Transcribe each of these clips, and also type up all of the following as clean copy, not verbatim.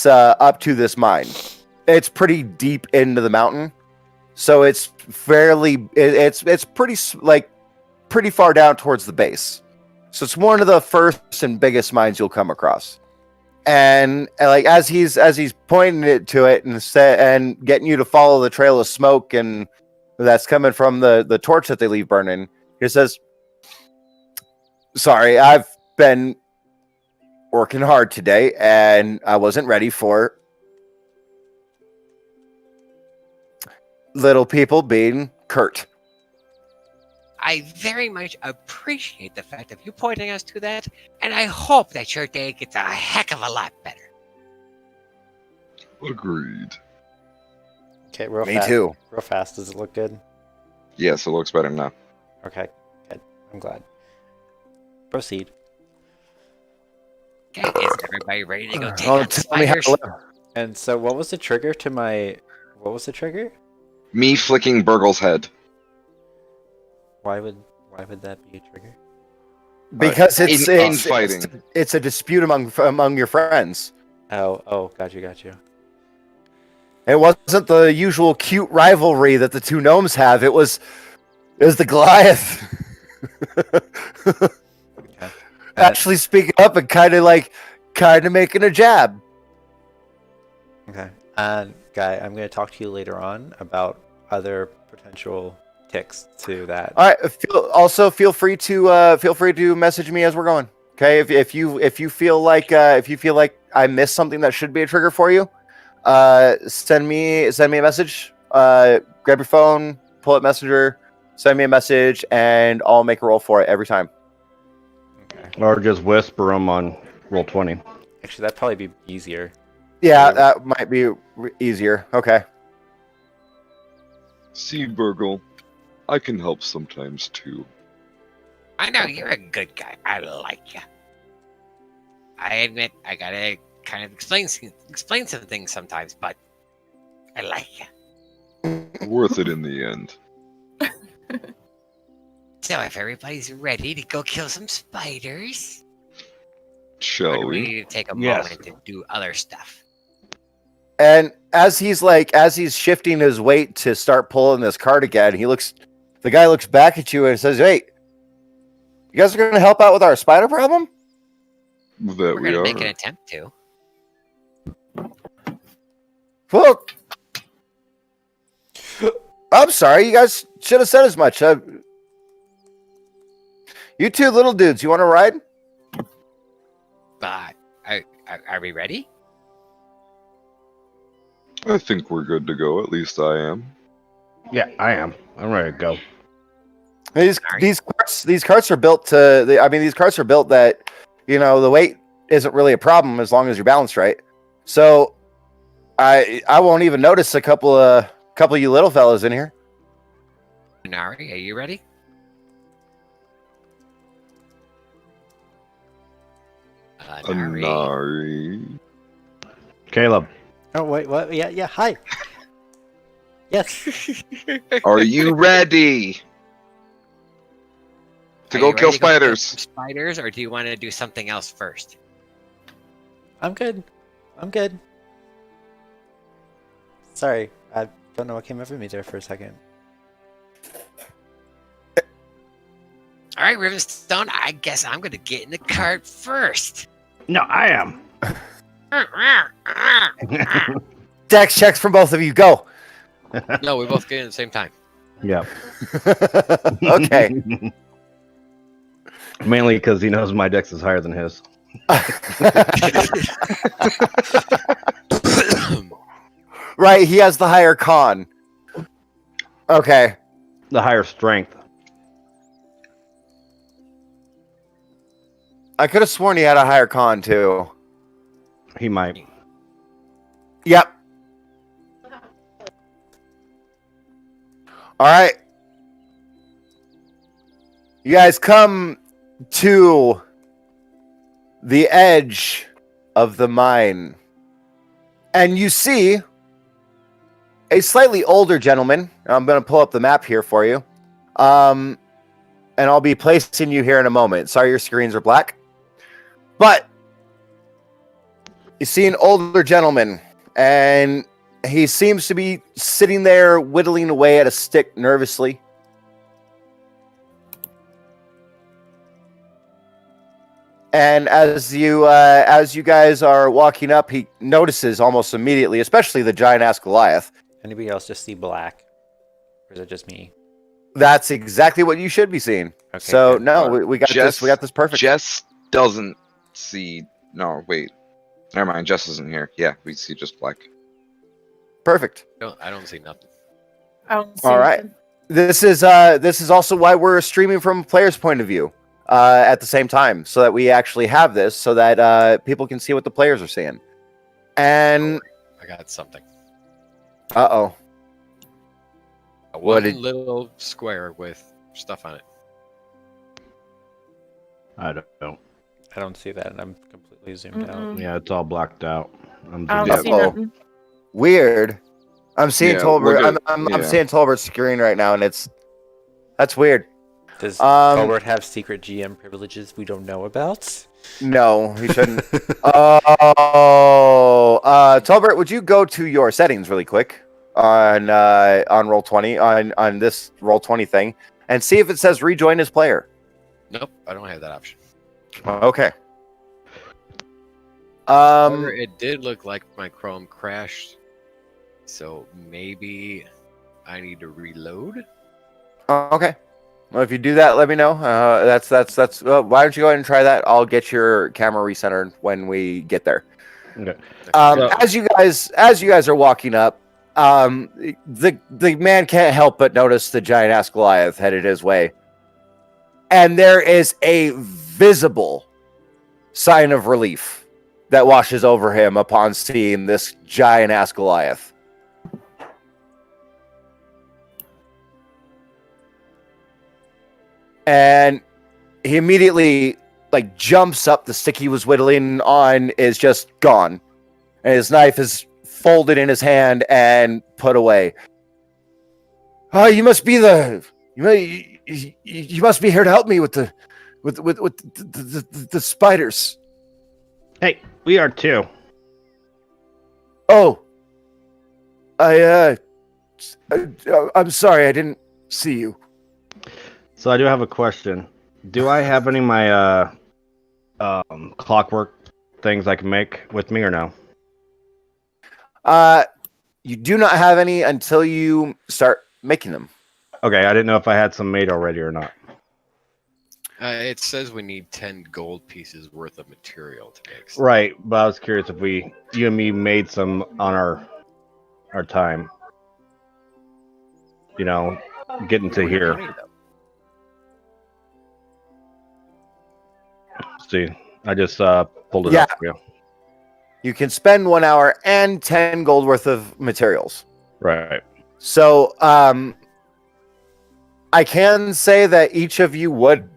up to this mine. It's pretty deep into the mountain, so it's it's pretty far down towards the base. So it's one of the first and biggest mines you'll come across. And like as he's pointing it to it and getting you to follow the trail of smoke and that's coming from the torch that they leave burning, he says, "Sorry, I've been working hard today and I wasn't ready for little people being curt." I very much appreciate the fact of you pointing us to that, and I hope that your day gets a heck of a lot better. Agreed. Okay, real Me fast. too. Real fast. Does it look good? Yes, it looks better now. Okay, good. I'm glad. Proceed. Okay, is everybody ready to go take Oh, on tell me how spiders? to live. And so, what was the trigger to my? What was the trigger? Me flicking Burgle's head. Why would that be a trigger? Because Infighting. it's a dispute among your friends. Oh, got you. It wasn't the usual cute rivalry that the two gnomes have. It was the Goliath. Okay. Actually speaking up and kind of making a jab. Okay. And Guy, I'm going to talk to you later on about other potential ticks to that. All right. Feel free to message me as we're going. Okay. If you feel like I missed something that should be a trigger for you, send me a message. Grab your phone, pull up Messenger, send me a message, and I'll make a roll for it every time. Okay. Or just whisper them on roll 20. Actually, that'd probably be easier. Yeah, that might be easier. Okay. See, Burgle, I can help sometimes too. I know you're a good guy. I like you. I admit I gotta kind of explain some things sometimes, but I like you. Worth it in the end. So if everybody's ready to go kill some spiders, or Shall do we we? need to take a Yes. moment to do other stuff? And as he's shifting his weight to start pulling this cart again, the guy looks back at you and says, "Hey, you guys are going to help out with our spider problem?" That We're we gonna are. make an attempt to. Well, I'm sorry. You guys should have said as much. You two little dudes, you want to ride? But are we ready? I think we're good to go. At least I am. Yeah, I am. I'm ready to go. These carts are built these carts are built that, the weight isn't really a problem as long as you're balanced right. So I won't even notice a couple of you little fellas in here. Nari, are you ready? Nari. Anari. Caleb. Oh wait, what? Yeah. Hi. Yes. Are you ready to Are go you kill ready to go spiders? some spiders, or do you want to do something else first? I'm good. Sorry, I don't know what came over me there for a second. All right, Rivenstone, I guess I'm going to get in the cart first. No, I am. Dex checks from both of you. Go. No, we both get in at the same time. Yeah. Okay. Mainly because he knows my dex is higher than his. Right, he has the higher con. Okay. The higher strength. I could have sworn he had a higher con too. He might. Yep. All right. You guys come to the edge of the mine, and you see a slightly older gentleman. I'm going to pull up the map here for you. And I'll be placing you here in a moment. Sorry, your screens are black. But You see an older gentleman, and he seems to be sitting there whittling away at a stick nervously. And as you guys are walking up, he notices almost immediately, especially the giant-ass Goliath. Anybody else just see black? Or is it just me? That's exactly what you should be seeing. Okay, So good. no, we got this. We got this perfect. Jess doesn't see. No, wait. Never mind. Jess isn't here. Yeah, we see just black. Perfect. I don't see nothing. I don't see All right. nothing. This is also why we're streaming from a player's point of view at the same time, so that we actually have this, so that people can see what the players are seeing. And I got something. uh-oh. A What one did- little square with stuff on it. I don't. I don't see that, and I'm completely zoomed out. Mm-mm. Yeah, it's all blacked out. I'm I zoomed don't out. see Oh. nothing. Weird. I'm seeing Yeah, Tolbert. we're good. I'm Yeah. seeing Tolbert's screen right now, and that's weird. Does Um, Colbert have secret GM privileges we don't know about? No, he shouldn't. Tolbert, would you go to your settings really quick on Roll20 on this Roll20 thing and see if it says rejoin as player? Nope, I don't have that option. Okay. However, it did look like my Chrome crashed, so maybe I need to reload. Okay. Well, if you do that, let me know. That's. Why don't you go ahead and try that? I'll get your camera recentered when we get there. Okay. So, as you guys are walking up, the man can't help but notice the giant ass Goliath headed his way, and there is a visible sign of relief that washes over him upon seeing this giant ass Goliath. And he immediately jumps up. The stick he was whittling on is just gone, and his knife is folded in his hand and put away. Oh, you must be you must be here to help me with the spiders. Hey, we are too. Oh, I'm sorry, I didn't see you. So I do have a question. Do I have any of my clockwork things I can make with me or no? You do not have any until you start making them. Okay, I didn't know if I had some made already or not. It says we need 10 gold pieces worth of material to make. Stuff. Right, but I was curious if you and me made some on our time. You know, getting to here. See, I just pulled it Yeah. up for you. You can spend 1 hour and 10 gold worth of materials. Right. So, I can say that each of you would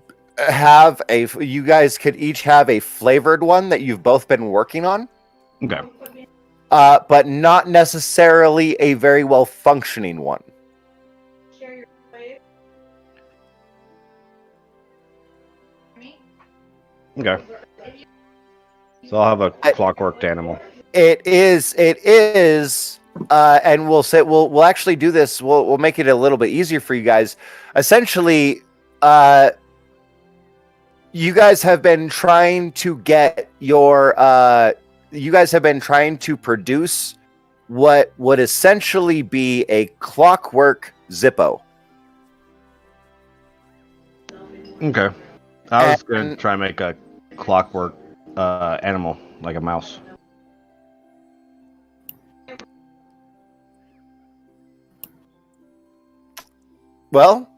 have you guys could each have a flavored one that you've both been working on, Okay. but not necessarily a very well functioning one. Okay. So I'll have a clockworked animal. It is, and we'll actually do this. We'll make it a little bit easier for you guys. Essentially, you guys have been trying to get your, you guys have been trying to produce what would essentially be a clockwork Zippo. Okay. I was going to And- try and make a clockwork animal, like a mouse. Well,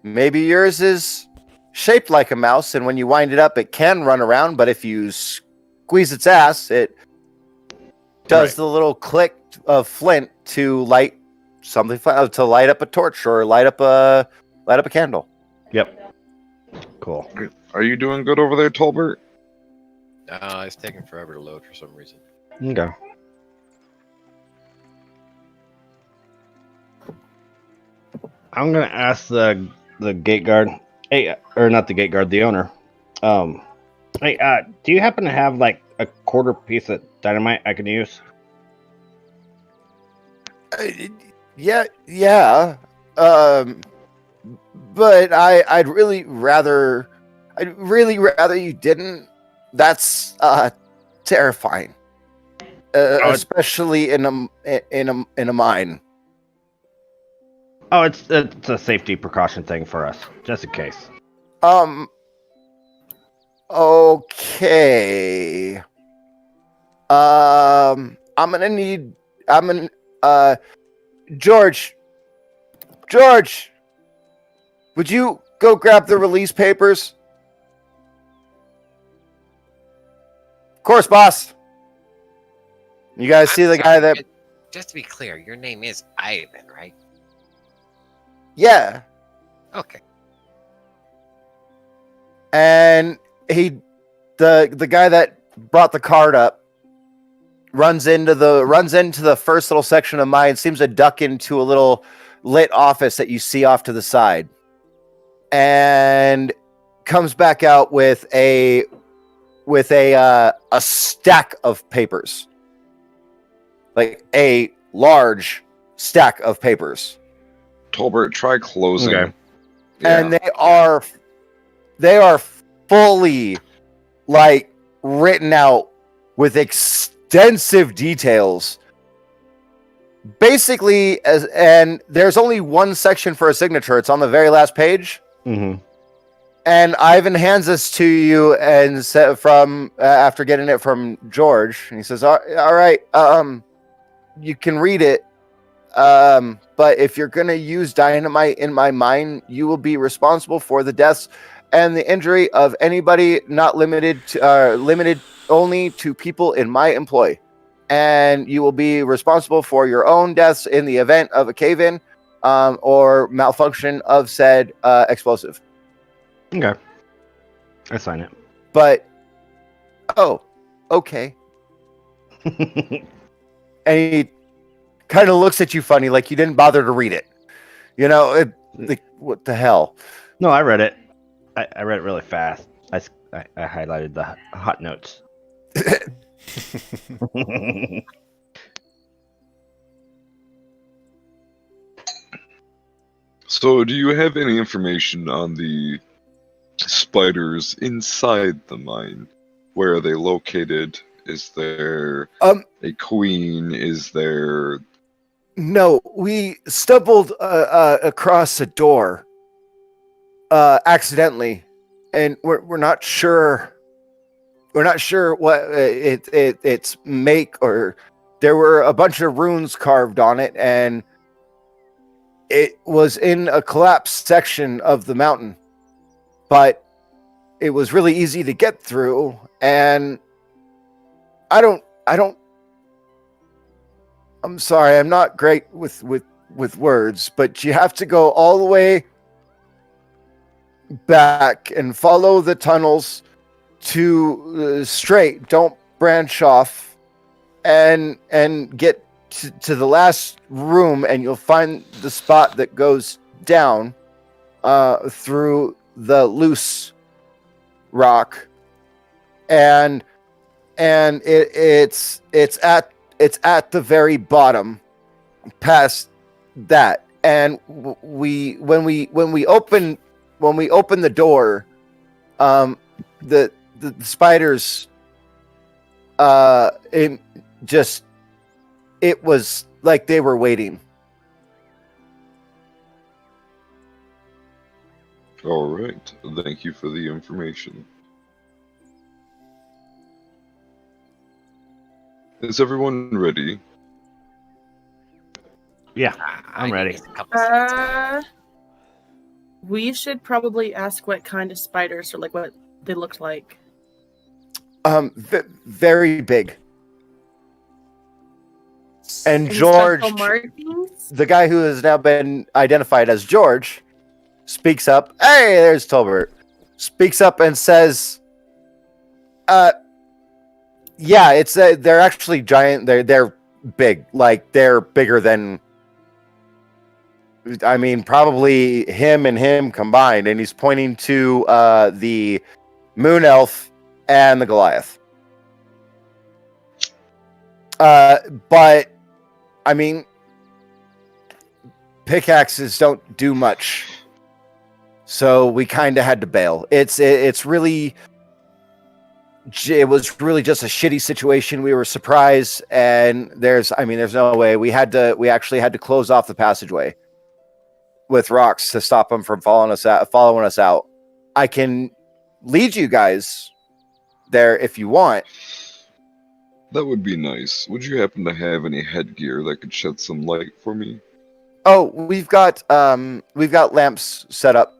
maybe yours is shaped like a mouse, and when you wind it up, it can run around. But if you squeeze its ass, it does Right. the little click of flint to light something, to light up a torch or light up a candle. Yep. Cool. Are you doing good over there, Tolbert? It's taking forever to load for some reason. Okay. I'm gonna ask the gate guard. Hey, or not the gate guard, the owner. Hey, do you happen to have like a quarter piece of dynamite I can use? Yeah. But I'd really rather you didn't. That's terrifying, especially in a mine. Oh, it's a safety precaution thing for us, just in case. Okay. I'm gonna need. George. George, would you go grab the release papers? Of course, boss. You guys see the guy that? Just to be clear, your name is Ivan, right? Yeah. Okay. And the guy that brought the card up runs into the first little section of mine, seems to duck into a little lit office that you see off to the side, and comes back out with a stack of papers, like a large stack of papers. Tolbert, try closing. Okay. Yeah. And they are fully like written out with extensive details. Basically, and there's only one section for a signature. It's on the very last page. Mm-hmm. And Ivan hands this to you, and from after getting it from George, and he says, "All right, you can read it. But if you're gonna use dynamite in my mine, you will be responsible for the deaths and the injury of anybody, not limited only to people in my employ. And you will be responsible for your own deaths in the event of a cave-in or malfunction of said explosive." Okay. I sign it. But, oh, okay. And he kind of looks at you funny, like you didn't bother to read it. You know, like, what the hell? No, I read it. I read it really fast. I highlighted the hot notes. So, do you have any information on the spiders inside the mine? Where are they located? Is there a queen? Is there... No, we stumbled across a door accidentally, and we're not sure. We're not sure what it's make, or there were a bunch of runes carved on it, and it was in a collapsed section of the mountain, but it was really easy to get through. And I'm sorry, I'm not great with words, but you have to go all the way back and follow the tunnels to straight. Don't branch off, and get to the last room, and you'll find the spot that goes down through the loose rock, and it's at the very bottom, past that. And when we open the door, the spiders, it was like they were waiting. All right. Thank you for the information. Is everyone ready? Yeah, I I'm need ready. just a couple seconds. We should probably ask what kind of spiders, or like what they looked like. Very big. And Any George, special markings? the guy who has now been identified as George, speaks up. Hey, there's Tolbert. Speaks up and says, yeah, it's they're actually giant. They're big. Like, they're bigger than, I mean, probably him combined. And he's pointing to the moon elf and the Goliath. But I mean, pickaxes don't do much, so we kind of had to bail. It was really just a shitty situation. We were surprised, and there's no way. We actually had to close off the passageway with rocks to stop them from following us out. I can lead you guys there if you want. That would be nice. Would you happen to have any headgear that could shed some light for me? Oh, we've got lamps set up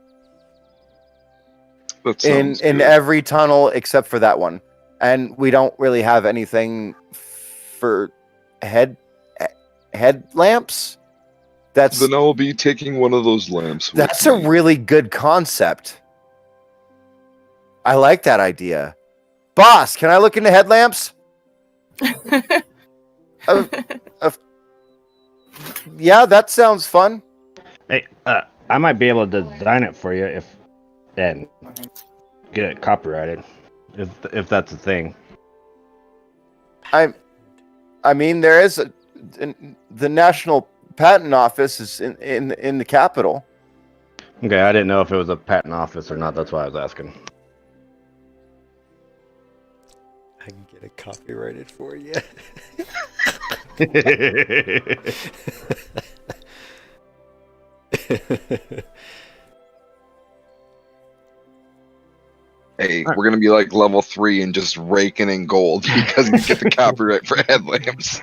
That in sounds good. every tunnel except for that one, and we don't really have anything for headlamps. Then I'll be taking one of those lamps. That's a really good concept. I like that idea. Boss, can I look into headlamps? Yeah, that sounds fun. Hey, I might be able to design it for you and get it copyrighted, if that's a thing. I mean, there is the National Patent Office is in the capital. Okay, I didn't know if it was a patent office or not. That's why I was asking. I can get it copyrighted for you. Hey, we're gonna be like level 3 and just raking in gold because you get the copyright for headlamps.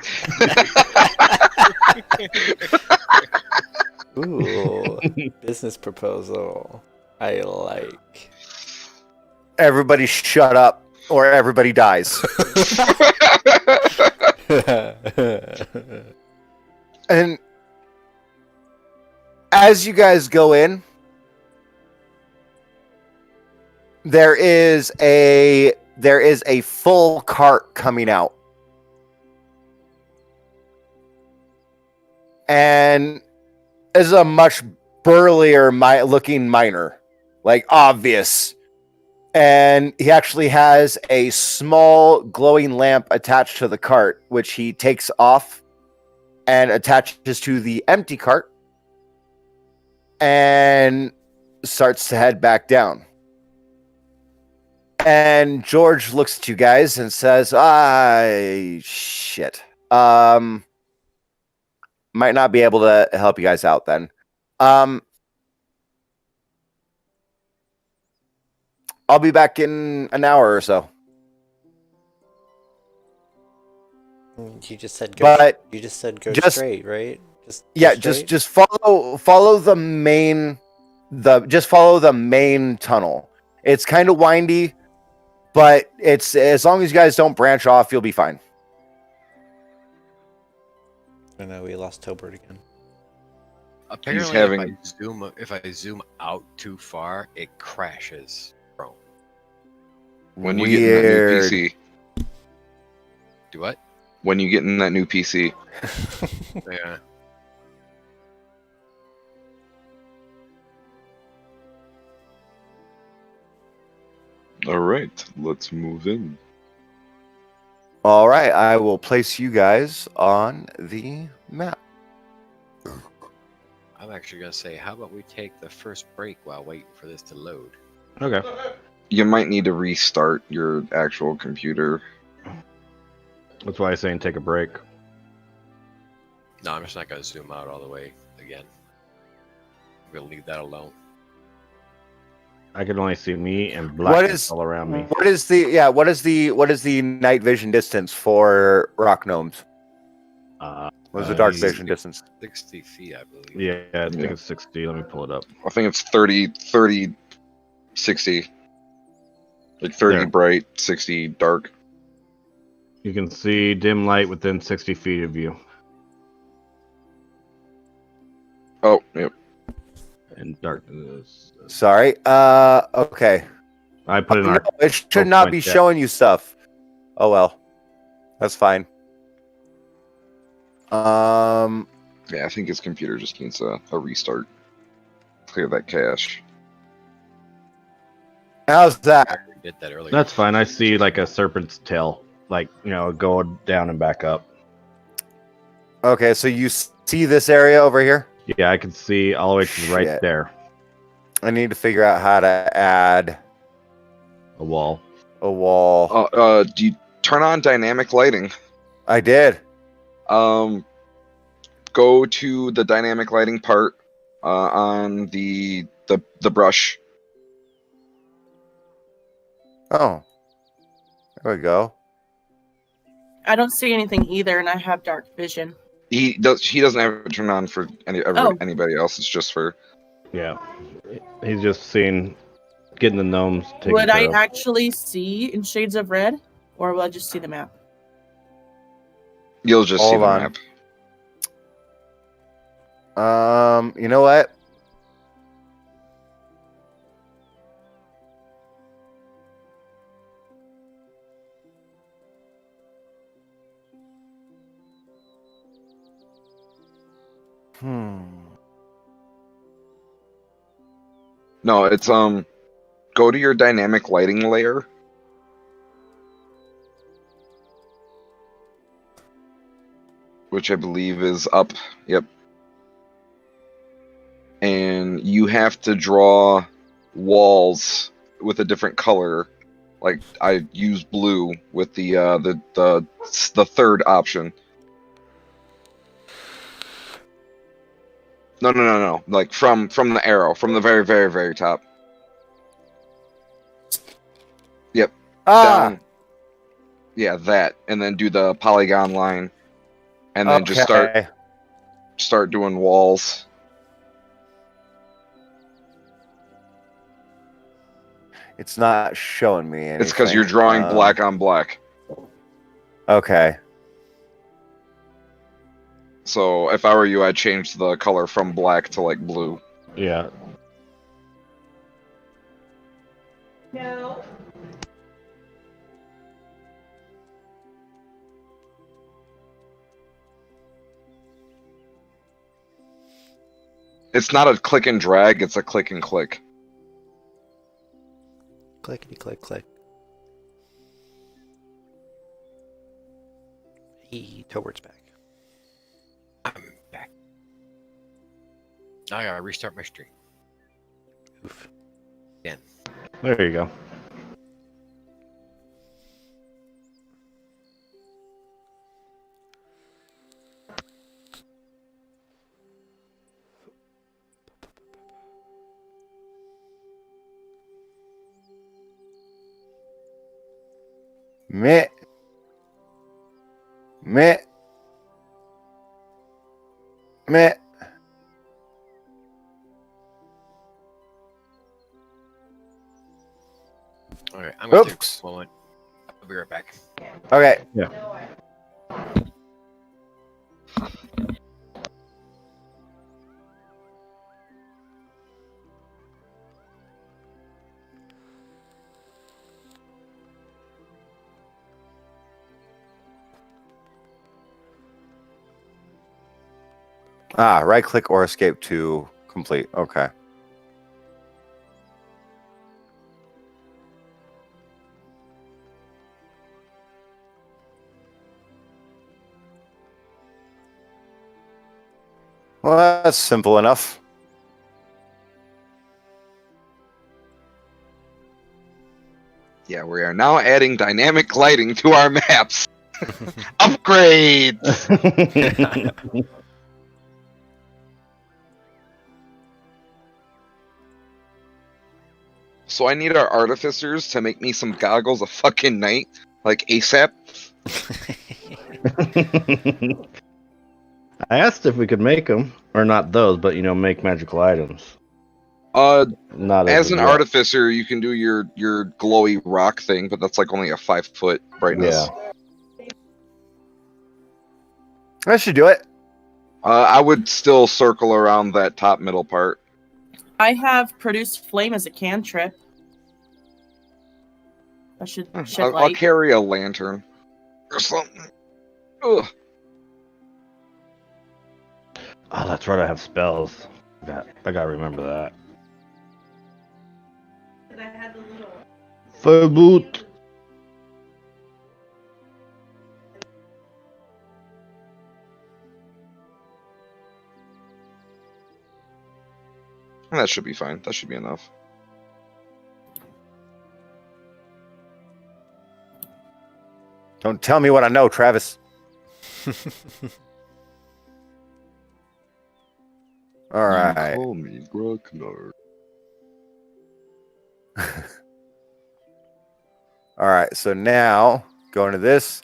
Ooh, business proposal. I like. Everybody shut up or everybody dies. And as you guys go in, there is a full cart coming out. And this is a much burlier looking miner, like obvious. And he actually has a small glowing lamp attached to the cart, which he takes off and attaches to the empty cart and starts to head back down. And George looks at you guys and says, shit. Might not be able to help you guys out then. I'll be back in an hour or so. You just said But you just said go just- straight, right? Just follow the main tunnel. It's kind of windy, but it's as long as you guys don't branch off, you'll be fine. I know we lost Tobert again. Apparently, having- if I zoom out too far, it crashes. Bro, When you get in that new Weird. PC. do what? When you get in that new PC. Yeah. All right, let's move in. All right, I will place you guys on the map. I'm actually gonna say, how about we take the first break while waiting for this to load? Okay. You might need to restart your actual computer. That's why I'm saying take a break. No, I'm just not gonna zoom out all the way again. We'll leave that alone. I can only see me and What blackness is all around me. What is the night vision distance for rock gnomes? What is the dark vision distance? 60 feet, I believe. Yeah, I think it's 60. Let me pull it up. I think it's 30, 60. Like 30 There. bright, 60 dark. You can see dim light within 60 feet of you. Oh, yep. And darkness. Sorry. Okay. I put in No, our. it should not be point, yeah. showing you stuff. Oh well. That's fine. Yeah, I think his computer just needs a restart. Clear that cache. How's that? We did that earlier. That's fine. I see like a serpent's tail, like go down and back up. Okay, so you see this area over here? Yeah, I can see all the way to the right Shit. there. I need to figure out how to add A wall. a wall. Do you turn on dynamic lighting? I did. Go to the dynamic lighting part on the brush. Oh. There we go. I don't see anything either, and I have dark vision. He doesn't have it turned on for anybody else. It's just for. Yeah. He's just seeing, getting the gnomes taken Would I care of. actually see in shades of red, or will I just see the map? You'll just see Hold the on. map. You know what? No, it's go to your dynamic lighting layer. Which I believe is up. Yep. And you have to draw walls with a different color. Like I use blue with the third option. No. Like from the arrow, from the very, very, very top. Yep. Ah! Down. Yeah, that. And then do the polygon line. And then just Okay. start doing walls. It's not showing me anything. It's because you're drawing black on black. Okay. So if I were you, I'd change the color from black to like blue. Yeah. It's not a click and drag, it's a click and click. Clickety click click. Towards back. I'm back. I gotta restart my stream. Oof. There you go. Meh. Meh. Meh. Alright, I'm gonna take Oops. a moment. I'll be right back. Okay. Yeah. Ah, right click or escape to complete. Okay. Well, that's simple enough. Yeah, we are now adding dynamic lighting to our maps. Upgrades! So I need our artificers to make me some goggles a fucking night, like ASAP. I asked if we could make them, or not those, but make magical items. Not As an yet. artificer, you can do your glowy rock thing, but that's like only a 5-foot brightness. Yeah. I should do it. I would still circle around that top middle part. I have produced flame as a cantrip. I should shed I'll light. carry a lantern or something. Ugh. Oh, that's right. I have spells. I gotta remember that. Reboot. That should be fine. That should be enough. Don't tell me what I know, Travis. All You right. call me Grognard. All right. So now going to this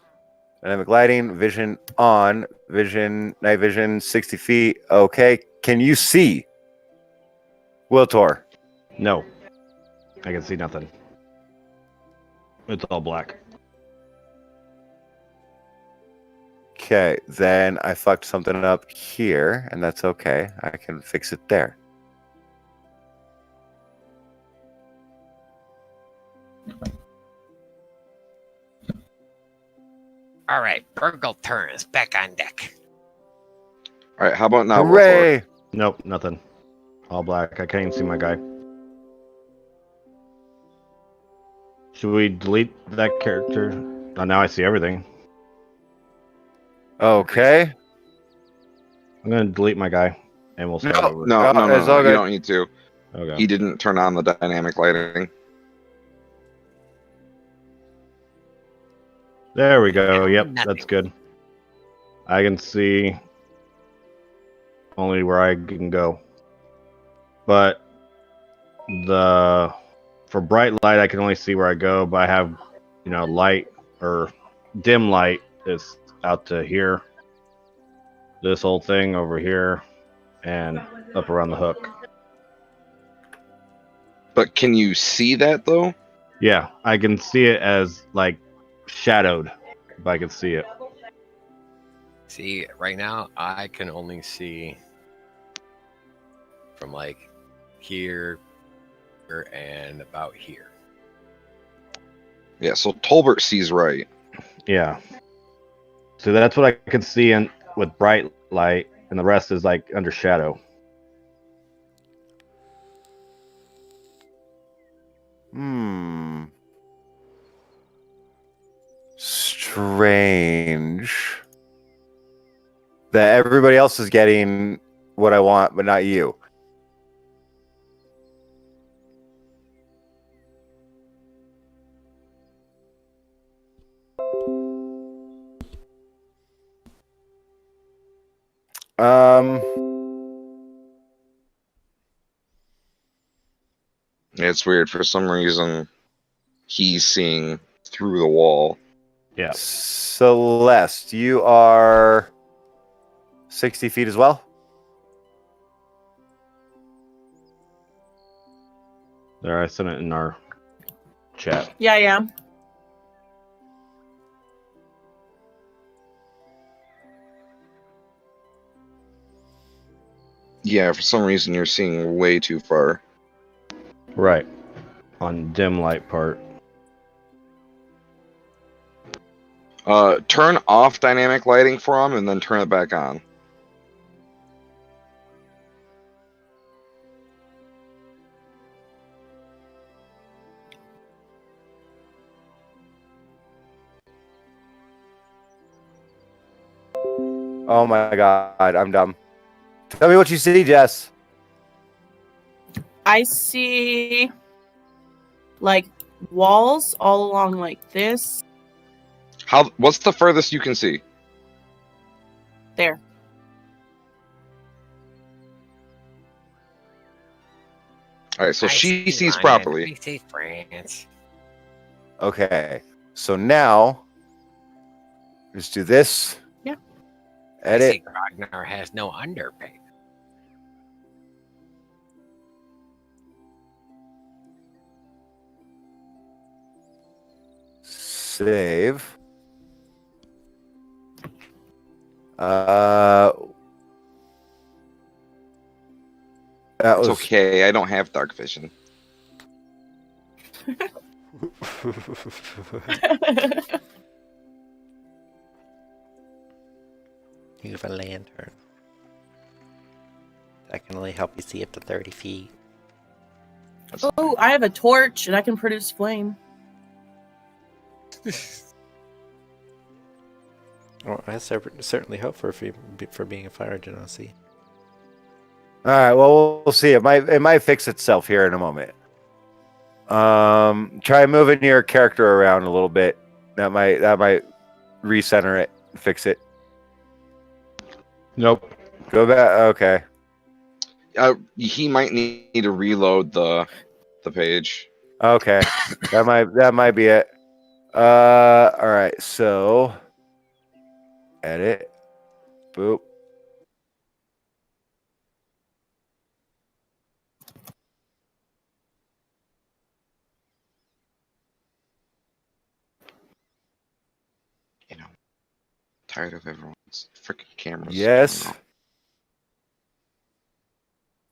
dynamic lighting, vision on, night vision, 60 feet. Okay. Can you see? Wiltor. No, I can see nothing. It's all black. Okay, then I fucked something up here, and that's okay. I can fix it there. All right, Burgle turn is back on deck. All right, how about now? Wolfar? Hooray! Nope, nothing. All black. I can't even see my guy. Should we delete that character? Oh, now I see everything. Okay. I'm gonna delete my guy, and we'll start over. No, it's all you good. don't need to. Okay. He didn't turn on the dynamic lighting. There we go. Yep, Nothing. that's good. I can see only where I can go. But for bright light I can only see where I go, but I have, light or dim light is out to here. This whole thing over here and up around the hook. But can you see that though? Yeah, I can see it as like shadowed, if I can see it. See, right now I can only see from like here and about here. Yeah, so Tolbert sees right. Yeah. So that's what I can see with bright light, and the rest is like under shadow. Strange. That everybody else is getting what I want, but not you. It's weird. For some reason, he's seeing through the wall. Yeah. Celeste, you are 60 feet as well? There, I sent it in our chat. Yeah, I am. Yeah, for some reason you're seeing way too far. Right. On dim light part. Turn off dynamic lighting for him and then turn it back on. Oh my god, I'm dumb. Tell me what you see, Jess. I see like walls all along like this. What's the furthest you can see? There. Alright, so I she see sees Ryan, properly. We see France. Okay, so now just do this. Yeah. I Edit. see Ragnar has no underpaint. Save. That It's was okay, I don't have dark vision. You have a lantern. That can only help you see up to 30 feet. Oh, I have a torch and I can produce flame. Well, I certainly hope for being a fire genasi. All right. Well, we'll see. It might fix itself here in a moment. Try moving your character around a little bit. That might recenter it, fix it. Nope. Go back. Okay. He might need to reload the page. Okay. that might be it. All right. So edit. Boop. You know, tired of everyone's freaking cameras. Yes. turning off.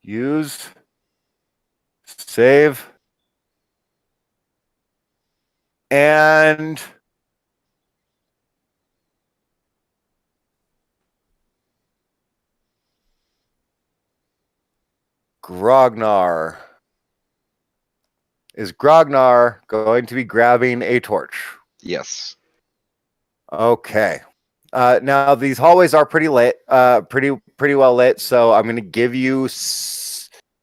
Use. Save. And Grognar. Is Grognar going to be grabbing a torch? Yes. Okay. Now these hallways are pretty lit, pretty well lit. So I'm gonna give you.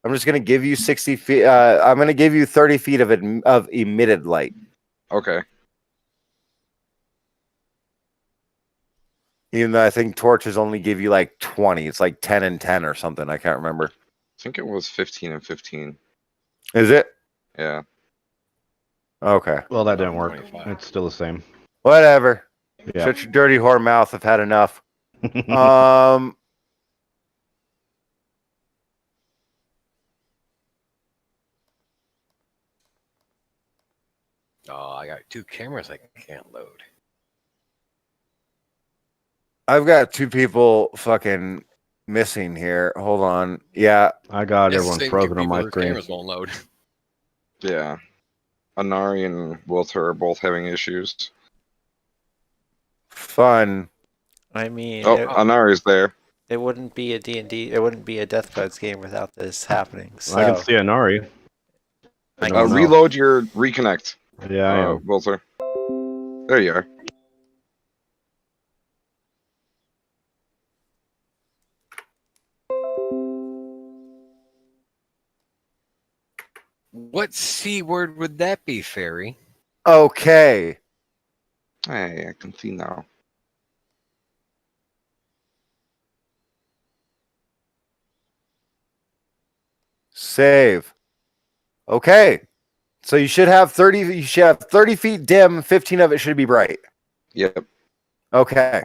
I'm just gonna give you 60 feet. I'm gonna give you 30 feet of emitted light. Okay. Even though I think torches only give you like 20. It's like 10 and 10 or something. I can't remember. I think it was 15 and 15. Is it? Yeah. Okay. Well, that didn't work. 25. It's still the same. Whatever. Yeah. Shut your dirty whore mouth. I've had enough. Oh, I got 2 cameras I can't load. I've got 2 people fucking missing here. Hold on. Yeah. I got Yes, everyone same frozen 2 on my people whose screen. cameras won't load. Yeah. Anari and Wilter are both having issues. Fun. I mean, Oh, it, Anari's there. it wouldn't be a D&D, it wouldn't be a Death Cards game without this happening. So I can see Anari. I don't can know. Reload your reconnect, Yeah, I am. Wilter. There you are. What C word would that be, Fairy? Okay. Hey, I can see now. Save. Okay. So you should have 30. You should have 30 feet dim. 15 of it should be bright. Yep. Okay.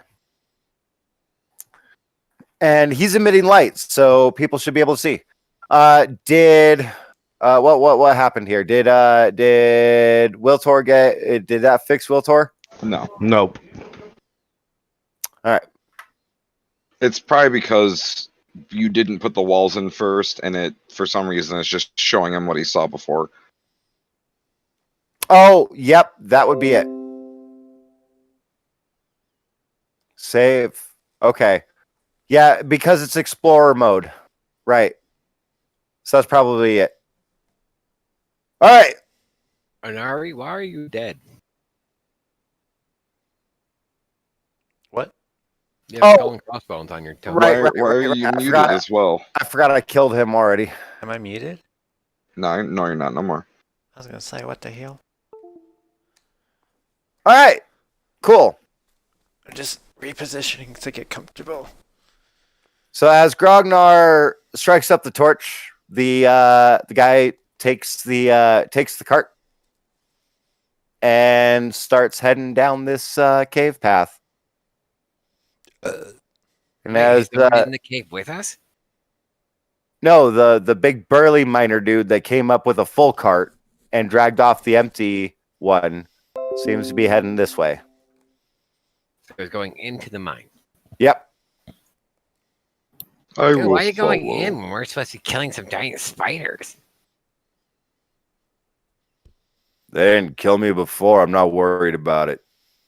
And he's emitting lights, so people should be able to see. What happened here? Did Wiltor get? Did that fix Wiltor? No. Nope. All right. It's probably because you didn't put the walls in first, and it, for some reason, it's just showing him what he saw before. Oh, yep, that would be it. Save. Okay. Yeah, because it's explorer mode. Right. So that's probably it. All right. Anari, why are you dead? What? You have Oh. skull and crossbones on your toe. Right. Why are you I muted forgot. as well? I forgot I killed him already. Am I muted? No, you're not. No more. I was gonna say, what the hell? All right. Cool. I'm just repositioning to get comfortable. So as Grognar strikes up the torch, the guy takes the cart and starts heading down this cave path. And Wait, as he's the one in the cave with us? no, the big burly miner dude that came up with a full cart and dragged off the empty one seems to be heading this way. So he's going into the mine. Yep. I Dude, will why are you going follow. in when we're supposed to be killing some giant spiders? They didn't kill me before. I'm not worried about it.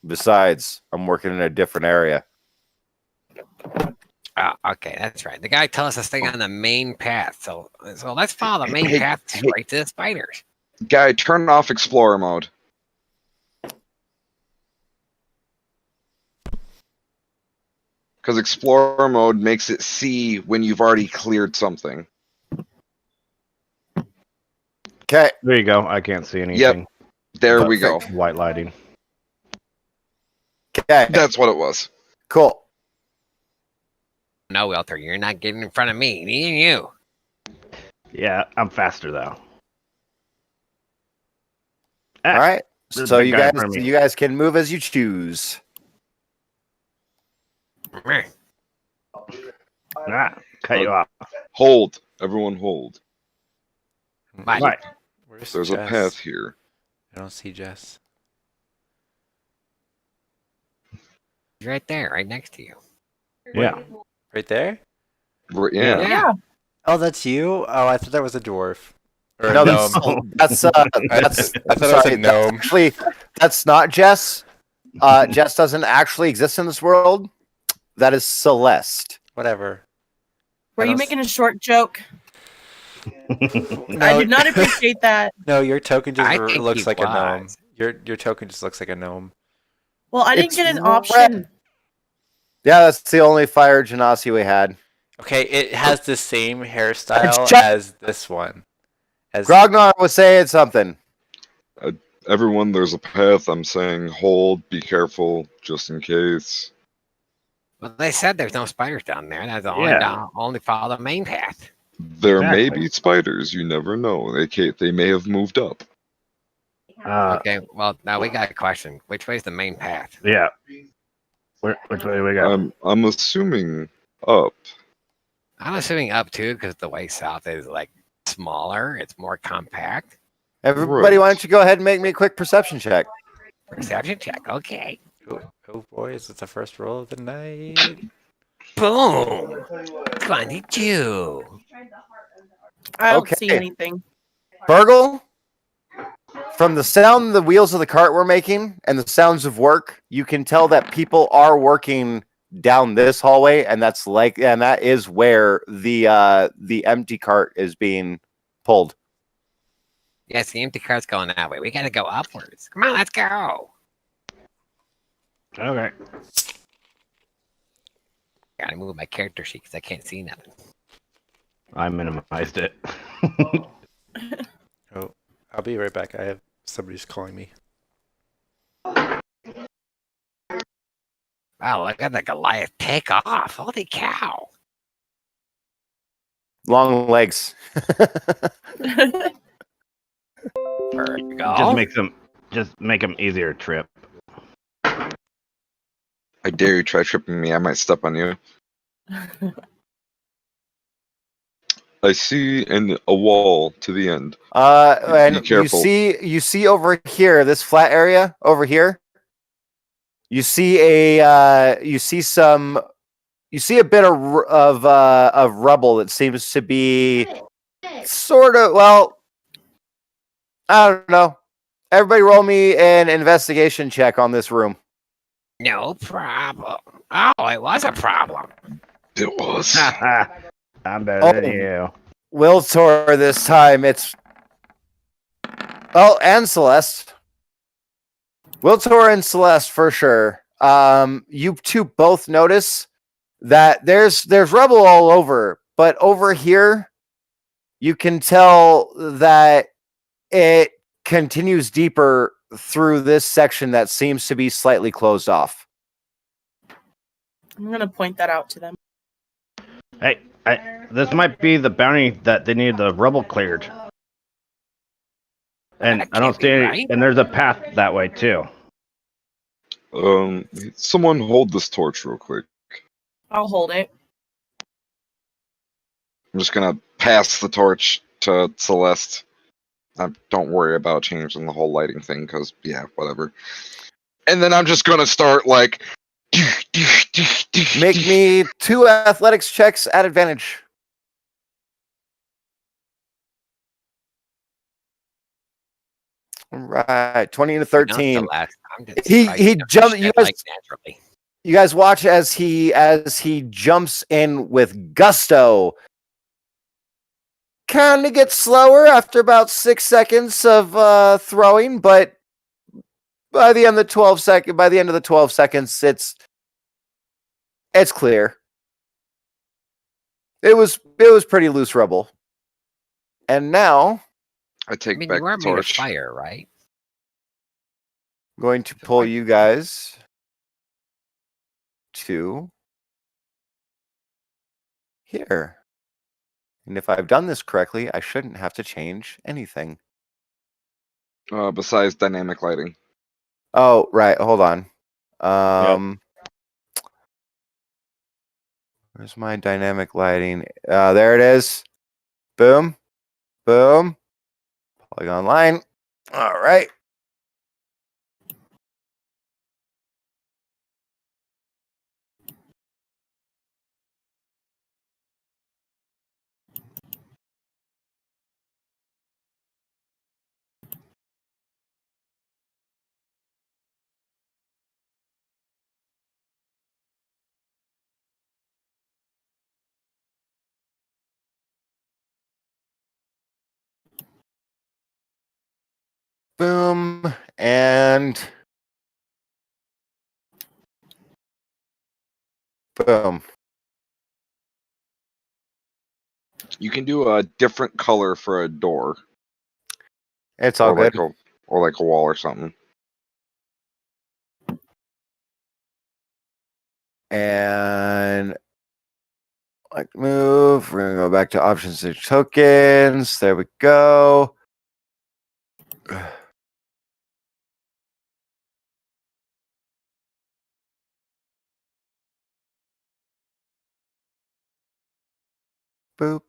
Besides, I'm working in a different area. Oh, okay, that's right. The guy told us to stay on the main path. So let's follow the main Hey, path hey. straight to the spiders. Guy, turn off Explorer mode. Because Explorer mode makes it see when you've already cleared something. Okay. There you go. I can't see anything. There we go. Perfect. White lighting. Okay. That's what it was. Cool. No, Welter, you're not getting in front of me. Me and you. Yeah, I'm faster though. All right. there's a So big you guy in guys, front of me. you guys can move as you choose. Meh. Cut you off. Hold. Everyone hold. But Right. Where's There's Jess? a path here. I don't see Jess. he's right there, right next to you. Yeah. Right there? Yeah. Yeah. Oh, that's you? Oh, I thought that was a dwarf. Or a No, gnome. that's that's. I thought it was sorry, a gnome. that's actually, that's not Jess. Jess doesn't actually exist in this world. That is Celeste. Whatever. Were I you don't making a short joke? No, I did not appreciate that. No, your token just I think looks he like a gnome. was. Your token just looks like a gnome. Well, I didn't It's get an red. option. Yeah, that's the only fire genasi we had. Okay, it has the same hairstyle Shut- as this one. As Grognar was saying something. Everyone, there's a path. I'm saying hold. Be careful, just in case. Well, they said there's no spiders down there. That's the Yeah. only follow the main path. There may Exactly. be spiders. You never know. They may have moved up. Okay, well, now we got a question. Which way is the main path? Yeah. Which way do we go? I'm assuming up. I'm assuming up too, because the way south is like smaller. It's more compact. Everybody, Right. why don't you go ahead and make me a quick perception check? Perception check. Okay. oh boys, it's the first roll of the night. Boom. 22. I don't see Okay. anything. Burgle, from the sound of the wheels of the cart we're making and the sounds of work, you can tell that people are working down this hallway, and that is where the empty cart is being pulled. Yes, the empty cart's going that way. We gotta go upwards. Come on, let's go. Okay. Gotta move my character sheet because I can't see nothing. I minimized it. Oh, I'll be right back. I have somebody's calling me. Wow, look at the Goliath take off. Holy cow. Long legs. Virgo. Just make them easier to trip. I dare you try tripping me. I might step on you. I see a wall to the end. And careful. you see over here, this flat area over here. You see a bit of rubble that seems to be sort of, well, I don't know. Everybody roll me an investigation check on this room. No problem. Oh, it was a problem. It was. I'm better than Oh. you. Wiltor this time. And Celeste. Wiltor and Celeste for sure. You two both notice that there's rubble all over, but over here you can tell that it continues deeper through this section that seems to be slightly closed off. I'm gonna point that out to them. Hey, this might be the bounty that they need the rubble cleared. And That I don't can't be see any, right. and there's a path that way too. Someone hold this torch real quick. I'll hold it. I'm just gonna pass the torch to Celeste. Don't worry about changing the whole lighting thing, because, yeah, whatever. And then I'm just gonna start, like... Make me 2 athletics checks at advantage. All right, 20 to No, 13. the last time did He surprise me. jumped. Shit, like naturally. You guys watch as he jumps in with gusto. Kind of gets slower after about 6 seconds of throwing, but by the end of the 12 seconds, it's clear. It was pretty loose rubble. And now I I take mean, back you are the made of torch. fire, right? Going to pull you guys to here. And if I've done this correctly, I shouldn't have to change anything. Besides dynamic lighting. Oh, right. Hold on. Where's my dynamic lighting? There it is. Boom. Boom. Polygon line. All right. Boom. And boom. You can do a different color for a door, It's all or good. like a wall or something. And like move. We're gonna go back to options and tokens. There we go. Boop.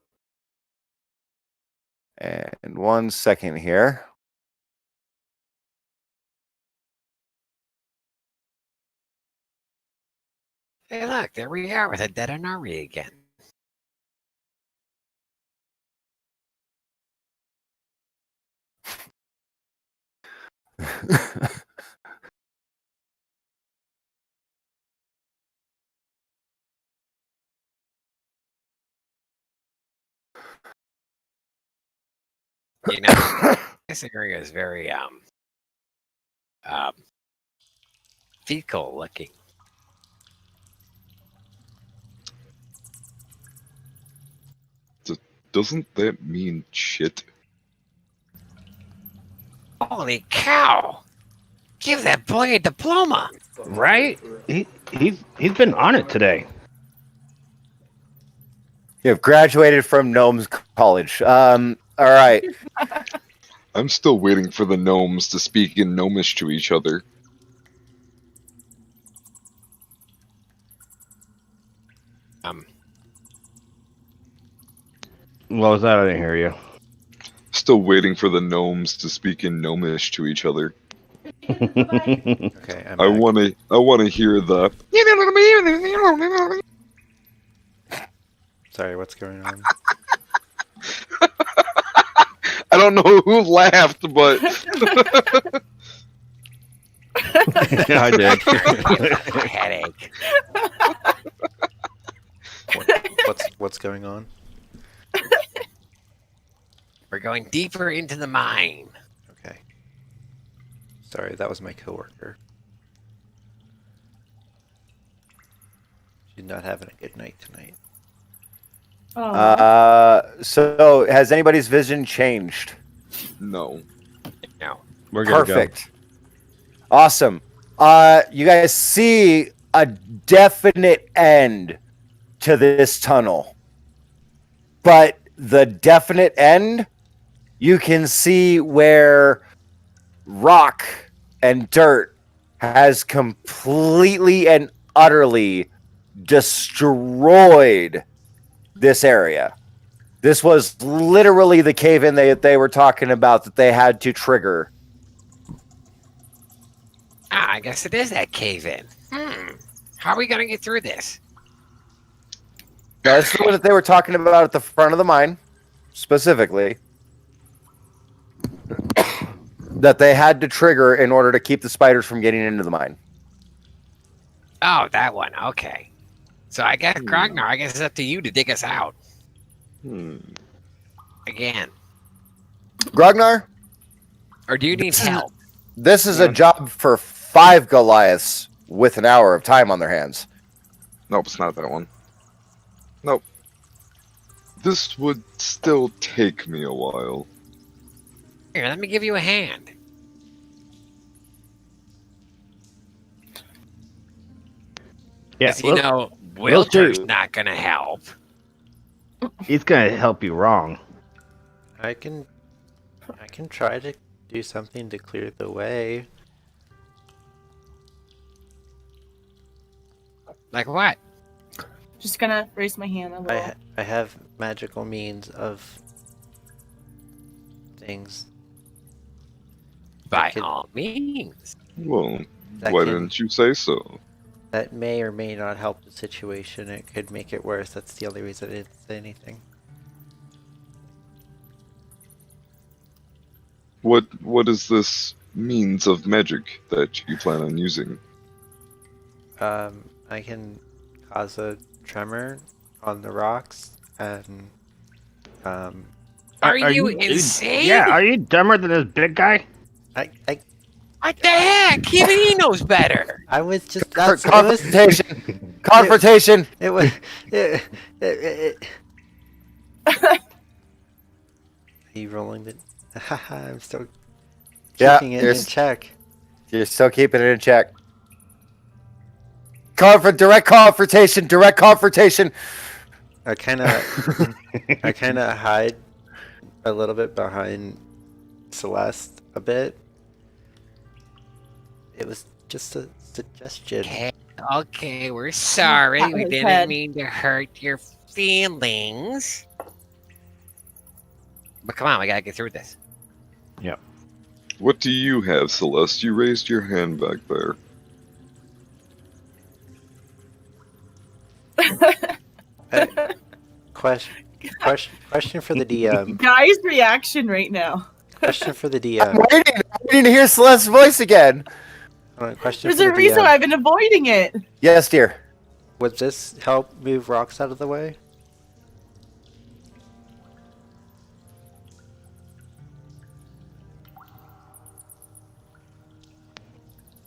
And 1 second here. Hey, look, there we are with a dead Anari again. You know, this area is very um fecal looking. Doesn't that mean shit? Holy cow! Give that boy a diploma. Right? He's been on it today. You have graduated from Gnomes College. All right. I'm still waiting for the gnomes to speak in gnomish to each other. What was that? I didn't hear you. Still waiting for the gnomes to speak in gnomish to each other. Okay, I'm I back. wanna hear the Sorry, what's going on? I don't know who laughed, but Yeah, I did. A headache. What's going on? We're going deeper into the mine. Okay. Sorry, that was my coworker. She's not having a good night tonight. So has anybody's vision changed? no. No. We're good to go. Perfect. Awesome. You guys see a definite end to this tunnel. But the definite end, you can see where rock and dirt has completely and utterly destroyed this area. This was literally the cave-in they were talking about that they had to trigger. I guess it is that cave in. How are we gonna get through this? That's the one that they were talking about at the front of the mine, specifically. That they had to trigger in order to keep the spiders from getting into the mine. Oh, that one. Okay. So I guess Grognar, I guess it's up to you to dig us out again. Grognar, Or do you need help? this is a job for 5 Goliaths with an hour of time on their hands. nope, it's not that one. This would still take me a while. Here, let me give you a hand. Yeah, 'Cause, you know, we'll Wilter's do. not gonna help. He's gonna help you wrong. I can try to do something to clear the way. Like what? Just gonna raise my hand a little. I have magical means of things By could- all means. Well, that why can- didn't you say so? that may or may not help the situation. It could make it worse. That's the only reason I didn't say anything. What is this means of magic that you plan on using? I can cause a tremor on the rocks, and Are you insane? Yeah, are you dumber than this big guy? I What the heck? Even he knows better. I was just Confrontation. Confrontation. It was it. Are you rolling it? Haha, I'm still Yeah, keeping it in there's- check. You're still keeping it in check. Direct confrontation. Direct confrontation. I kind of hide a little bit behind Celeste a bit. It was just a suggestion. Okay, we're sorry. Pat We his didn't head. mean to hurt your feelings. But come on, we gotta get through this. What do you have, Celeste? You raised your hand back there. Question for the DM. Guy's reaction right now. Question for the I'm DM. waiting to hear Celeste's voice again. Question There's for a the reason DM. I've been avoiding it. Yes, dear. Would this help move rocks out of the way?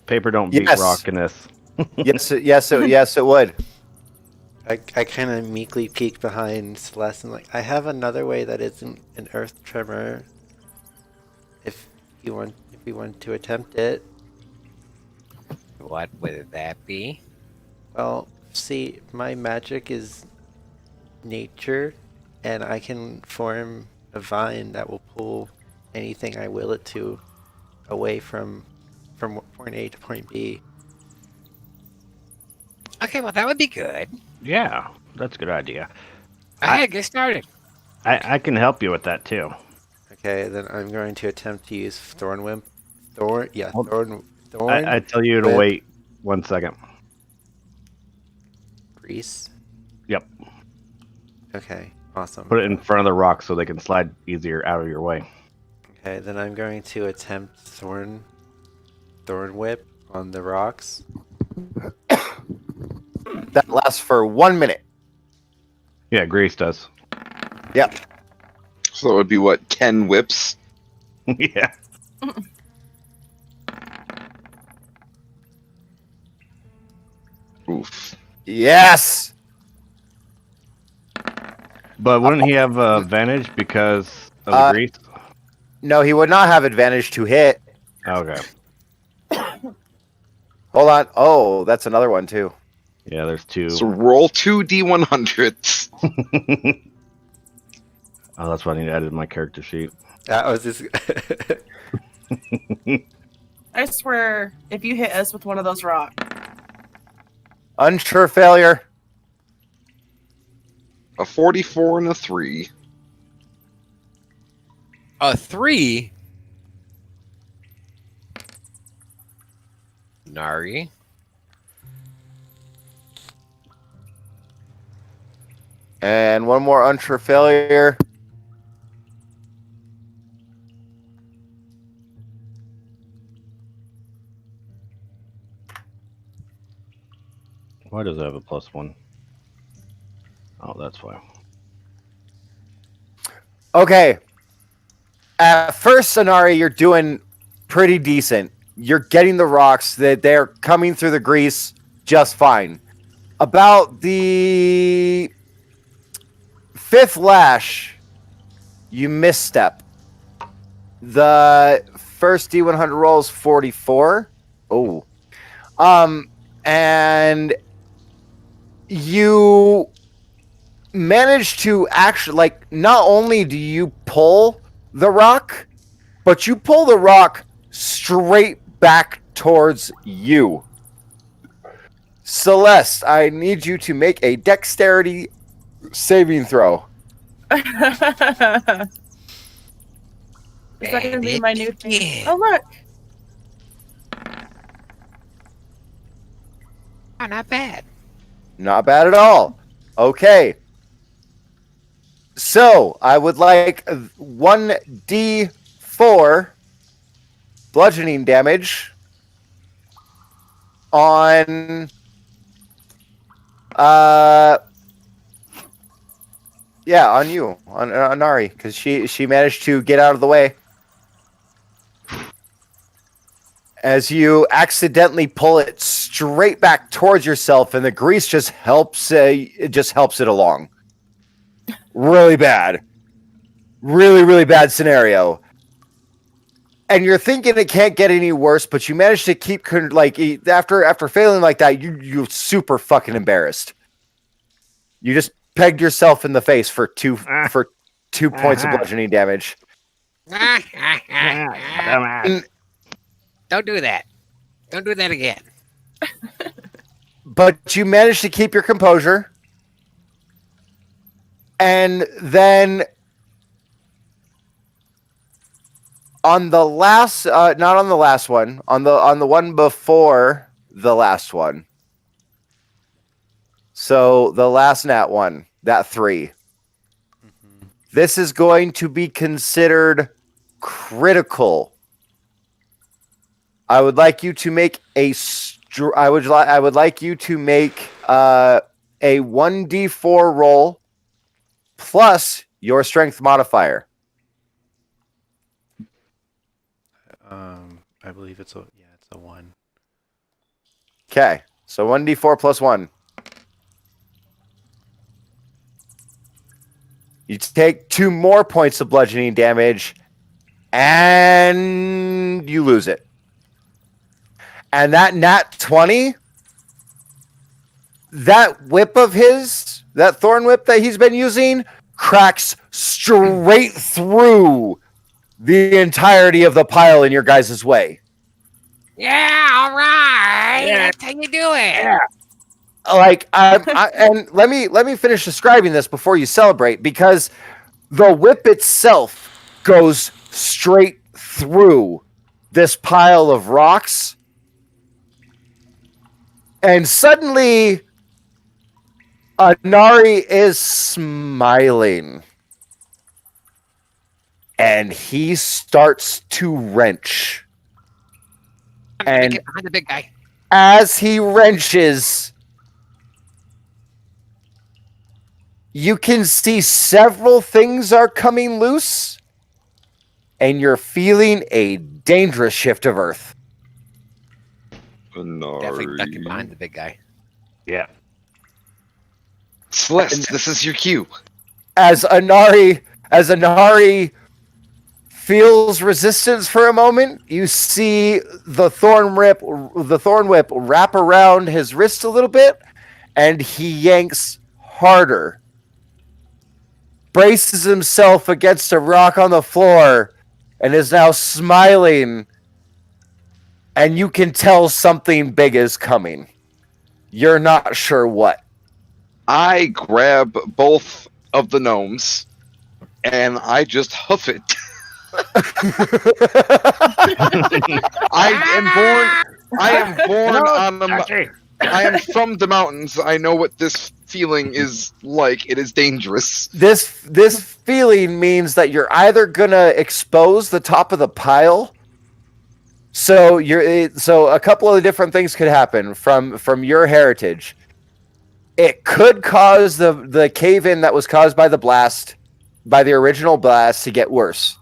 Paper don't beat Yes. rock in this. Yes, it would. I kind of meekly peek behind Celeste and like, I have another way that isn't an earth tremor. If we want to attempt it. What would that be? Well, see, my magic is nature, and I can form a vine that will pull anything I will it to away from point A to point B. Okay, well, that would be good. Yeah, that's a good idea. Alright, get started. I can help you with that too. Okay, then I'm going to attempt to use Thorn Whip. Thorn. I tell you to Whip. wait 1 second. Grease. Yep. Okay, awesome. Put it in front of the rock so they can slide easier out of your way. Okay, then I'm going to attempt Thorn Whip on the rocks. That lasts for 1 minute. Yeah, Grace does. Yep. So that would be what, 10 whips? Yeah. Oof. Yes. But wouldn't he have advantage because of the grease? No, he would not have advantage to hit. Okay. Hold on. Oh, that's another one too. Yeah, there's two. So roll 2 D100s. Oh, that's why I need to edit my character sheet. That was just. I swear, if you hit us with one of those rocks, Unsure failure. A 44 and a 3. A 3? Nari? And one more unsure failure. Why does it have a +1? Oh, that's why. Okay. At first, Sonari, you're doing pretty decent. You're getting the rocks. They're coming through the grease just fine. About the 5th lash, you misstep. The first D100 roll is 44. Oh. And you manage to actually, like, not only do you pull the rock, but you pull the rock straight back towards you. Celeste, I need you to make a dexterity saving throw. Is that going to be my new thing? Oh, look. Oh, not bad. Not bad at all. Okay. So, I would like 1d4 bludgeoning damage on on you, on Nari, because she managed to get out of the way. As you accidentally pull it straight back towards yourself, and the grease just helps it along. Really bad. Really, really bad scenario. And you're thinking it can't get any worse, but you manage to keep, like, after failing like that, you're super fucking embarrassed. You just pegged yourself in the face for two points of bludgeoning damage. Dumbass. Don't do that. Don't do that again. But you managed to keep your composure. And then on the last, not on the last one, on the one before the last one. So the last nat one, that 3. Mm-hmm. This is going to be considered critical. I would like you to make a I would like you to make a 1d4 roll plus your strength modifier. I believe it's a 1. Okay, so 1d4 plus 1. You take 2 more points of bludgeoning damage, and you lose it. And that nat 20, that whip of his, that thorn whip that he's been using, cracks straight through the entirety of the pile in your guys' way. Yeah, all right. That's how you do it. Yeah. Like, and let me finish describing this before you celebrate, because the whip itself goes straight through this pile of rocks, and suddenly Anari is smiling, and he starts to wrench. And Get behind the big guy. as he wrenches, you can see several things are coming loose, and you're feeling a dangerous shift of earth. Definitely ducking behind the big guy. Yeah. Celeste, this is your cue. As Anari feels resistance for a moment, you see the thorn whip wrap around his wrist a little bit, and he yanks harder. Braces himself against a rock on the floor, and is now smiling. And you can tell something big is coming. You're not sure what. I grab both of the gnomes and I just hoof it. I am born on the. I am from the mountains. I know what this feeling is like. It is dangerous. This feeling means that you're either gonna expose the top of the pile. So a couple of different things could happen from your heritage. It could cause the cave-in that was caused by the original blast to get worse.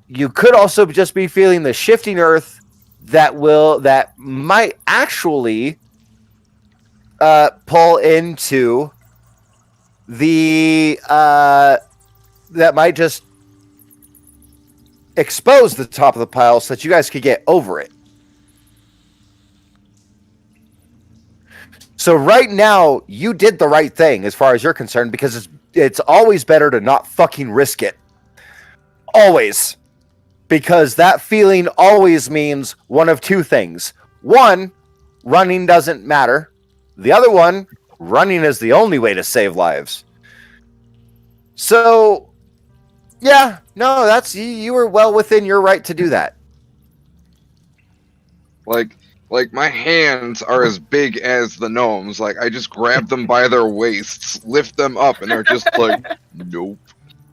You could also just be feeling the shifting earth that might actually pull into the that might just expose the top of the pile so that you guys could get over it. So right now, you did the right thing as far as you're concerned, because it's always better to not fucking risk it. Always. Because that feeling always means one of two things. One, running doesn't matter. The other one, running is the only way to save lives. So, yeah, no, you were well within your right to do that. Like my hands are as big as the gnomes. Like I just grab them by their waists, lift them up, and they're just like, nope.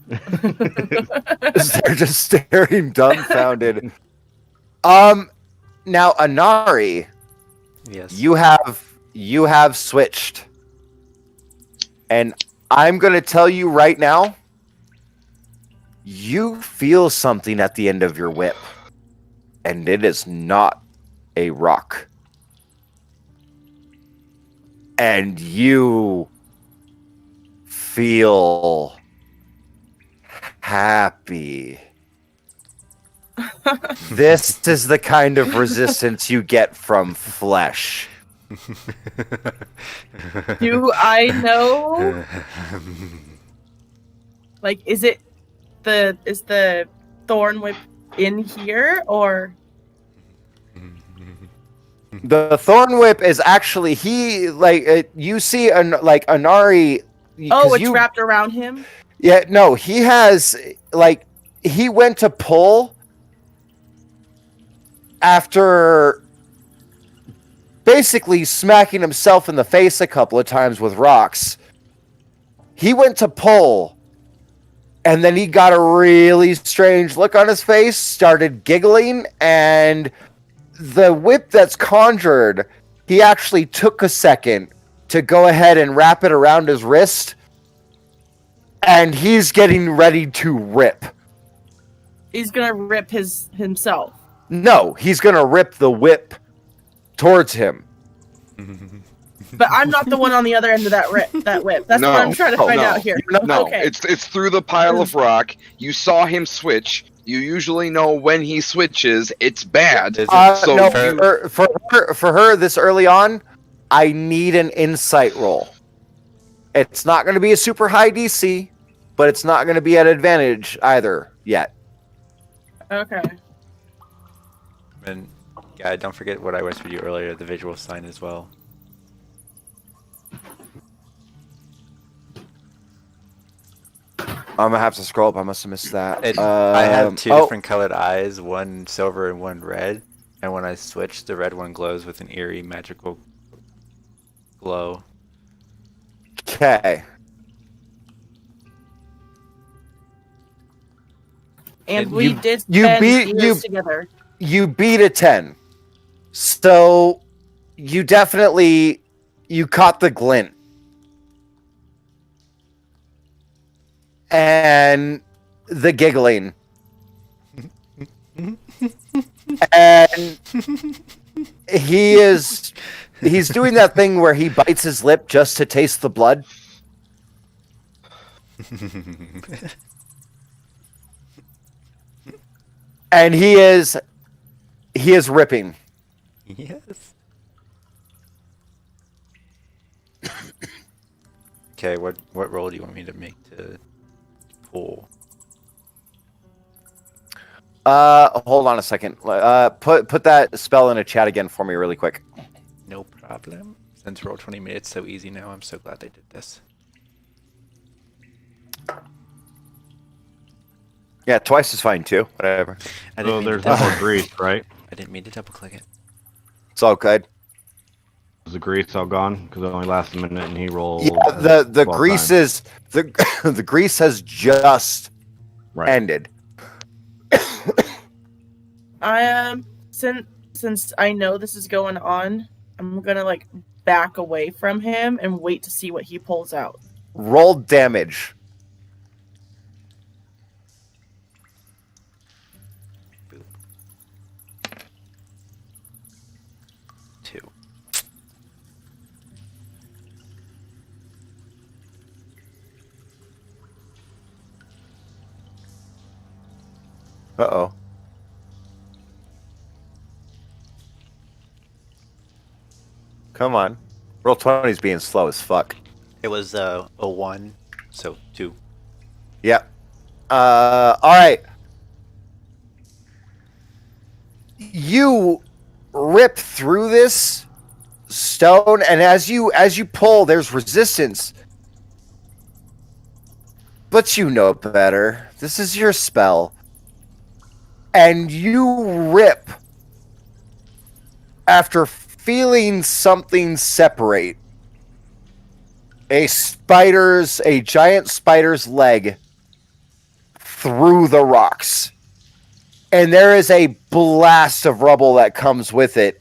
They're just staring dumbfounded. Now, Anari, Yes. you have switched, and I'm gonna tell you right now, you feel something at the end of your whip, and it is not a rock, and you feel happy. This is the kind of resistance you get from flesh. Do I know? Like, is the thorn whip in here, or? The thorn whip is actually you see Anari. Oh, it's wrapped around him. Yeah, no, he has he went to pull after basically smacking himself in the face a couple of times with rocks. He went to pull, and then he got a really strange look on his face, started giggling, and the whip that's conjured, he actually took a second to go ahead and wrap it around his wrist, and he's getting ready to rip. He's gonna rip himself. No, he's gonna rip the whip towards him. But I'm not the one on the other end of that whip. That's what I'm trying to find out here. No, Okay. it's through the pile of rock. You saw him switch. You usually know when he switches. It's bad. So no, for her this early on, I need an insight roll. It's not going to be a super high DC, but it's not going to be at advantage either yet. Okay. And yeah, don't forget what I whispered you earlier, the visual sign as well. I'm gonna have to scroll up. I must have missed that. I have two different colored eyes, one silver and one red. And when I switch, the red one glows with an eerie, magical glow. Okay. And You- we did you spend beat- years together. You beat a 10. So you definitely caught the glint. And the giggling. And he's doing that thing where he bites his lip just to taste the blood. And he is ripping. Yes. Okay, what roll do you want me to make to pull? Hold on a second. Put that spell in a chat again for me really quick. No problem. Since Roll20 made it so easy now, I'm so glad they did this. Yeah, twice is fine too. Whatever. So there's no more grease, right? I didn't mean to double click it. It's all good. Is the grease all gone? Because it only lasts a minute and he rolled. Yeah, the 12 grease times. the grease has just ended. Since I know this is going on, I'm gonna back away from him and wait to see what he pulls out. Roll damage. Boop. 2. Uh-oh. Come on. Roll 20's being slow as fuck. It was a 1, so 2. Yep. All right. You rip through this stone, and as you pull, there's resistance. But you know better. This is your spell. And you rip after feeling something separate. A giant spider's leg through the rocks. And there is a blast of rubble that comes with it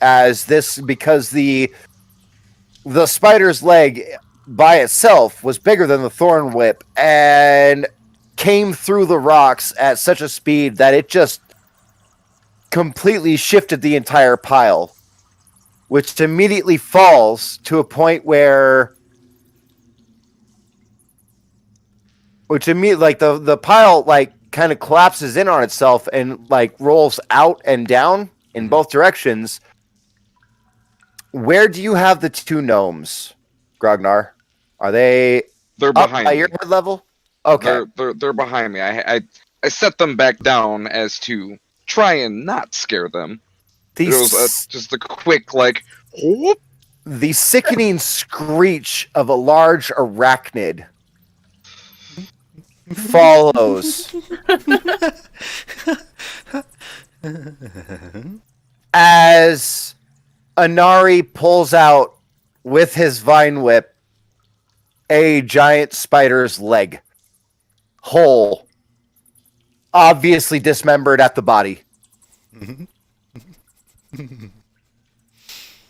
because the spider's leg by itself was bigger than the thorn whip and came through the rocks at such a speed that it just completely shifted the entire pile, which immediately falls to a point where the pile kind of collapses in on itself and rolls out and down in both directions. Where do you have the two gnomes, Grognar? Are they They're up behind by me. your head level? Okay. They're behind me. I set them back down as to try and not scare them. It was just a quick whoop. The sickening screech of a large arachnid follows as Anari pulls out with his vine whip a giant spider's leg, whole, obviously dismembered at the body.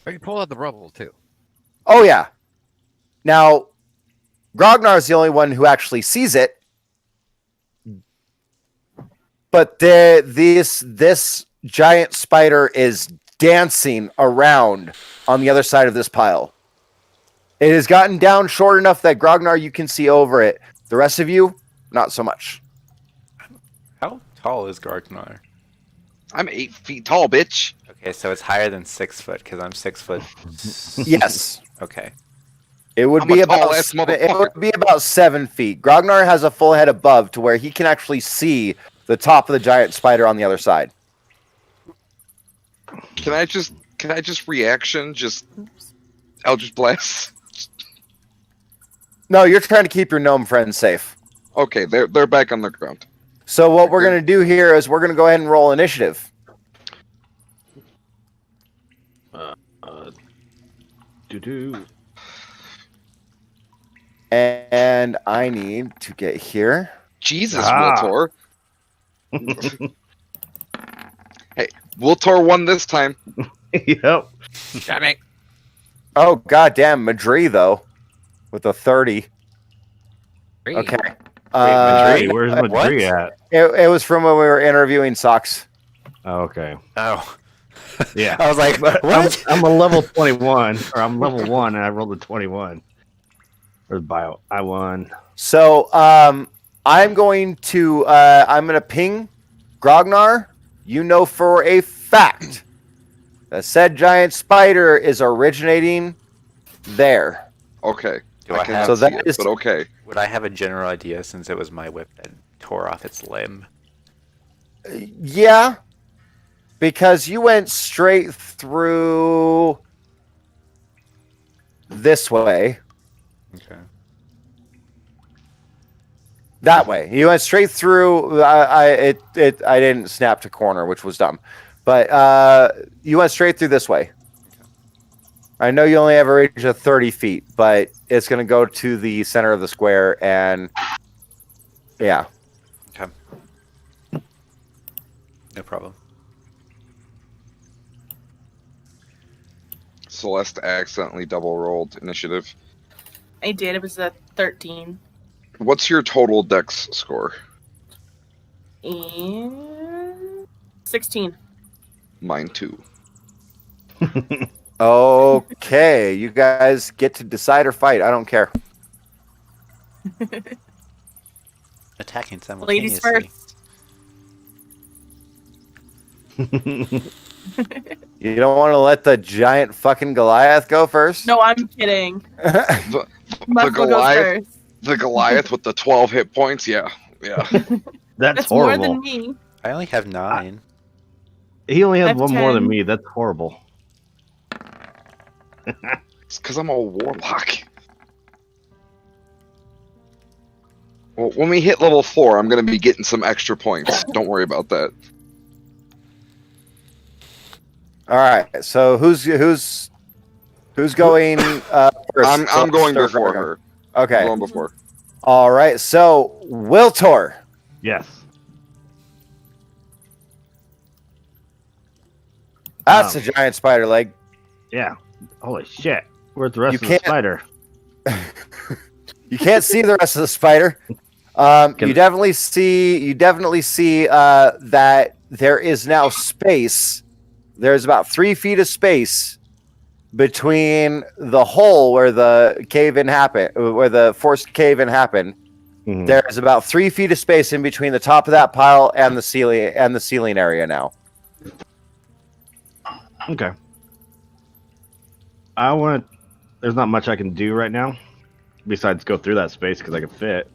But you pull out the rubble too. Oh yeah. Now, Grognar is the only one who actually sees it, but this giant spider is dancing around on the other side of this pile. It has gotten down short enough that Grognar, you can see over it. The rest of you, not so much. How tall is Gargnar? I'm 8 feet tall, bitch. Okay, so it's higher than 6 foot because I'm 6 foot. Yes. Okay. It would I'm be a about tall-ass motherfucker. 7 feet. Grognar has a full head above to where he can actually see the top of the giant spider on the other side. Can I just reaction? Eldritch Blast? No, you're trying to keep your gnome friends safe. Okay, they're back on the ground. So what we're going to do here is we're going to go ahead and roll initiative. And I need to get here. Jesus, Wiltor. Hey, Wiltor won this time. Yep. Damn it. Oh, goddamn, Madri, though, with a 30. Okay. Madri, where's Madri at? It was from when we were interviewing Socks. Oh, okay. Oh. Yeah. I was like, what? I'm a level 21, or I'm level 1, and I rolled a 21. Where's bio? I won. So I'm going to ping Grognar. You know for a fact that said giant spider is originating there. Okay. Do I cannot have- So see that it, is- but okay. Would I have a general idea since it was my whip that tore off its limb? Yeah, because you went straight through this way. Okay. That way. You went straight through. I didn't snap to corner, which was dumb. But you went straight through this way. I know you only have a range of 30 feet, but it's going to go to the center of the square, and yeah. Okay. No problem. Celeste accidentally double rolled initiative. I did. It was a 13. What's your total dex score? And 16. Mine too. Okay, you guys get to decide or fight. I don't care. Attacking Ladies simultaneously. first. You don't want to let the giant fucking Goliath go first? No, I'm kidding. The Muscle goes Goliath, first. the Goliath with the 12 hit points. Yeah, yeah. That's That's more horrible. than me. I only have 9. He only I has have one more than 10. me. That's horrible. It's because I'm a warlock. Well, when we hit level 4, I'm gonna be getting some extra points. Don't worry about that. All right. So who's going first? I'm going Start before Gargan. her. I'm Okay. going before. All right. So Wiltor. Yes. That's a giant spider leg. Yeah. Holy shit. Where's the rest You of the can't- spider? You can't see the rest of the spider. You definitely see that there is now space. There's about 3 feet of space between the hole where the cave-in happened, where the forced cave-in happened. Mhm. There's about 3 feet of space in between the top of that pile and the ceiling area now. Okay. There's not much I can do right now besides go through that space because I can fit.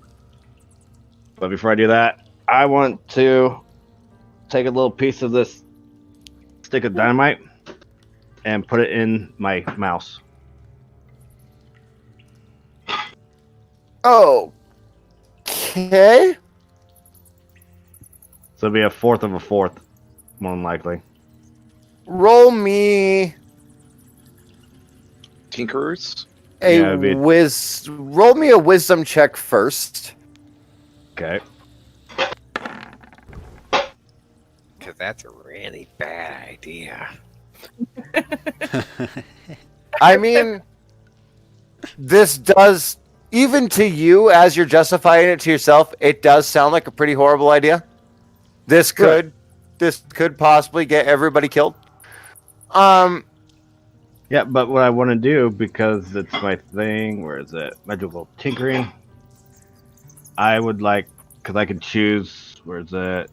But before I do that, I want to take a little piece of this stick of dynamite and put it in my mouse. Okay. So it'll be a fourth of a fourth, more than likely. Roll me Tinkerers? Yeah, it'd be- roll me a wisdom check first. Okay. Because that's a really bad idea. I mean, this does, even to you, as you're justifying it to yourself, it does sound like a pretty horrible idea. This could possibly get everybody killed. Yeah, but what I want to do, because it's my thing, where is it? Magical tinkering. I would like, because I can choose, where is it?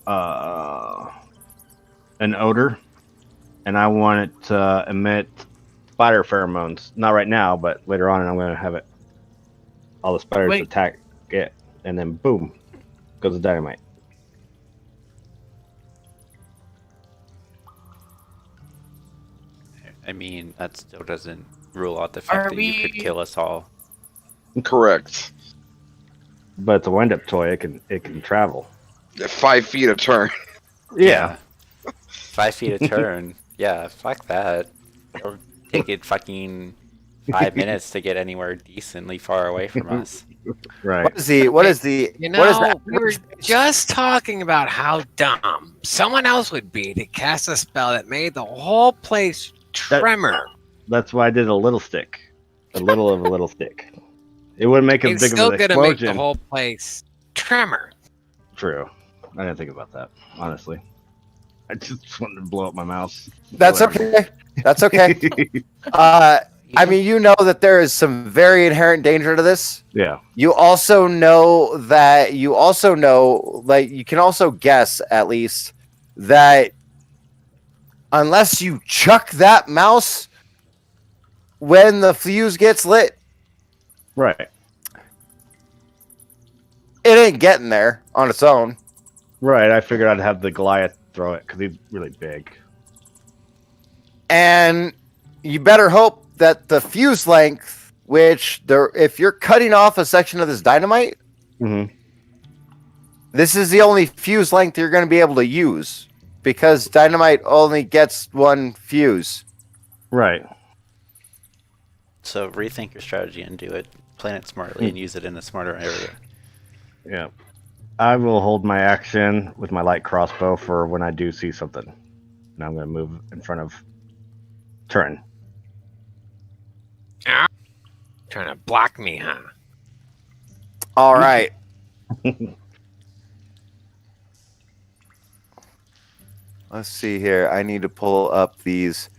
An odor. And I want it to emit spider pheromones. Not right now, but later on, and I'm going to have it. All the spiders Wait. attack it, and then boom, goes the dynamite. I mean, that still doesn't rule out the fact Are that you could we- kill us all. Correct. But it's a wind-up toy. It can travel. 5 feet a turn. Yeah. 5 feet a turn. Yeah, fuck that. It'll take it fucking 5 minutes to get anywhere decently far away from us. Right. What is the You what is that? we were just talking about how dumb someone else would be to cast a spell that made the whole place tremor. That's why I did a little stick. A little of a little stick. It wouldn't make as It's big of still an gonna make explosion. the whole place tremor. True. I didn't think about that, honestly. I just wanted to blow up my mouse. That's okay. That's okay. I mean, you know that there is some very inherent danger to this. Yeah. You also know, like, you can also guess, at least, that unless you chuck that mouse when the fuse gets lit, Right. it ain't getting there on its own. Right. I figured I'd have the Goliath throw it because he's really big. And you better hope that the fuse length, if you're cutting off a section of this dynamite, Mm-hmm. this is the only fuse length you're going to be able to use, because dynamite only gets one fuse. Right. So rethink your strategy and do it. Plan it smartly and use it in a smarter area. Yeah. I will hold my action with my light crossbow for when I do see something. And I'm going to move in front of Turin. Trying to block me, huh? All right. Let's see here. I need to pull up this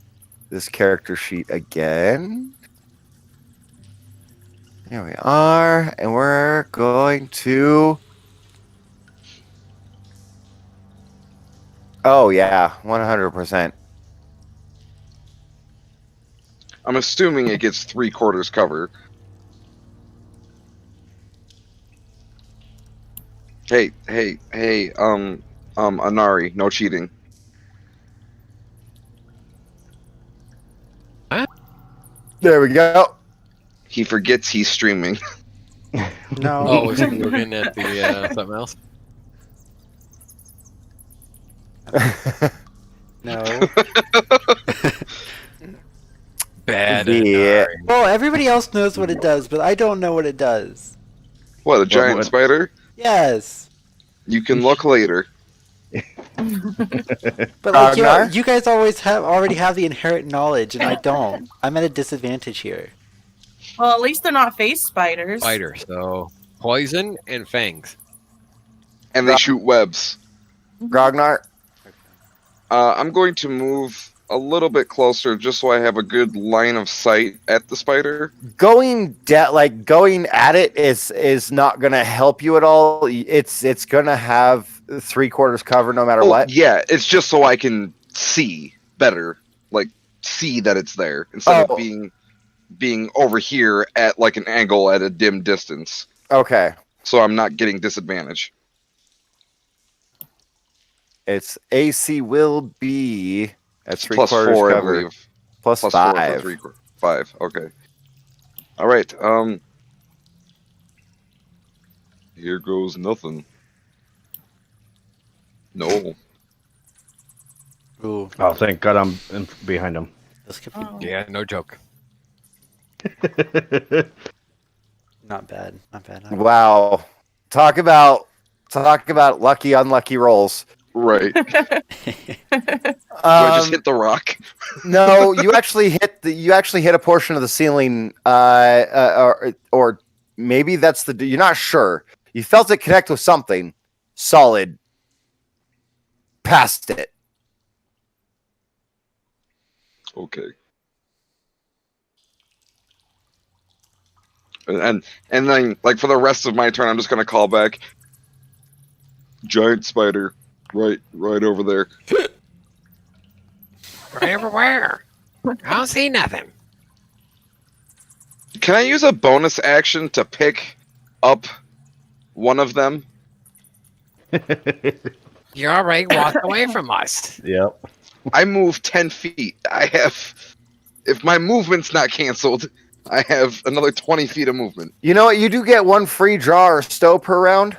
character sheet again. Here we are, and we're going to Oh yeah, 100%. I'm assuming it gets 3/4 cover. Hey, Anari, no cheating. There we go. He forgets he's streaming. No. Oh, was he looking at the something else? No. Bad. Yeah. Well, everybody else knows what it does, but I don't know what it does. What, a giant what? spider? Yes. You can look later. But like Ragnar? you guys already have the inherent knowledge, and I don't. I'm at a disadvantage here. Well, at least they're not face spiders. Spider. So poison and fangs. And they shoot webs. Grognar, I'm going to move a little bit closer just so I have a good line of sight at the spider. going at it is not gonna help you at all. It's gonna have 3/4 cover no matter what. Yeah, it's just so I can see better. Like, see that it's there. Instead of being over here at like an angle at a dim distance. Okay. So I'm not getting disadvantage. Its AC will be at Plus 3/4 four, I cover. believe. Plus Plus 4 for 5. 3/4. 5, okay. Alright, Here goes nothing. No. Ooh, Oh, thank God I'm behind him. this could be Oh. Yeah, no joke. not bad. Not bad. Wow. Talk about lucky unlucky rolls. right. Do bad. I just hit the rock? No, you actually hit a portion of the ceiling, or maybe that's you're not sure. You felt it connect with something solid. Past it. Okay. And then, like, for the rest of my turn, I'm just gonna call back. Giant spider. Right over there. Right everywhere. I don't see nothing. Can I use a bonus action to pick up one of them? You already walked away from us. Yep. I move 10 feet. If my movement's not canceled, I have another 20 feet of movement. You know what? You do get one free draw or stow per round.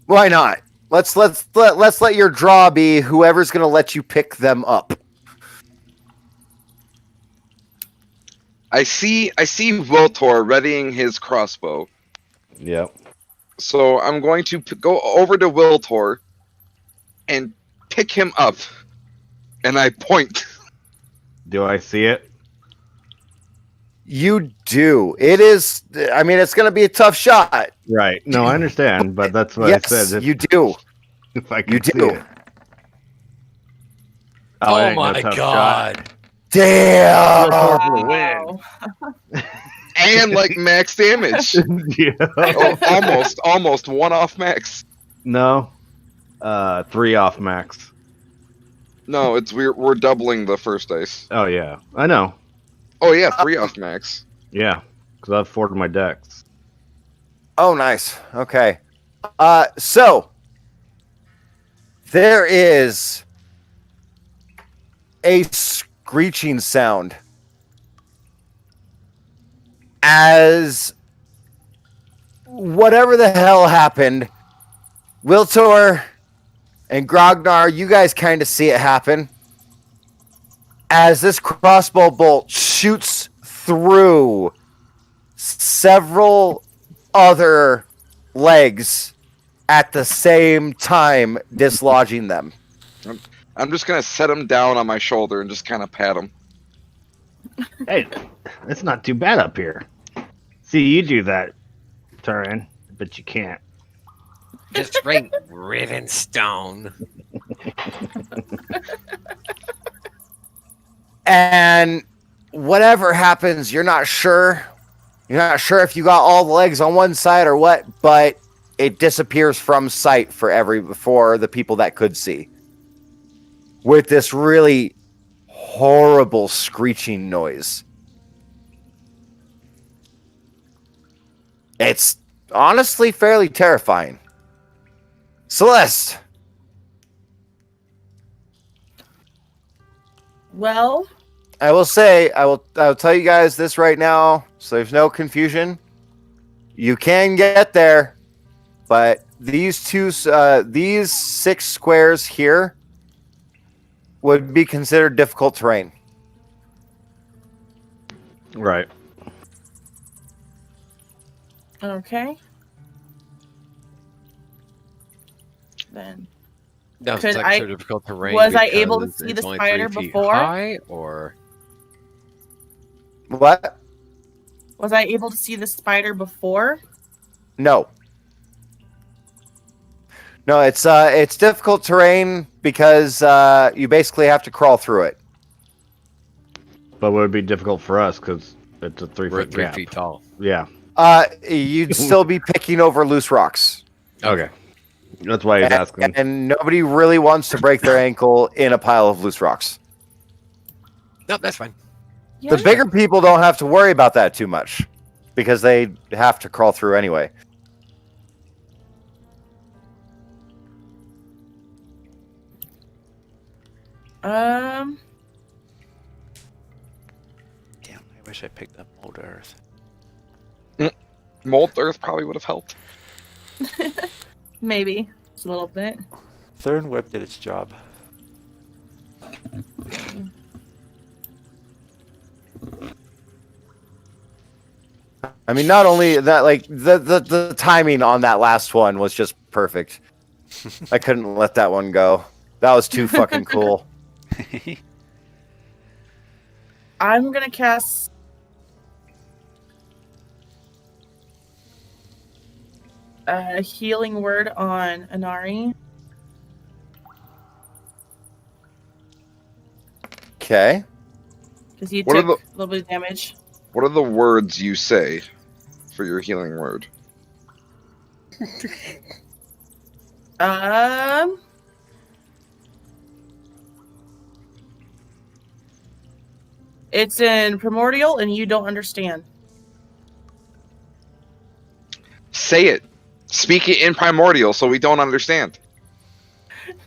Why not? Let's let your draw be whoever's gonna let you pick them up. I see Wiltor readying his crossbow. Yep. So I'm going to go over to Wiltor and pick him up. And I point. Do I see it? You do. It is. I mean, it's gonna be a tough shot. Right. No, I understand, but that's what Yes, I said. you do. If I You could see do. it. Oh, it ain't no my tough god. shot. Damn. Wow. And like max damage. Yeah. Oh, almost one off max. No. 3 off max. No, we're doubling the first dice. Oh yeah, I know. Oh yeah, 3 off max. Yeah, because I've forwarded my decks. Oh, nice. Okay. So there is a screeching sound as whatever the hell happened. Wiltor and Grognar, you guys kind of see it happen as this crossbow bolt shoots through several other legs at the same time, dislodging them. I'm just gonna set him down on my shoulder and just kind of pat him. Hey, it's not too bad up here. See, you do that, Turin, but you can't. Just straight riven stone. And whatever happens, you're not sure. You're not sure if you got all the legs on one side or what, but it disappears from sight for the people that could see. With this really horrible screeching noise. It's honestly fairly terrifying. Celeste! Well, I will say, I'll tell you guys this right now, so there's no confusion. You can get there, but these 6 squares here would be considered difficult terrain. Right. okay. Then No, Could it's like I- so difficult terrain. was I able to because see it's the only spider 3 feet before? high, or What? was I able to see the spider before? No. No, it's difficult terrain because you basically have to crawl through it. But it would be difficult for us because it's a we're 3-foot 3 gap. feet tall. Yeah. You'd still be picking over loose rocks. Okay. That's why he's asking. And nobody really wants to break their ankle in a pile of loose rocks. Nope, that's fine. Yeah. The bigger people don't have to worry about that too much because they have to crawl through anyway. Um. Damn, I wish I picked up Old Earth. Mold Earth probably would have helped. Maybe just a little bit. Third Whip did its job. I mean, not only that, like the timing on that last one was just perfect. I couldn't let that one go. That was too fucking cool. I'm gonna cast. A healing word on Anari. Okay. Because you What are took a little bit of damage. What are the words you say for your healing word? It's in primordial, and you don't understand. Say it. Speak it in primordial so we don't understand.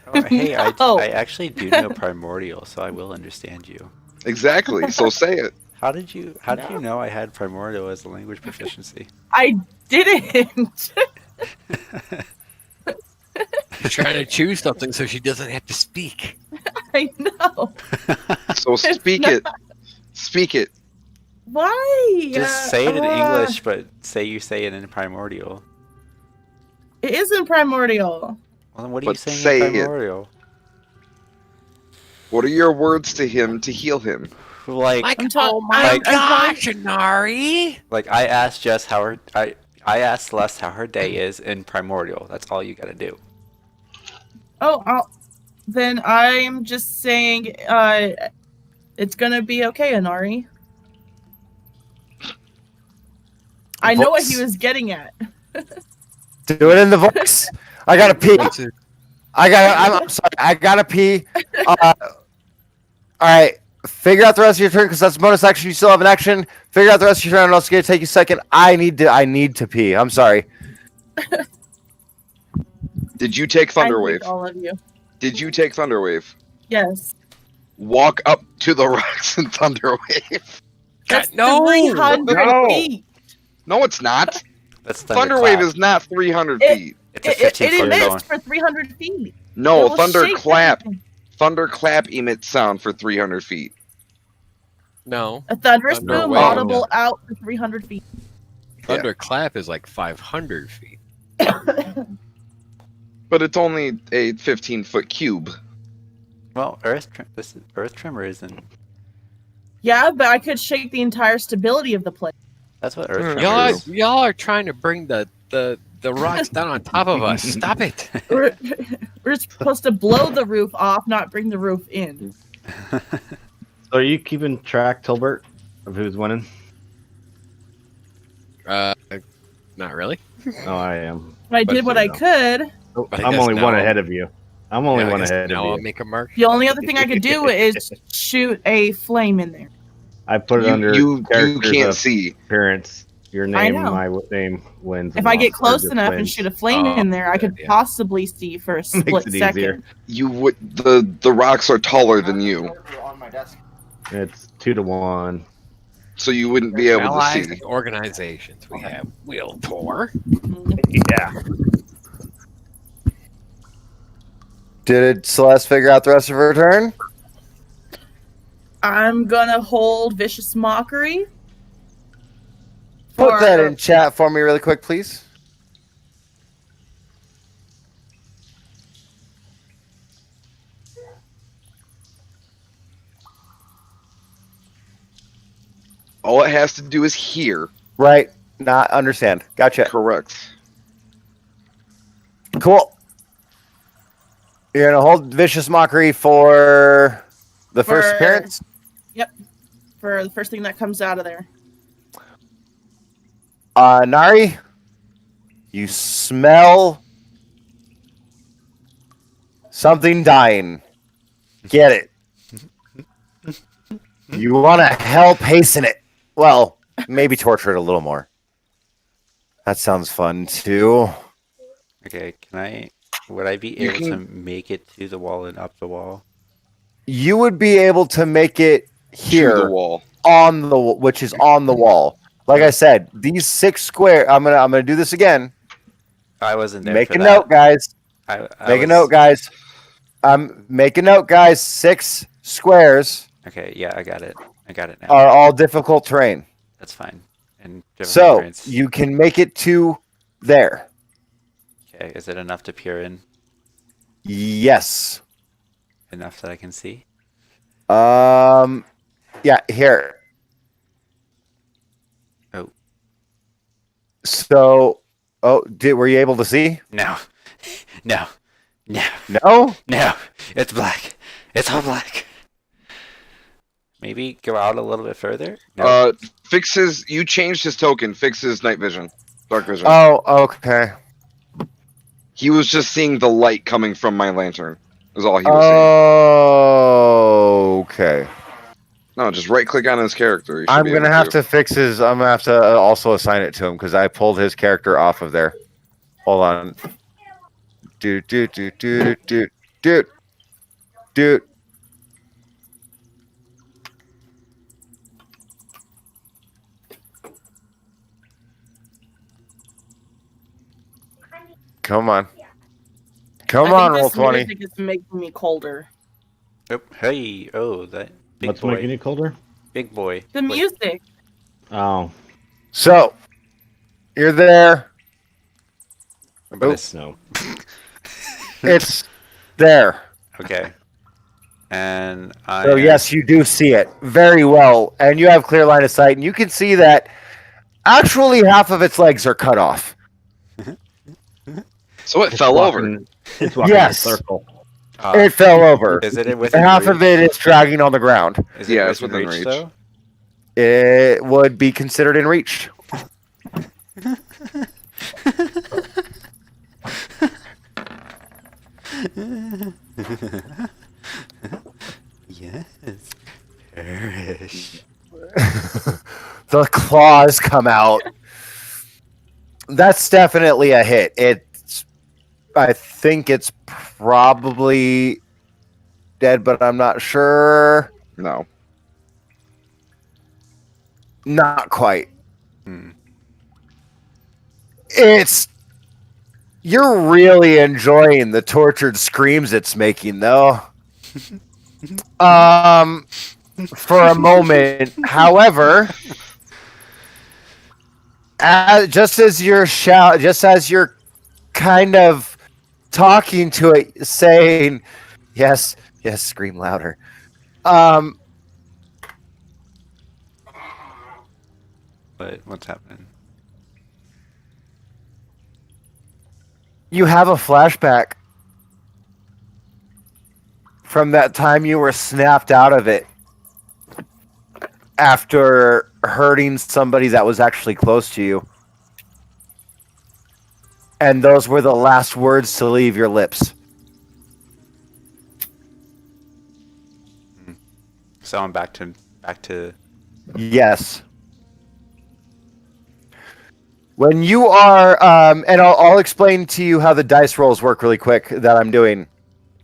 Oh, hey, No. I actually do know Primordial, so I will understand you. Exactly. So say it. How did you know I had Primordial as a language proficiency? I didn't. She's trying to choose something so she doesn't have to speak. I know. So speak it. Speak it. Why? Just say it in English, but say you say it in Primordial. It is in primordial. Well, then what are you But saying say in it. Primordial? What are your words to him to heal him? Like, Oh my I'm gosh, Inari! like I asked Jess how her I asked Celeste how her day is in Primordial. That's all you gotta do. Then I'm just saying, it's gonna be okay, Anari. I know what he was getting at. Do it in the voice. I gotta pee. I'm sorry. I gotta pee. All right. Figure out the rest of your turn because that's a bonus action. You still have an action. Figure out the rest of your turn. And it's gonna take you a second. I need to pee. I'm sorry. Did you take I Thunderwave? think all of you. Did you take Thunderwave? Yes. Walk up to the rocks in Thunderwave. That's no! 300 No! feet. No, it's not. That's Thunderwave Thunderclap. is not 300 It- feet. It's a 15 It foot emits going. for 300 feet. No, It will shake Thunderclap. everything. Thunderclap emits sound for 300 feet. No, A thunderous Thunder boom wave. audible out for 300 feet. Thunderclap is like 500 feet. But it's only a 15-foot cube. Well, this Earth Tremor isn't. Yeah, but I could shake the entire stability of the place. That's what Earth Tremor Y'all, is. y'all are trying to bring the rocks down on top of us. Stop it. We're supposed to blow the roof off, not bring the roof in. So are you keeping track, Tilbert, of who's winning? Not really. Oh, I am. I did what I could. But I I'm guess only one now- ahead of you. I'm only Yeah, I one guess ahead now of I'll you. make a mark. The only other thing I could do is shoot a flame in there. I put it under You characters can't of see. appearance. Your I name, know. my name wins. If and I get lost close just enough and wins. shoot a flame Oh, in there, I could good, yeah. possibly see for a Makes split it easier. second. You would the rocks are taller than you, On my desk. It's 2-1. so you wouldn't be able to Allies see. and organizations. We have Will Tor. Yeah. Did Celeste figure out the rest of her turn? I'm gonna hold Vicious Mockery. Put that for- in chat for me really quick, please. All it has to do is hear. Right. Not understand. Gotcha. Correct. Cool. You're gonna hold Vicious Mockery for the first For- appearance? For the first thing that comes out of there. Nari, you smell something dying. Get it. You want to help hasten it. Well, maybe torture it a little more. That sounds fun too. Okay, would I be You able can- to make it to the wall and up the wall? You would be able to make it To here the wall. on the which is on the wall. Like I said, these 6 square. I'm gonna do this again. I wasn't there Make for a that. note, guys. I Make a was- note, guys. Make a note, guys. 6 squares Okay, yeah, I got it. I got it now. are all difficult terrain. That's fine. And different So appearance. you can make it to there. Okay, is it enough to peer in? Yes. Enough that I can see? Yeah, here. Oh. So, were you able to see? No. No. No. No? No. It's black. It's all black. Maybe go out a little bit further? No. Fixes. You changed his token. Fixes night vision, dark vision. Oh, okay. He was just seeing the light coming from my lantern. Is all he was Okay. seeing. No, just right click on his character. He should I'm be gonna able have to fix his. I'm gonna have to also assign it to him because I pulled his character off of there. Hold on. Dude. Come on. Come I on, think roll this 20. music is making me colder. Oh, hey. Oh, that big What's boy. making you colder? Big boy. The Wait, music. Oh, So, you're there. but it's- no. It's there. Okay. And I. So, yes, you do see it very well. And you have clear line of sight. And you can see that actually half of its legs are cut off. So it fell over. It's walking Yes. in a circle. It fell over. Is it within Half reach? of it is dragging on the ground. Is Yeah, it it's within within reach, reach. though? It would be considered in reach. Yes. Perish. The claws come out. That's definitely a hit. I think it's probably dead, but I'm not sure. No. Not quite. Hmm. You're really enjoying the tortured screams it's making, though. For a moment. However, just as you're kind of talking to it, saying, yes, scream louder. But what's happening? You have a flashback from that time you were snapped out of it after hurting somebody that was actually close to you. And those were the last words to leave your lips. So I'm back to Yes. When you are, and I'll explain to you how the dice rolls work really quick that I'm doing.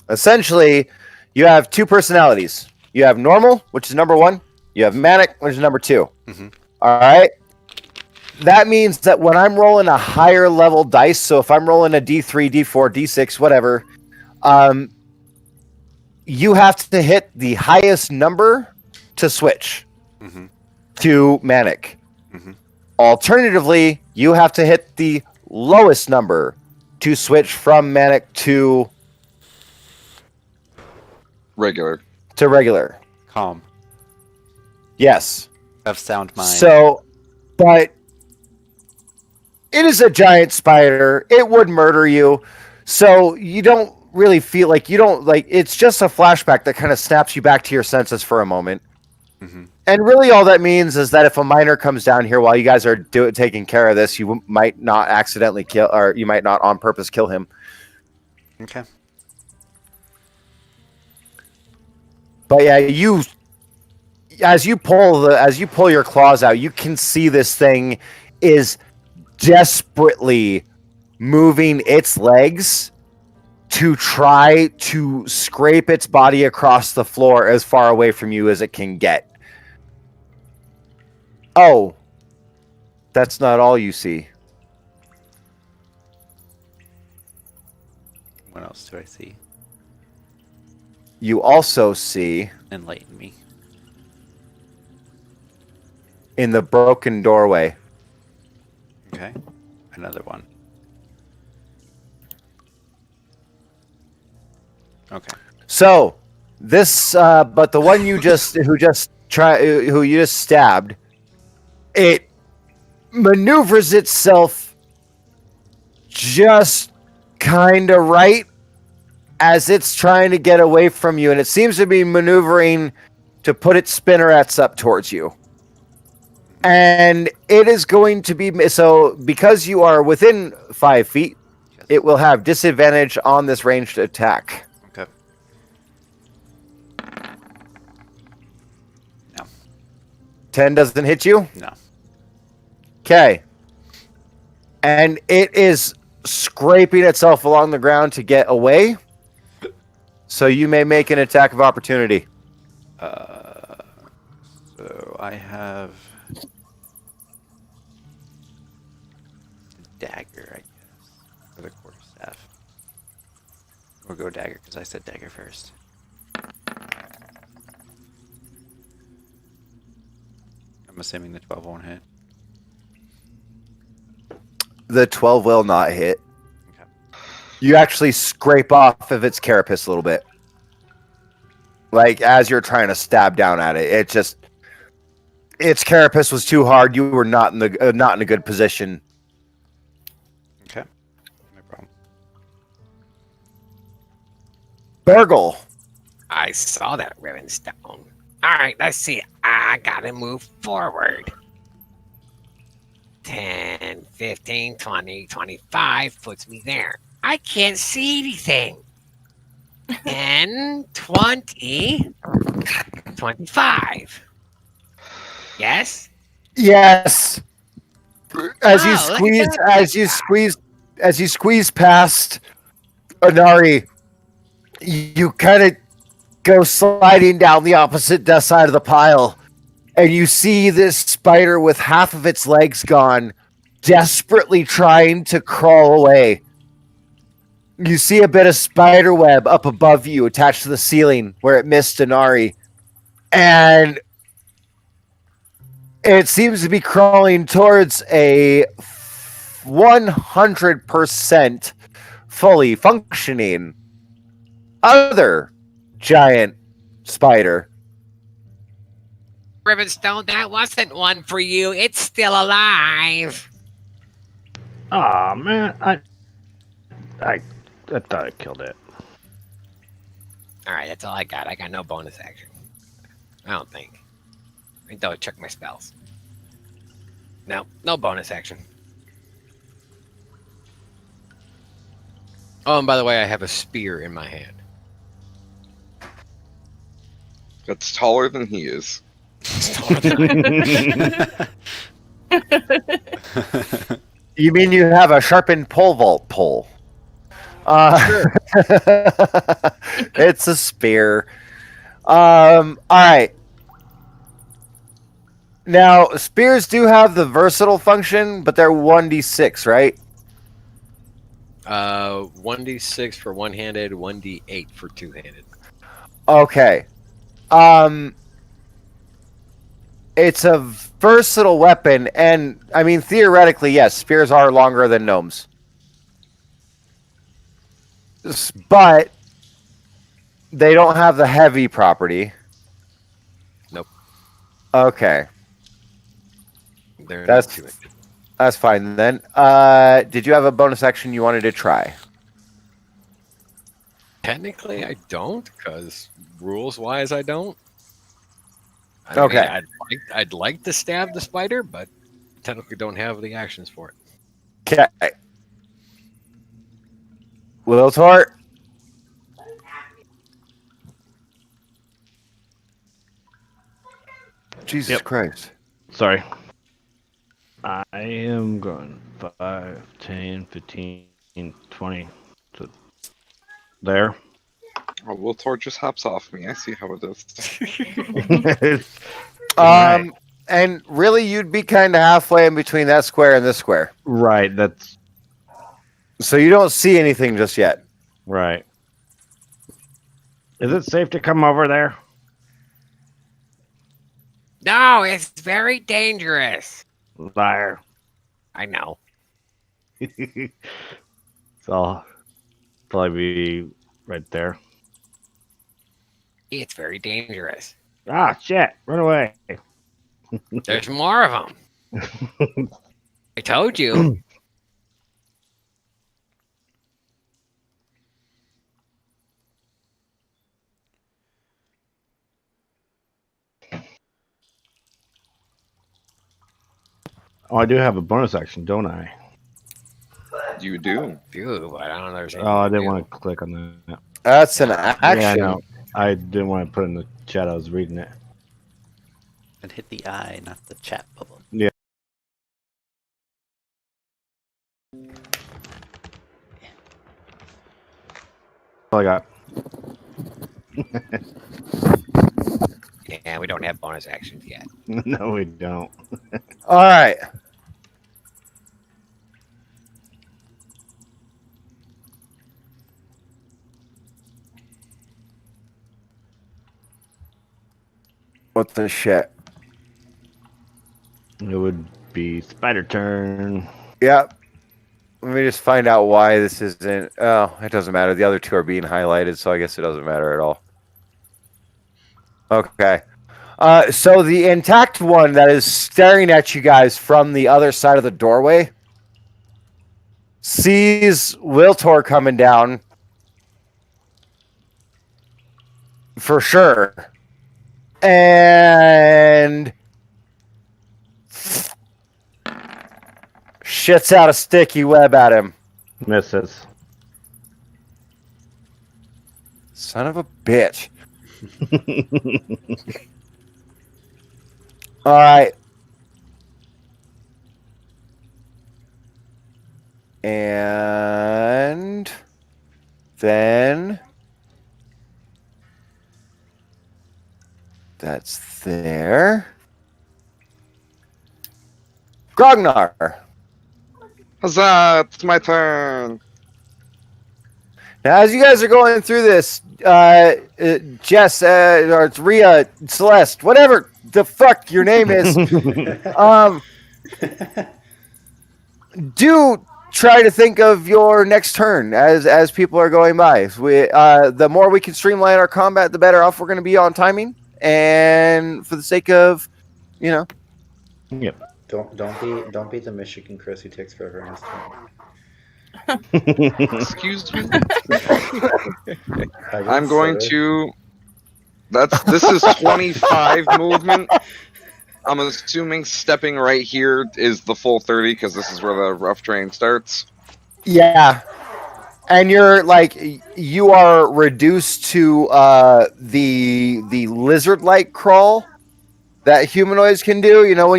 Essentially, you have two personalities. You have normal, which is number 1. You have manic, which is number 2. Mhm. All right. That means that when I'm rolling a higher level dice, so if I'm rolling a D3, D4, D6, whatever, you have to hit the highest number to switch Mhm. to manic. Mhm. Alternatively, you have to hit the lowest number to switch from manic to Regular. regular. calm Yes. of sound mind. So, but it is a giant spider. It would murder you. So you don't really feel like it's just a flashback that kind of snaps you back to your senses for a moment. Mhm. And really all that means is that if a miner comes down here while you guys are taking care of this, you might not accidentally kill, or you might not on purpose kill him. Okay. But yeah, as you pull your claws out, you can see this thing is desperately moving its legs to try to scrape its body across the floor as far away from you as it can get. Oh, that's not all you see. What else do I see? You also see Enlighten me. in the broken doorway Okay. Another one. Okay. So this, but the one you just who you just stabbed, it maneuvers itself just kind of right as it's trying to get away from you, and it seems to be maneuvering to put its spinnerets up towards you. And it is going to be so because you are within 5 feet, Yes. it will have disadvantage on this ranged attack. Okay. No. 10 doesn't hit you? No. Okay. And it is scraping itself along the ground to get away. So you may make an attack of opportunity. So I have the dagger, I guess, or the quarterstaff. We'll go dagger because I said dagger first. I'm assuming the 12 won't hit. The 12 will not hit. Okay. You actually scrape off of its carapace a little bit. Like as you're trying to stab down at it, its carapace was too hard. You were not in a good position. Okay. No problem. Burgle. I saw that Rivenstone. All right, let's see. I gotta move forward. 10, 15, 20, 25 puts me there. I can't see anything. And 20, 25. Yes? Yes. As you Oh, look at squeeze, that. as you squeeze past Anari, you kind of go sliding down the opposite side of the pile, and you see this spider with half of its legs gone, desperately trying to crawl away. You see a bit of spider web up above you, attached to the ceiling where it missed Anari, and it seems to be crawling towards a 100% fully functioning other giant spider. Rivenstone, that wasn't one for you. It's still alive. Aw, man. I thought I killed it. All right, that's all I got. I got no bonus action. I don't think. I double check my spells. No bonus action. Oh, and by the way, I have a spear in my hand. That's taller than he is. You mean you have a sharpened pole vault pole? It's a spear. All right. Now, spears do have the versatile function, but they're 1d6, right? 1d6 for one-handed, 1d8 for two-handed. Okay. It's a versatile weapon, and I mean, theoretically, yes, spears are longer than gnomes. But they don't have the heavy property. Nope. Okay. They're That's not two-handed. That's fine then. Did you have a bonus action you wanted to try? Technically, I don't, because rules-wise, I don't. Okay. I'd like to stab the spider, but technically don't have the actions for it. Okay. Wiltor. Jesus Yep. Christ. Sorry. I am going 5, 10, 15, 20. To there. Oh, Will Tor just hops off me. I see how it is. And really, you'd be kind of halfway in between that square and this square. Right, that's So you don't see anything just yet. right. Is it safe to come over there? No, it's very dangerous. Liar. I know. So I'll probably be right there. It's very dangerous. Ah, shit. Run away. There's more of them. I told you. Oh, I do have a bonus action, don't I? You do. Phew, but I don't know. There's Oh, I didn't want to click on that. That's an action. Yeah, I know. I didn't want to put it in the chat. I was reading it. And hit the eye, not the chat bubble. All I got. Yeah, we don't have bonus actions yet. No, we don't. All right. What the shit? It would be spider turn. Yep. Let me just find out why this isn't. Oh, it doesn't matter. The other two are being highlighted, so I guess it doesn't matter at all. Okay. So the intact one that is staring at you guys from the other side of the doorway sees Wiltor coming down for sure. And shits out a sticky web at him. Misses. Son of a bitch. All right. And then that's there. Grognar. Huzzah! It's my turn. Now, as you guys are going through this, Jess, or it's Rhea, Celeste, whatever the fuck your name is, do try to think of your next turn as people are going by. The more we can streamline our combat, the better off we're going to be on timing. And for the sake of, Yep. Don't be the Michigan Chris who takes forever on his turn. Excuse me. I I'm guess going so. to. This is 25 movement. I'm assuming stepping right here is the full 30 because this is where the rough terrain starts. yeah. and you're like you are reduced to the lizard-like crawl that humanoids can do. You know,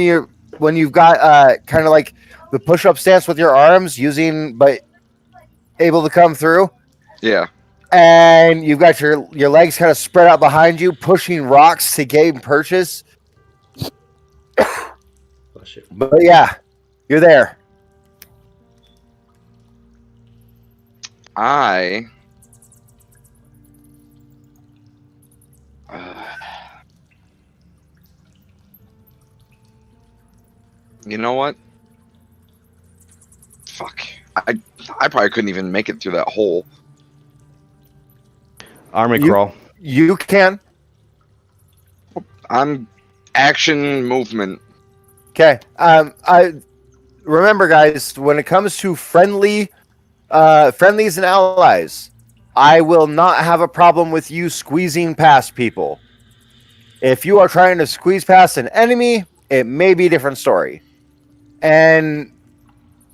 when you've got kind of like the push-up stance with your arms using, but able to come through. Yeah. And you've got your legs kind of spread out behind you, pushing rocks to gain purchase. Bless you. But yeah, you're there. You know what? Fuck. I probably couldn't even make it through that hole. Army crawl. You can. I'm action movement. Okay. I remember, guys, when it comes to friendlies and allies, I will not have a problem with you squeezing past people. If you are trying to squeeze past an enemy, it may be a different story. And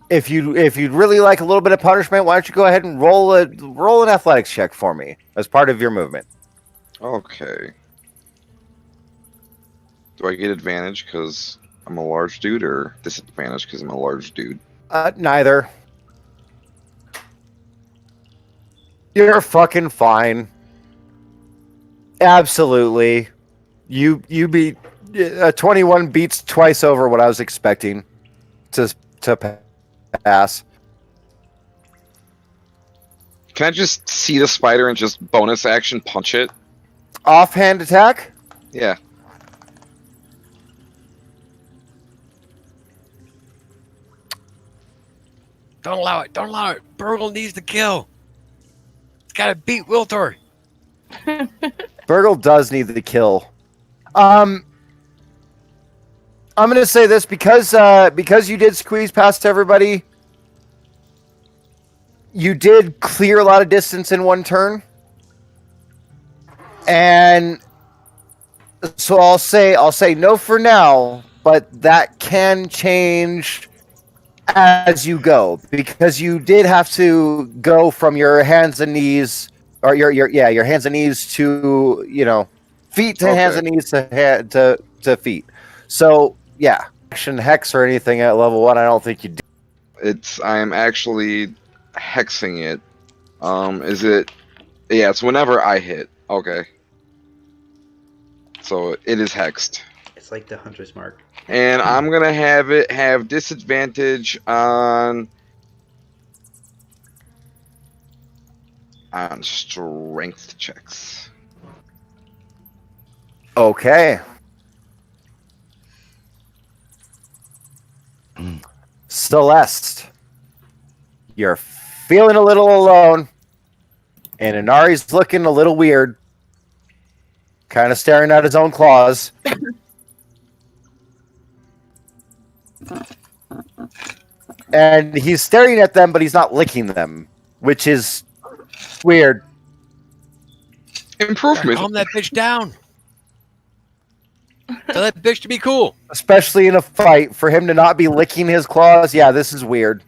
if you'd really like a little bit of punishment, why don't you go ahead and roll an athletics check for me as part of your movement? Okay. Do I get advantage because I'm a large dude, or disadvantage because I'm a large dude? Neither. You're fucking fine. Absolutely. You beat 21 beats twice over what I was expecting to pass. Can I just see the spider and just bonus action punch it? Offhand attack? Yeah. Don't allow it. Don't allow it. Burgle needs to kill. It's got to beat Wiltor. Burgle does need the kill. I'm going to say this because you did squeeze past everybody. You did clear a lot of distance in one turn. And so I'll say no for now, but that can change as you go, because you did have to go from your hands and knees, or your hands and knees to, feet to hands and knees to feet. So yeah, action hex or anything at level 1, I don't think you do. I am actually hexing it. Is it? Yeah, it's whenever I hit. Okay. So it is hexed. It's like the hunter's mark. And I'm gonna have it have disadvantage on strength checks. Okay. Celeste, you're feeling a little alone, and Inari's looking a little weird, kind of staring at his own claws. And he's staring at them, but he's not licking them, which is weird. Improvement. Calm that bitch down. Tell that bitch to be cool. Especially in a fight, for him to not be licking his claws, yeah, this is weird.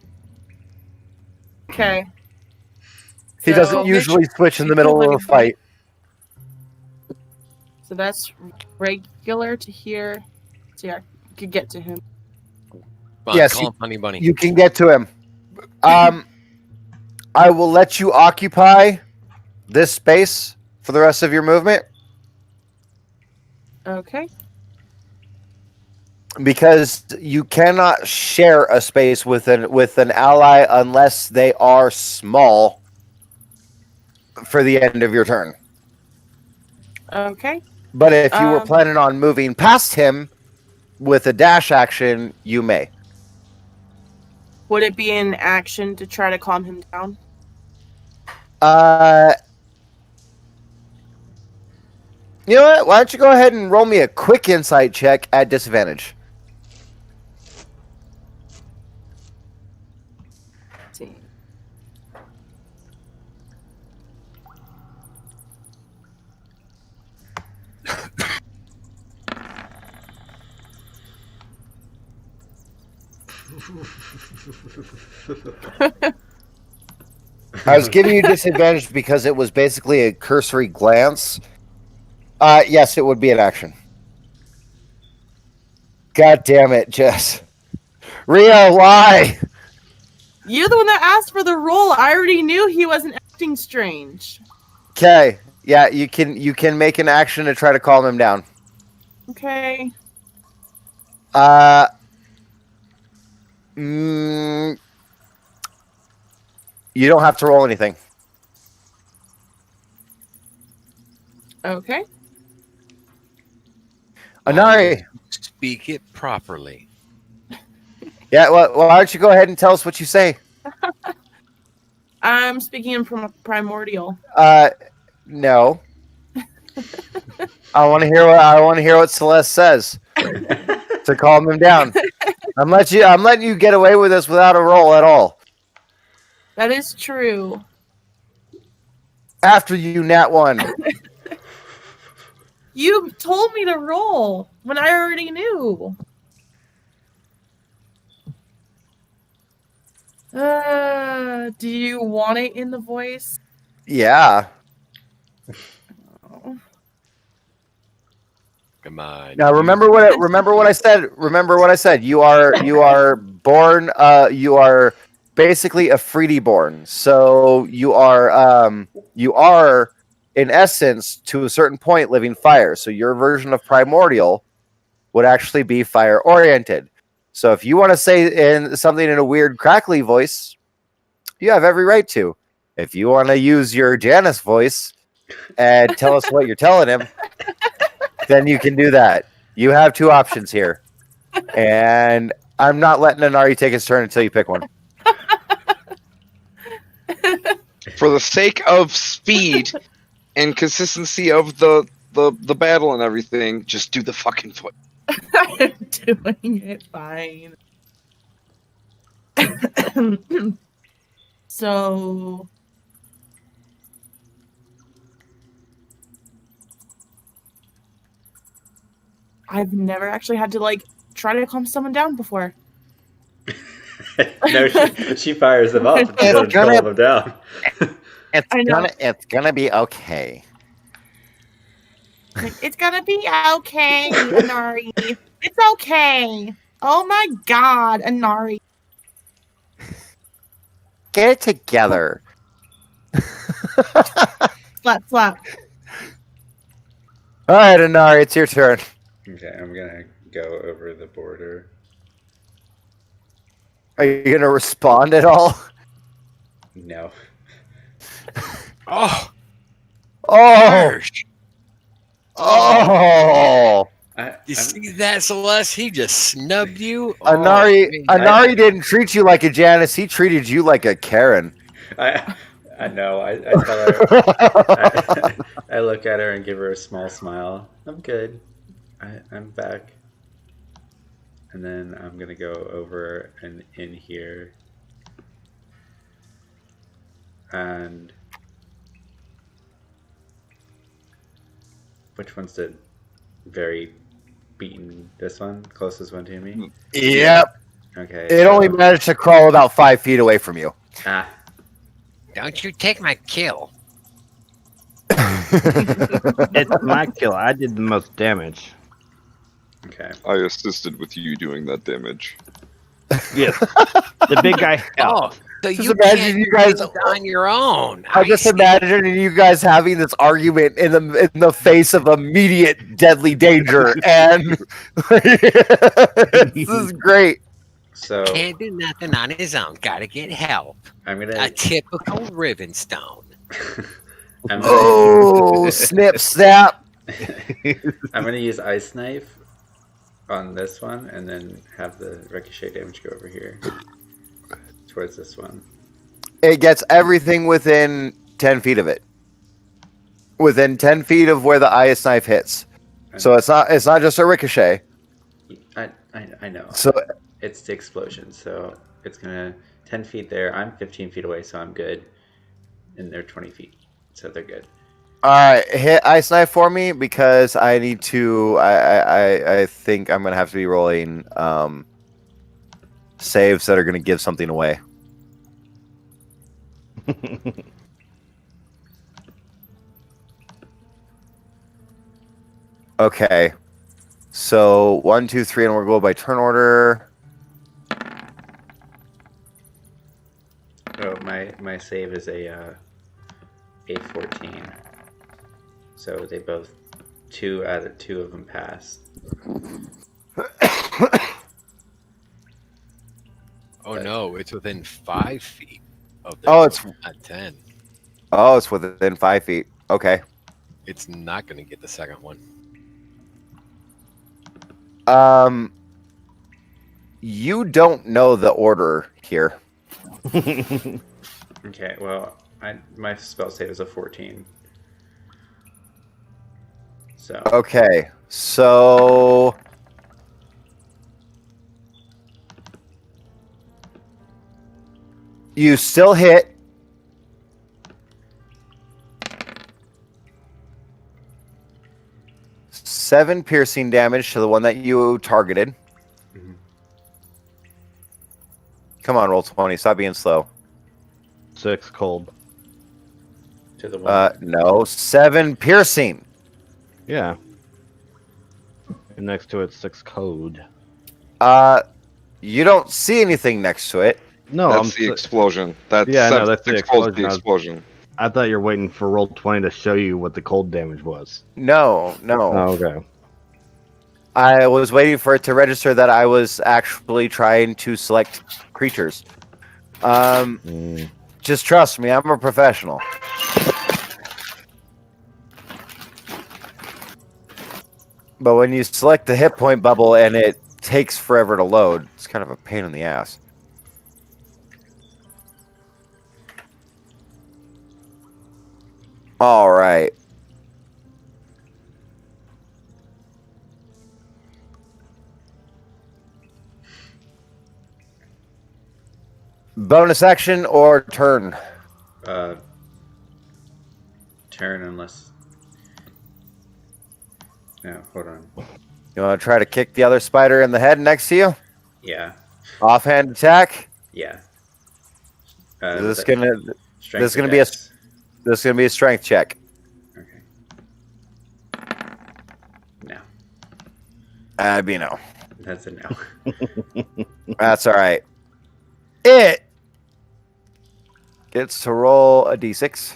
Okay. He doesn't usually switch in the middle of a fight. So that's regular to here. So yeah, I could get to him. Come on, Yes, call him Honey Bunny. You can get to him. I will let you occupy this space for the rest of your movement, Okay. because you cannot share a space with an ally unless they are small for the end of your turn. Okay. But if you were Um, planning on moving past him with a dash action, you may. Would it be an action to try to calm him down? You know what? Why don't you go ahead and roll me a quick insight check at disadvantage? Let's see. I was giving you disadvantage because it was basically a cursory glance. Yes, it would be an action. God damn it, Jess. Rio, why? You're the one that asked for the roll. I already knew he wasn't acting strange. Okay. Yeah, you can make an action to try to calm him down. Okay. You don't have to roll anything. Okay. Anari. Speak it properly. Yeah, well, why don't you go ahead and tell us what you say? I'm speaking in primordial. No. I want to hear what Celeste says to calm him down. I'm letting you get away with this without a roll at all. That is true. After you, Nat 1. You told me to roll when I already knew. Do you want it in the voice? Yeah. Oh. Come on. Now remember what I said. Remember what I said. You are born. You are basically a Freedy born. So you are in essence to a certain point living fire. So your version of primordial would actually be fire oriented. So if you want to say something in a weird crackly voice, you have every right to. If you want to use your Janice voice and tell us what you're telling him, then you can do that. You have two options here. And I'm not letting Anari take his turn until you pick one. For the sake of speed and consistency of the battle and everything, just do the fucking foot. I'm doing it fine. So I've never actually had to try to calm someone down before. No, she fires them up and doesn't calm them down. It's gonna be okay. It's gonna be okay, Anari. It's okay. Oh my god, Anari. Get it together. Slap, slap. All right, Anari, it's your turn. Okay, I'm gonna go over the border. Are you gonna respond at all? No. Oh, Oh, gosh. oh! You see that, Celeste? He just snubbed you. Anari didn't treat you like a Janice. He treated you like a Karen. I know. I tell her. I look at her and give her a small smile. I'm good. I'm back. And then I'm gonna go over and in here. And which one's the very beaten? This one, closest one to me. Yep. Okay. It only managed to crawl about 5 feet away from you. Don't you take my kill. It's my kill. I did the most damage. Okay. I assisted with you doing that damage. Yes. The big guy helped. So Just you imagine can't you guys do it on your own. I just see. imagine you guys having this argument in the face of immediate deadly danger, and this is great. So Can't do nothing on his own. Gotta get help. I'm A gonna. typical Rivenstone. Oh, snip, snap. I'm gonna use Ice Knife on this one, and then have the ricochet damage go over here towards this one. It gets everything within 10 feet of it. Within 10 feet of where the ice knife hits. So it's not just a ricochet. I know. So It's the explosion, so it's gonna 10 feet there. I'm 15 feet away, so I'm good. And they're 20 feet, so they're good. all right, hit ice knife for me because I need to. I think I'm gonna have to be rolling saves that are gonna give something away. Okay. So 1, 2, 3, and we'll go by turn order. Oh, my save is a 14. So they both two of them pass. Oh no, it's within 5 feet of the Oh, it's at 10. it's within 5 feet. Okay. It's not going to get the second one. You don't know the order here. Okay, well, my spell save is a 14. So Okay, so you still hit. Seven piercing damage to the one that you targeted. Mhm. Come on, roll 20. Stop being slow. 6 cold. to the one. No, 7 piercing. Yeah. And next to it, 6 code. You don't see anything next to it. No, That's the explosion. That's Yeah, no, that's the exposed the explosion. explosion. I thought you were waiting for roll 20 to show you what the cold damage was. No. Oh, okay. I was waiting for it to register that I was actually trying to select creatures. Just trust me, I'm a professional. But when you select the hit point bubble and it takes forever to load, it's kind of a pain in the ass. All right. Bonus action or turn? Turn unless. No, hold on. You want to try to kick the other spider in the head next to you? Yeah, Offhand attack? yeah. This is that- gonna strength is gonna or be a- dex? this is gonna be a strength check. Okay. No, That'd be no. that's a no. That's all right. It gets to roll a d6,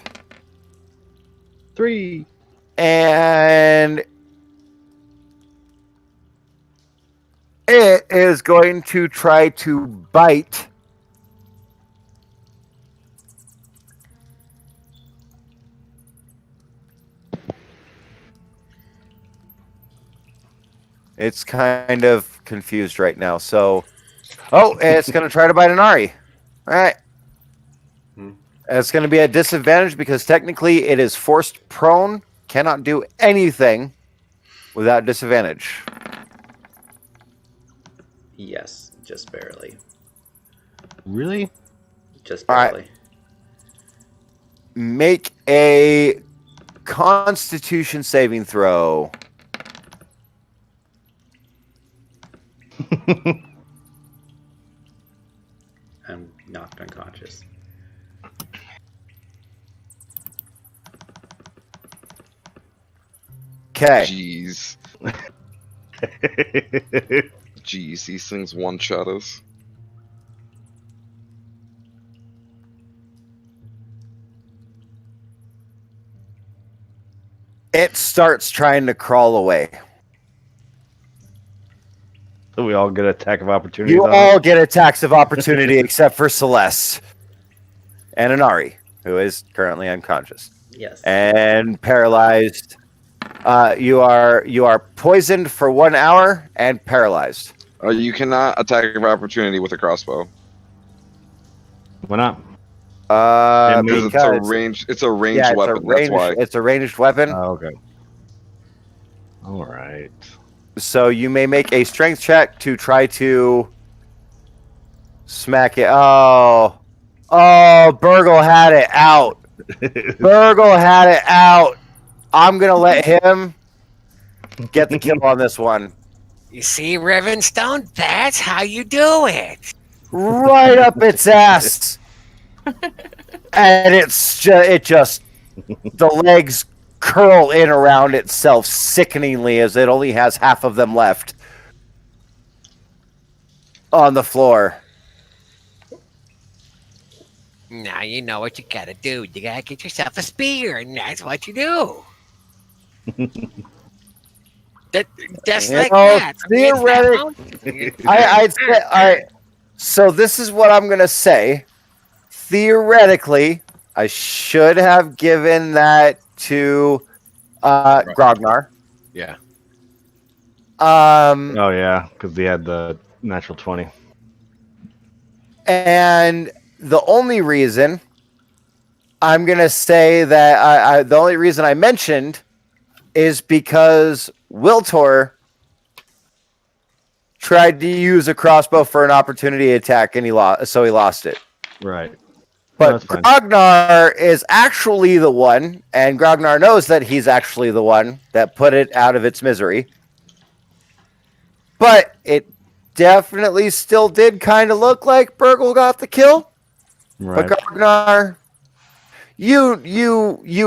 3. and it is going to try to bite It's kind of confused right now. So, it's going to try to bite an Ari. All right. It's going to be a disadvantage because technically it is forced prone, cannot do anything without disadvantage. Yes, just barely. Really? Just All right. barely. Make a Constitution saving throw. I'm knocked unconscious. Okay. Jeez. Jeez, these things one-shot us. It starts trying to crawl away. So we all get attack of opportunity. You all get attacks of opportunity except for Celeste and Anari, who is currently unconscious Yes. and paralyzed. You are poisoned for 1 hour and paralyzed. You cannot attack of opportunity with a crossbow. Why not? Because it's a ranged. It's a ranged weapon. That's why. It's a ranged weapon. Oh, okay. All right. So you may make a strength check to try to smack it. Oh, Burgle had it out. Burgle had it out. I'm gonna let him get the kill on this one. You see, Ravenstone? That's how you do it. Right up its ass. and it just the legs curl in around itself sickeningly as it only has half of them left on the floor. Now you know what you gotta do. You gotta get yourself a spear, and that's what you do. Just You like know, that. I'd say, all right. So this is what I'm gonna say. Theoretically, I should have given that to Grognar. Yeah. Oh yeah, because he had the natural 20. And the only reason I'm gonna say that the only reason I mentioned is because Wiltor tried to use a crossbow for an opportunity attack, and he lost it. Right. But Grognar is actually the one, and Grognar knows that he's actually the one that put it out of its misery. But it definitely still did kind of look like Burgle got the kill. Right. But Grognar, you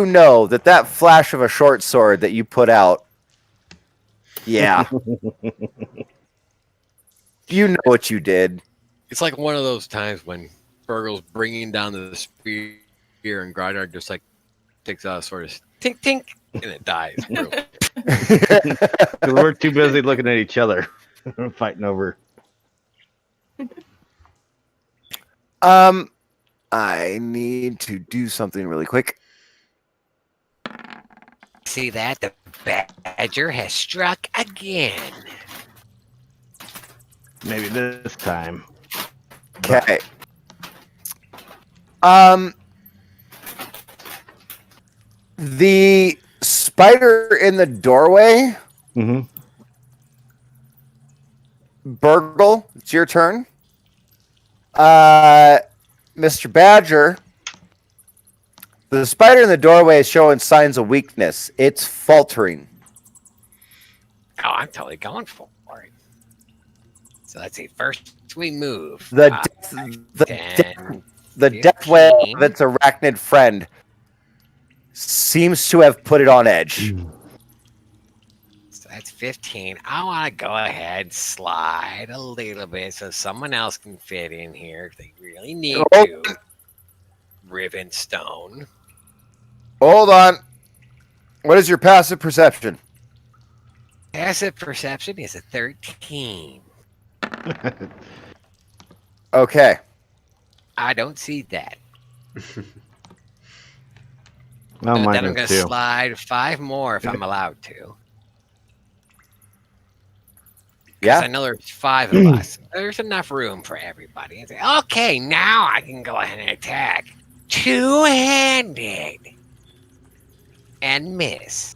know that flash of a short sword that you put out, yeah. You know what you did. It's like one of those times when Burgle's bringing down the spear, and Grognar just like takes out a sword, tink tink, and it dies. Because we're too busy looking at each other, fighting over. I need to do something really quick. See that? The badger has struck again. Maybe this time. Okay. The spider in the doorway. Mm-hmm. Burgle, it's your turn. Mr. Badger, the spider in the doorway is showing signs of weakness. It's faltering. Oh, I'm totally going for it. So let's see. First we move. The death web of its arachnid friend seems to have put it on edge. So that's 15. I want to go ahead, slide a little bit so someone else can fit in here if they really need to. Rivenstone. Hold on. What is your passive perception? Passive perception is a 13. Okay. I don't see that. Well, Then mine I'm is going too. to slide 5 more if I'm allowed to. Yeah. I know there's 5 of us. There's enough room for everybody. It's like, okay, now I can go ahead and attack. Two-handed. And miss.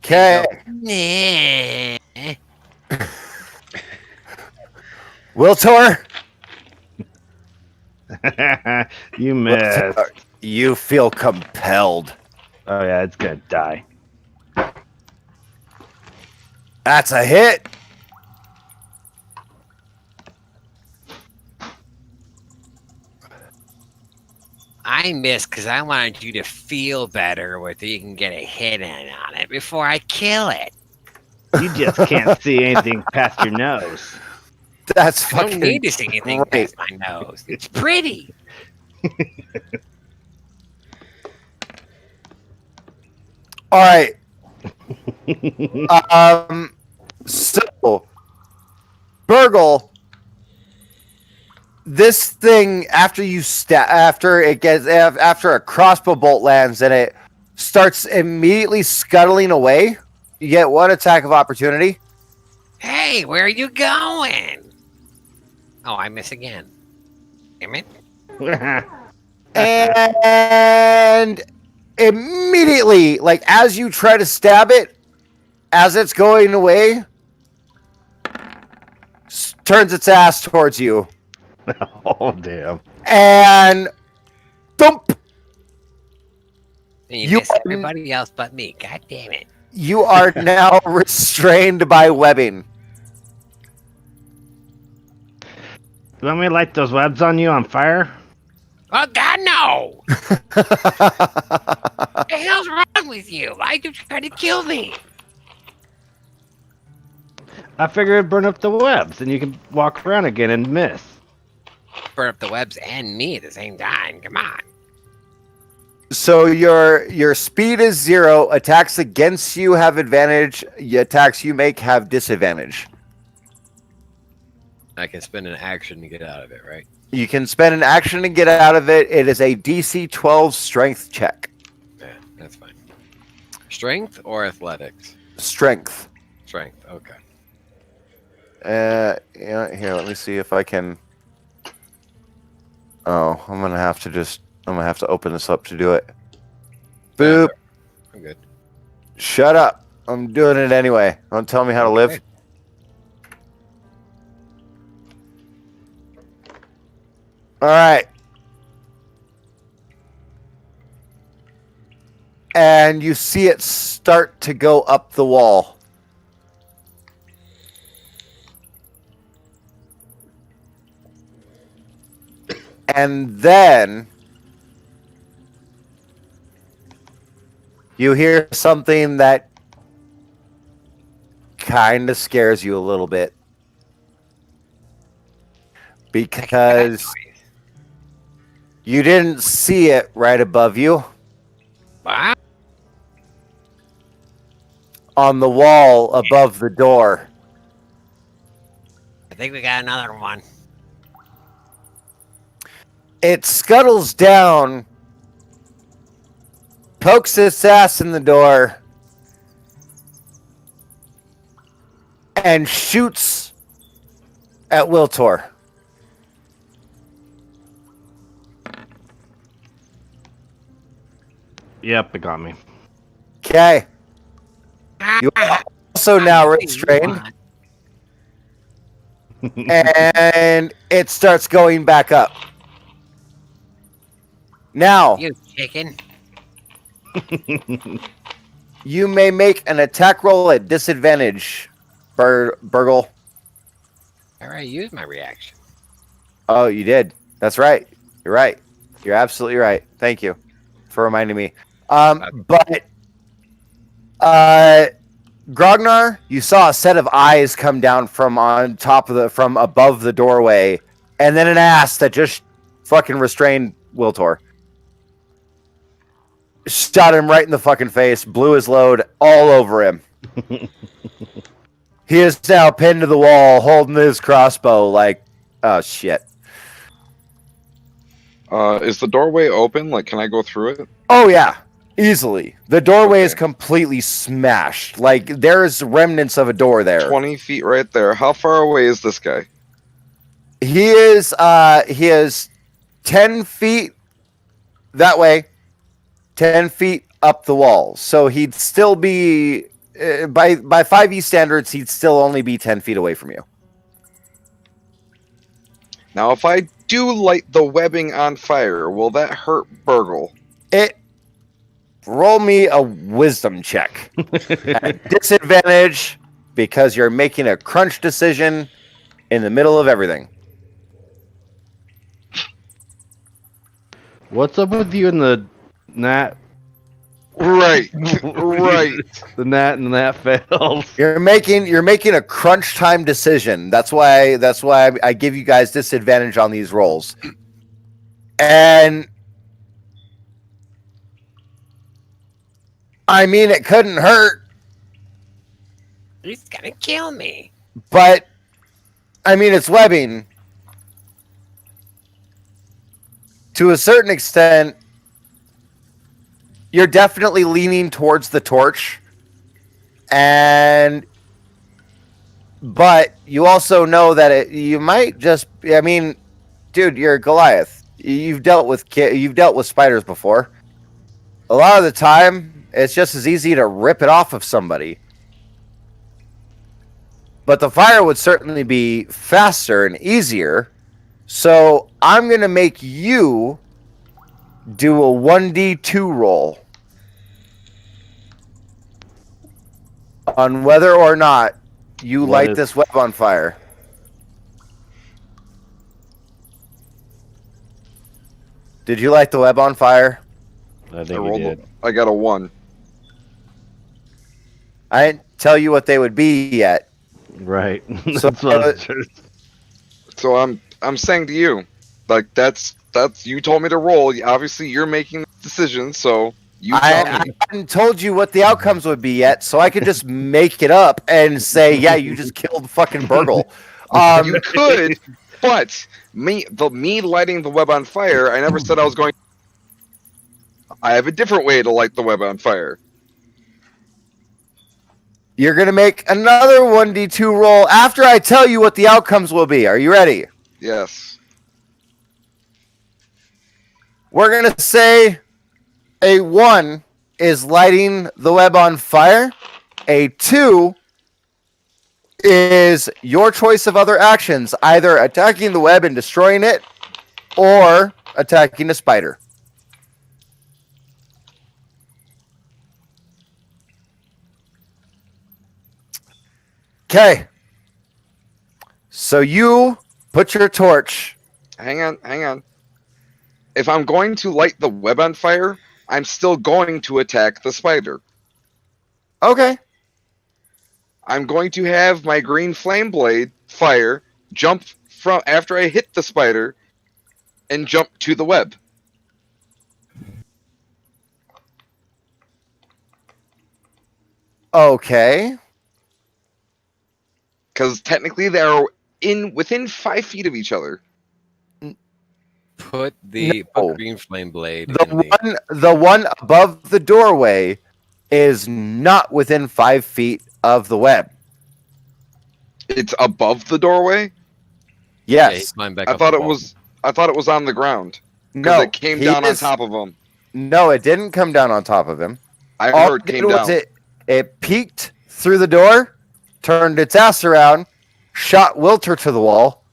Okay. Nah. Wiltor, You missed. you feel compelled. Oh yeah, it's gonna die. That's a hit. I missed because I wanted you to feel better with it. You can get a hit in on it before I kill it. You just can't see anything past your nose. That's I don't fucking need to see anything great. past my nose. It's pretty. All right. So, Burgle, this thing after a crossbow bolt lands and it starts immediately scuttling away. You get 1 attack of opportunity. Hey, where are you going? Oh, I miss again. Damn it. And immediately, like as you try to stab it, as it's going away, turns its ass towards you. Oh damn! And thump! And you You miss are- everybody else but me. God damn it. You are now restrained by webbing. You want me to light those webs on you on fire? Oh God, no! What the hell's wrong with you? Why are you trying to kill me? I figured it'd burn up the webs, and you can walk around again and miss. Burn up the webs and me at the same time. Come on. So your speed is 0. Attacks against you have advantage. Attacks you make have disadvantage. I can spend an action to get out of it, right? You can spend an action to get out of it. It is a DC 12 strength check. Yeah, that's fine. Strength or athletics? Strength. Strength. Okay. Yeah, here, let me see if I can. Oh, I'm gonna have to open this up to do it. Boop. I'm good. Shut up. I'm doing it anyway. Don't tell me how to live. Okay. All right. And you see it start to go up the wall. And then you hear something that kind of scares you a little bit. Because you didn't see it right above you. Wow. On the wall above the door. I think we got another one. It scuttles down, pokes its ass in the door, and shoots at Wiltor. Yep, it got me. Okay. You are also now restrained. And it starts going back up. Now, You chicken. you may make an attack roll at disadvantage, Burgle. I already used my reaction. Oh, you did. That's right. You're right. You're absolutely right. Thank you for reminding me. But Grognar, you saw a set of eyes come down from above the doorway, and then an ass that just fucking restrained Wiltor. Shot him right in the fucking face, blew his load all over him. He is now pinned to the wall, holding his crossbow like, oh shit. Is the doorway open? Like, can I go through it? Oh yeah, easily. The doorway is Okay. completely smashed. Like there's remnants of a door there. 20 feet right there. How far away is this guy? He is 10 feet that way, 10 feet up the wall. So he'd still be by 5e standards, he'd still only be 10 feet away from you. Now, if I do light the webbing on fire, will that hurt Burgle? Roll me a wisdom check. At disadvantage because you're making a crunch decision in the middle of everything. What's up with you and the gnat? Right, right. The gnat and the gnat fails. You're making a crunch time decision. That's why I give you guys disadvantage on these rolls. And I mean, it couldn't hurt, He's gonna kill me. but I mean, it's webbing. To a certain extent, you're definitely leaning towards the torch. But you also know that you might just, I mean, dude, you're Goliath. You've dealt with spiders before. A lot of the time, it's just as easy to rip it off of somebody. But the fire would certainly be faster and easier. So I'm going to make you do a 1d2 roll on whether or not you What light is- this web on fire. Did you light the web on fire? I I think you rolled. did. I got a 1. I didn't tell you what they would be yet. Right. So That's what I was trying to- So I'm saying to you, like that's you told me to roll. Obviously, you're making the decision, so you tell I me. hadn't told you what the outcomes would be yet, so I could just make it up and say, yeah, you just killed fucking Burgle. You could, but me lighting the web on fire. I never said I was going. I have a different way to light the web on fire. You're going to make another 1d2 roll after I tell you what the outcomes will be. Are you ready? Yes. We're going to say a 1 is lighting the web on fire. A 2 is your choice of other actions, either attacking the web and destroying it or attacking the spider. Okay. So you put your torch. Hang on. If I'm going to light the web on fire, I'm still going to attack the spider. Okay. I'm going to have my green flame blade fire jump from after I hit the spider and jump to the web. Okay. Because technically they are within 5 feet of each other. Put No. green flame blade The one above the doorway is not within 5 feet of the web. It's above the doorway. Yeah, he Yes. climbed back I up thought the it wall. was. I thought it was on the ground because No. it came he down on is- top of him. No, it didn't come down on top of him. I All heard it did came was down. it peeked through the door, turned its ass around, shot Wilter to the wall,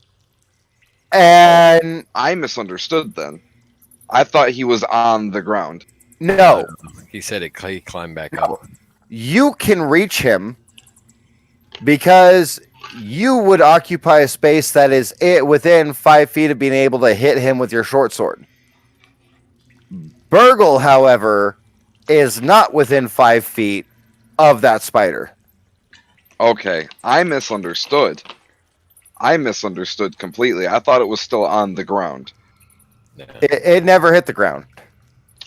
and I misunderstood then. I thought he was on the ground. no, He said he climbed back No. up. you can reach him because you would occupy a space that is within 5 feet of being able to hit him with your short sword. Burgle, however, is not within 5 feet of that spider. Okay, I misunderstood. I misunderstood completely. I thought it was still on the ground. Yeah. It never hit the ground.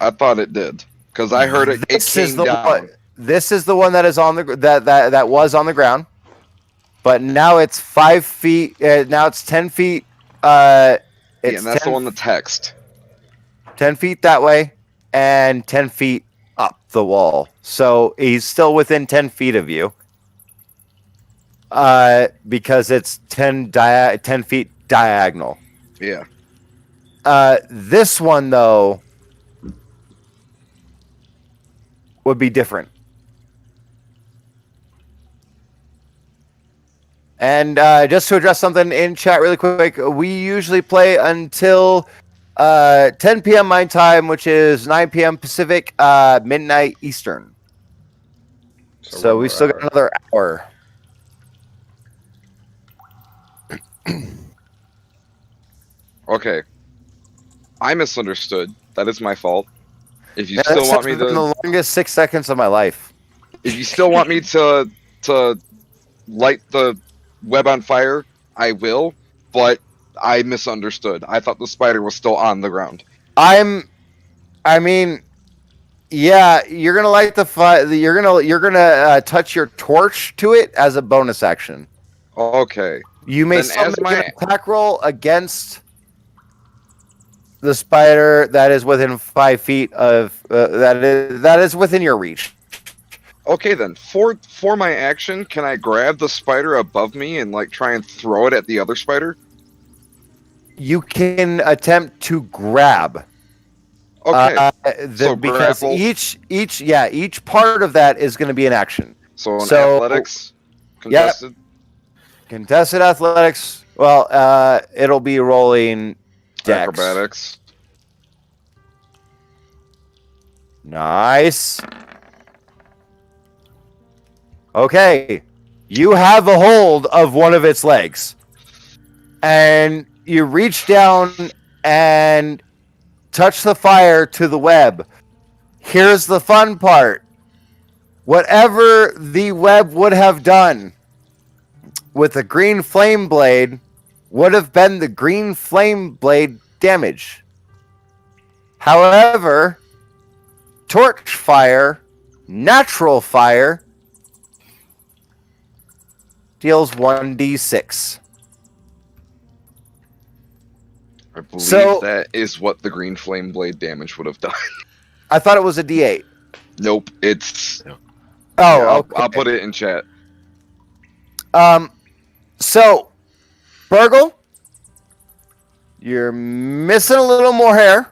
I thought it did because I heard it. It This is came the down. one. This is the one that is on the that was on the ground, but now it's 5 feet. Now it's 10 feet. Yeah, It's and that's 10, the one, the text. 10 feet that way, and 10 feet up the wall. So he's still within 10 feet of you. Because it's 10 feet diagonal. Yeah. This one though would be different. And just to address something in chat really quick, we usually play until 10 p.m. my time, which is 9 p.m. Pacific, midnight Eastern. So one we more still got hour. another hour. Okay. I misunderstood. That is my fault. If you Yeah, still this want has me been to, the longest 6 seconds of my life. if you still want me to light the web on fire, I will. But I misunderstood. I thought the spider was still on the ground. I mean, yeah, you're gonna light the fire. You're gonna touch your torch to it as a bonus action. Okay. You may Then still as make my- an attack roll against the spider that is within 5 feet of that is within your reach. Okay then. For my action, can I grab the spider above me and like try and throw it at the other spider? You can attempt to grab. Okay. So Because grapple. each part of that is going to be an action. So an so- athletics contested. Contested athletics. Well, it'll be rolling dex. Acrobatics. Nice. Okay. You have a hold of one of its legs. And you reach down and touch the fire to the web. Here's the fun part. Whatever the web would have done with the green flame blade would have been the green flame blade damage. However, torch fire, natural fire, deals 1d6. I believe So- that is what the green flame blade damage would have done. I thought it was a d8. Nope, it's. Oh, Yeah, okay. I'll put it in chat. So, Burgle, you're missing a little more hair.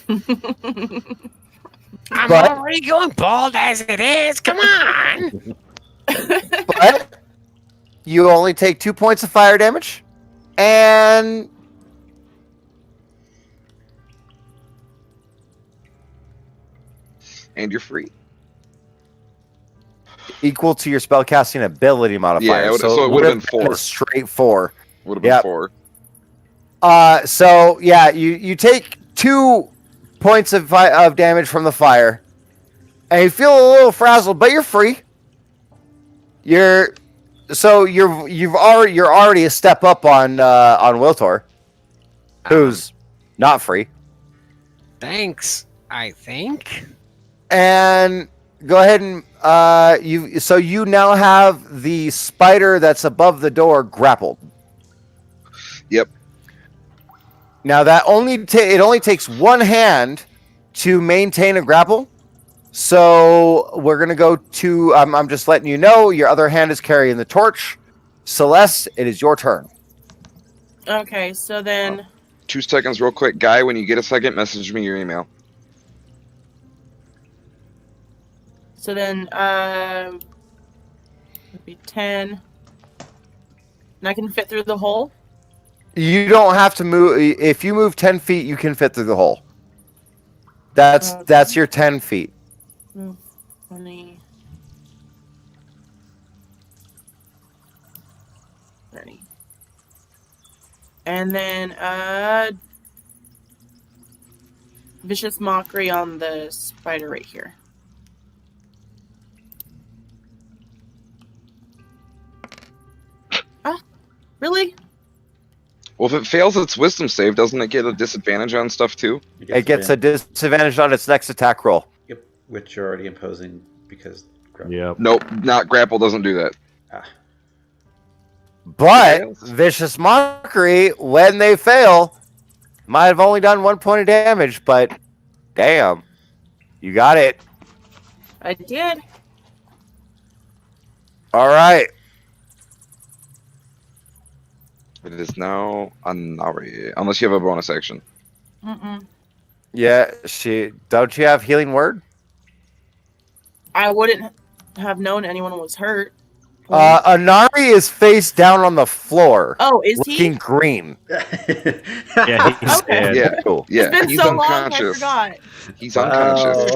I'm But- already going bald as it is. Come on. But you only take 2 points of fire damage, and And you're free. equal to your spellcasting ability modifier. Yeah, so it would've been 4. a straight 4. Would have been Yep. 4. So yeah, you take 2 points of damage from the fire, and you feel a little frazzled, but you're free. You're already a step up on Wiltor, who's not free. Thanks, I think. And go ahead and you now have the spider that's above the door grappled. Yep. Now that it only takes one hand to maintain a grapple. So we're gonna go to. I'm just letting you know your other hand is carrying the torch. Celeste, it is your turn. Okay, so then 2 seconds, real quick. Guy, when you get a second, message me your email. it'd be 10. And I can fit through the hole. You don't have to move. If you move 10 feet, you can fit through the hole. That's your 10 feet. 20. 30. And then vicious mockery on the spider right here. Ah, really? Well, if it fails its wisdom save, doesn't it get a disadvantage on stuff too? It gets a disadvantage on its next attack roll. Yep, which you're already imposing because. Yep. Nope, not grapple doesn't do that. Ah, But Fails. vicious mockery, when they fail, might have only done 1 point of damage, but damn, you got it. I did. All right. It is now Anari, unless you have a bonus action. Mm-mm. Yeah, don't you have healing word? I wouldn't have known anyone was hurt. Anari is face down on the floor, Oh, is looking he? green. Yeah, he's Okay. dead. Yeah, Cool. yeah, It's been he's so long, I unconscious. forgot. He's unconscious.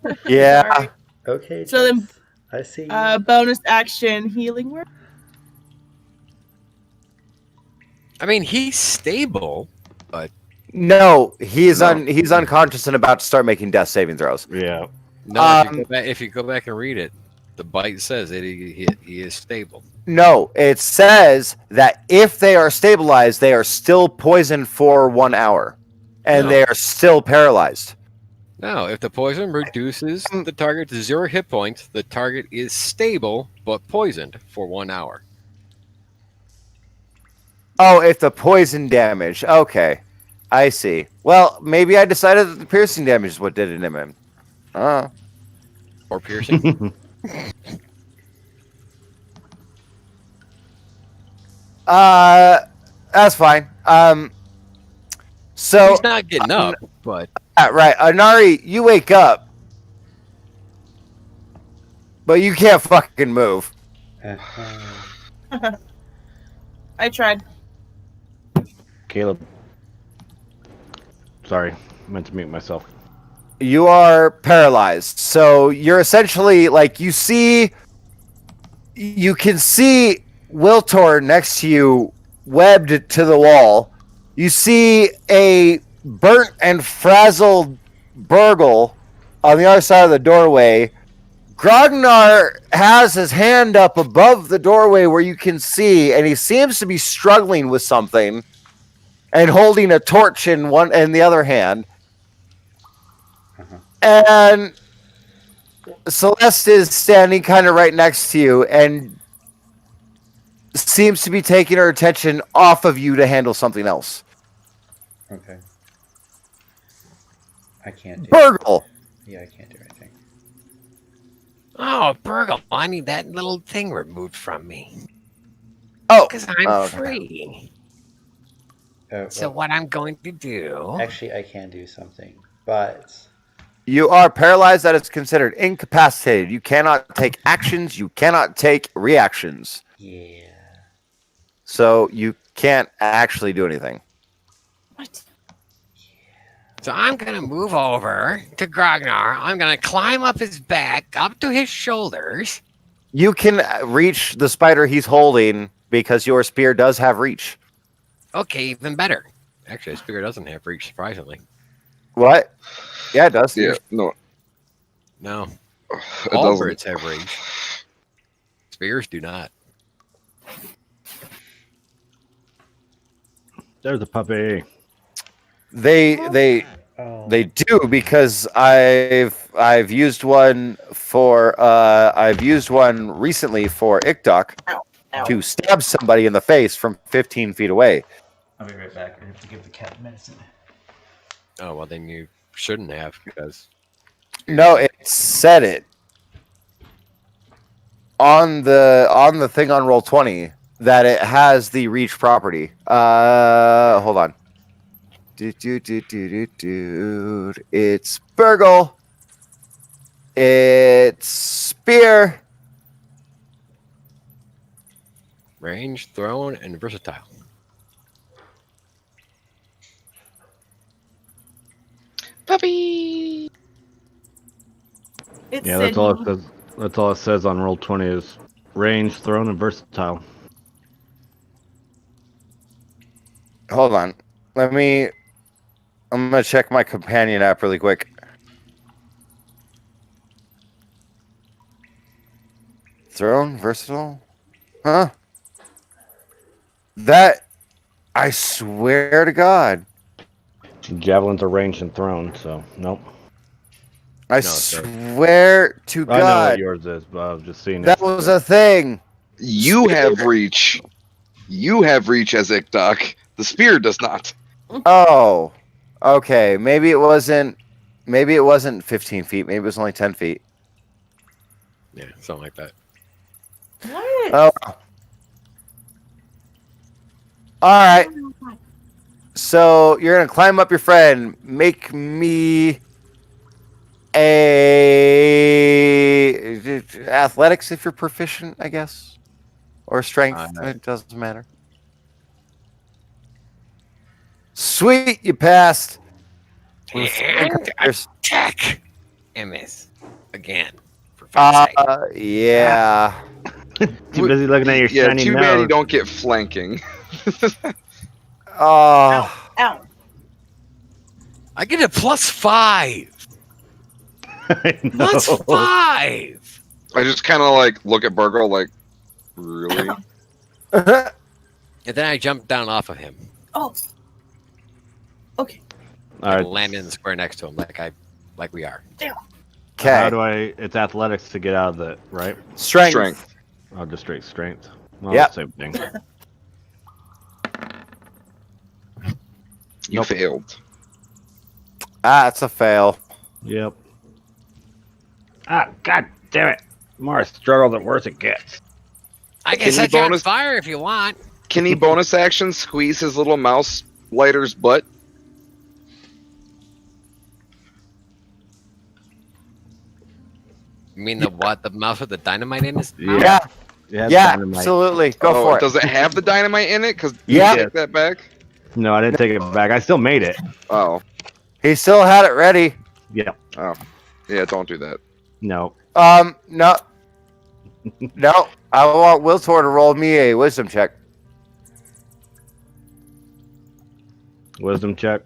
wow. Yeah. Sorry. Okay. So then, Jess, I see. bonus action healing word. I mean, he's stable. No, he's No. he's unconscious and about to start making death saving throws. Yeah. No, if you go back and read it, the bite says that he is stable. No, it says that if they are stabilized, they are still poisoned for 1 hour, and No. they are still paralyzed. No, if the poison reduces the target to 0 hit points, the target is stable but poisoned for 1 hour. Oh, if the poison damage. Okay, I see. Well, maybe I decided that the piercing damage is what did it to him. Or piercing. That's fine. So He's not getting up, but right, Anari, you wake up, but you can't fucking move. Uh-huh. I tried. Caleb. Sorry, meant to mute myself. You are paralyzed. So you're essentially like you can see Wiltor next to you webbed to the wall. You see a burnt and frazzled Burgle on the other side of the doorway. Grognar has his hand up above the doorway where you can see, and he seems to be struggling with something and holding a torch in the other hand. And Celeste is standing kind of right next to you and seems to be taking her attention off of you to handle something else. Okay. I can't do Burgle! Yeah, I can't do anything. Oh, Burgle, I need that little thing removed from me. Oh! Because I'm free. So what I'm going to do... Actually, I can do something, but... You are paralyzed. That is considered incapacitated. You cannot take actions. You cannot take reactions. Yeah. So you can't actually do anything. What? So I'm going to move over to Grognar. I'm going to climb up his back, up to his shoulders. You can reach the spider he's holding because your spear does have reach. Okay, even better. Actually, the spear doesn't have reach, surprisingly. What? Yeah, it does. Yeah, no. No. It All doesn't. birds have reach. Spears do not. There's a puppy. They do because I've used one recently for Iktok to stab somebody in the face from 15 feet away. I'll be right back. I have to give the cat medicine. Oh, well, then you shouldn't have, because... No, it said it on the thing on Roll20 that it has the reach property. Hold on. It's Burgle. It's Spear. Range, thrown, and versatile. Puppy. It's Yeah, that's all it Sydney. says. That's all it says on Roll20 is range, thrown, and versatile. Hold on. I'm gonna check my companion app really quick. Thrown, versatile? Huh? That, I swear to God. Javelins are ranged and thrown, so nope. I swear to God. I know what yours is, but I was just seeing that was a thing. You have reach. You have reach as Iktok. The spear does not. Oh. Okay. Maybe it wasn't 15 feet. Maybe it was only 10 feet. Yeah, something like that. What? Oh. Alright. So you're gonna climb up your friend. Make me a athletics if you're proficient, I guess. Or strength. It doesn't matter. Sweet, you passed. And attack! And miss. Again. For fuck's sake. Yeah. Too busy looking at your Yeah, shiny too nose. bad you don't get flanking. Oh. Ow. I get a +5. +5. I just kind of like look at Burgle like, really? And then I jump down off of him. Oh. Okay. All And right. land in the square next to him like we are. Okay. How do I? It's athletics to get out of it, right? Strength. Oh, just straight strength. Well, Yep. Same thing. You failed. It's a fail. Yep. Ah, god damn it! The more I struggle, the worse it gets. I Can can you set you on bonus- fire if you want. Can he bonus action squeeze his little mouse lighter's butt? You mean the what? The mouse with the dynamite in his mouth? Yeah. Yeah, Yeah, dynamite. absolutely. Go for it. Does it have the dynamite in it? Because Yeah. take that back. No, I didn't take it back. I still made it. Oh, He still had it ready. Yeah. yeah. Don't do that. No. No. No. I want Wiltor to roll me a wisdom check. Wisdom check.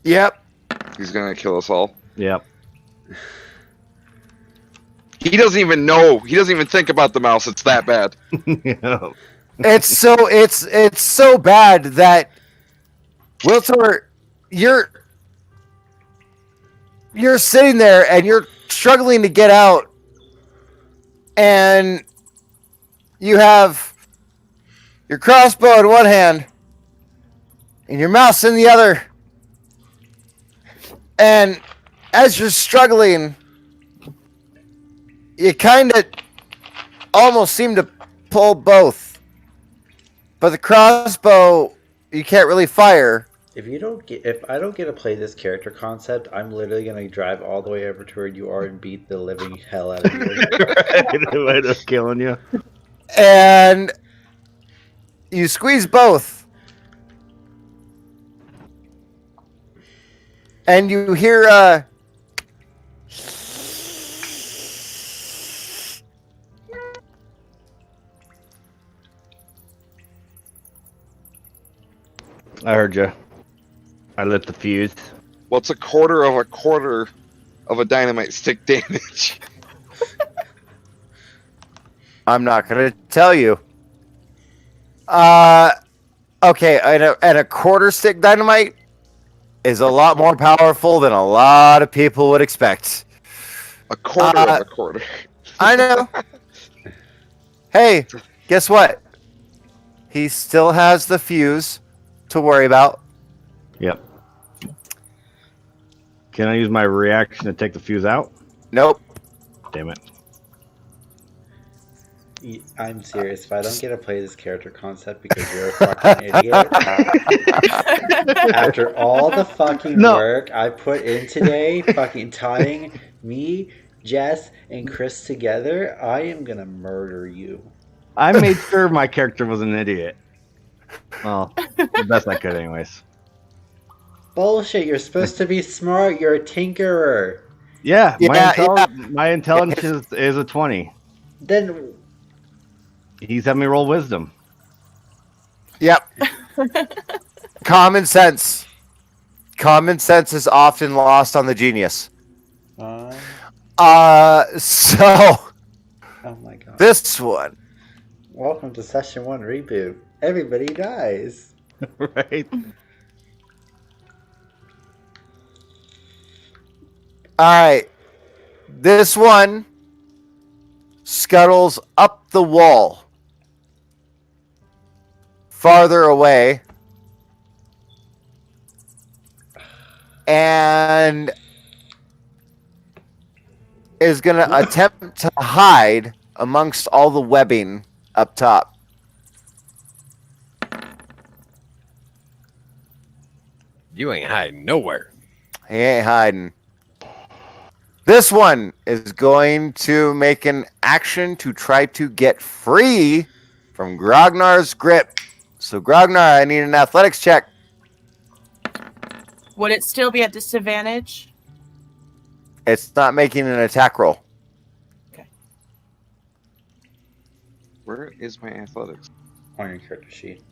Yep. He's gonna kill us all. Yep. He doesn't even know. He doesn't even think about the mouse. It's that bad. Yep. It's so bad that Wiltor, you're sitting there and you're struggling to get out, and you have your crossbow in one hand and your mouse in the other, and as you're struggling, you kind of almost seem to pull both, but the crossbow you can't really fire. If I don't get to play this character concept, I'm literally gonna drive all the way over to where you are and beat the living hell out of you. Right, end up killing you. And you squeeze both. And you hear I heard you. I lit the fuse. What's a quarter of a dynamite stick damage? I'm not gonna tell you. Okay, and a quarter stick dynamite is a lot more powerful than a lot of people would expect. A quarter of a quarter. I know. Hey, guess what? He still has the fuse to worry about. Yep. Can I use my reaction to take the fuse out? Nope. Damn it. I'm serious. If I don't get to play this character concept because you're a fucking idiot, after all the fucking work I put in today, fucking tying me, Jess, and Chris together, I am gonna murder you. I made sure my character was an idiot. Well, the best I could, anyways. Bullshit, you're supposed to be smart. You're a tinkerer. Yeah, my intelligence is a 20. Then he's had me roll wisdom. Yep. Common sense. Common sense is often lost on the genius. So Oh my god. This one. Welcome to session 1 reboot. Everybody dies. Right. Alright. This one scuttles up the wall. Farther away. And is going to attempt to hide amongst all the webbing up top. You ain't hiding nowhere. He ain't hiding. This one is going to make an action to try to get free from Grognar's grip. So, Grognar, I need an athletics check. Would it still be at disadvantage? It's not making an attack roll. Where is my athletics? On your character sheet.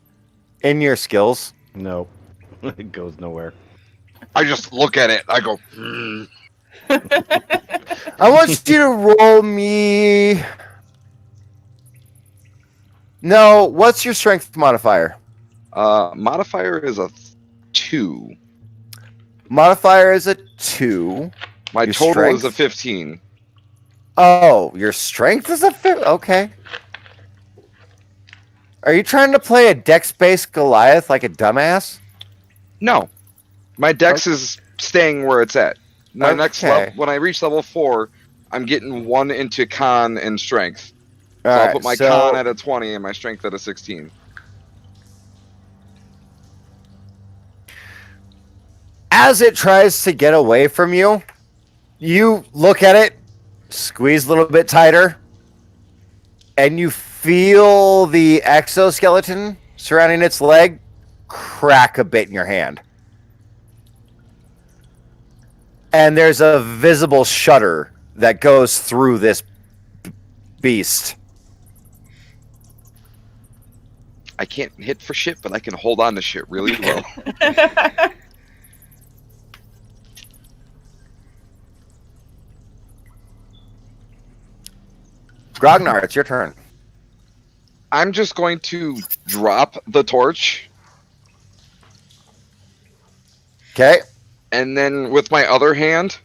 In your skills. No. It goes nowhere. I just look at it. I go, I want you to roll me... No, what's your strength modifier? Modifier is a 2. Modifier is a 2. My Your total strength? is a 15. Oh, your strength is a 5? Okay. Are you trying to play a dex-based Goliath like a dumbass? No. My dex is staying where it's at. My next level, when I reach level 4, I'm getting 1 into con and strength. So I'll put my con at a 20 and my strength at a 16. As it tries to get away from you, you look at it, squeeze a little bit tighter, and you feel the exoskeleton surrounding its leg crack a bit in your hand. And there's a visible shudder that goes through this beast. I can't hit for shit, but I can hold on to shit really well. Grognar, it's your turn. I'm just going to drop the torch. Okay. And then with my other hand,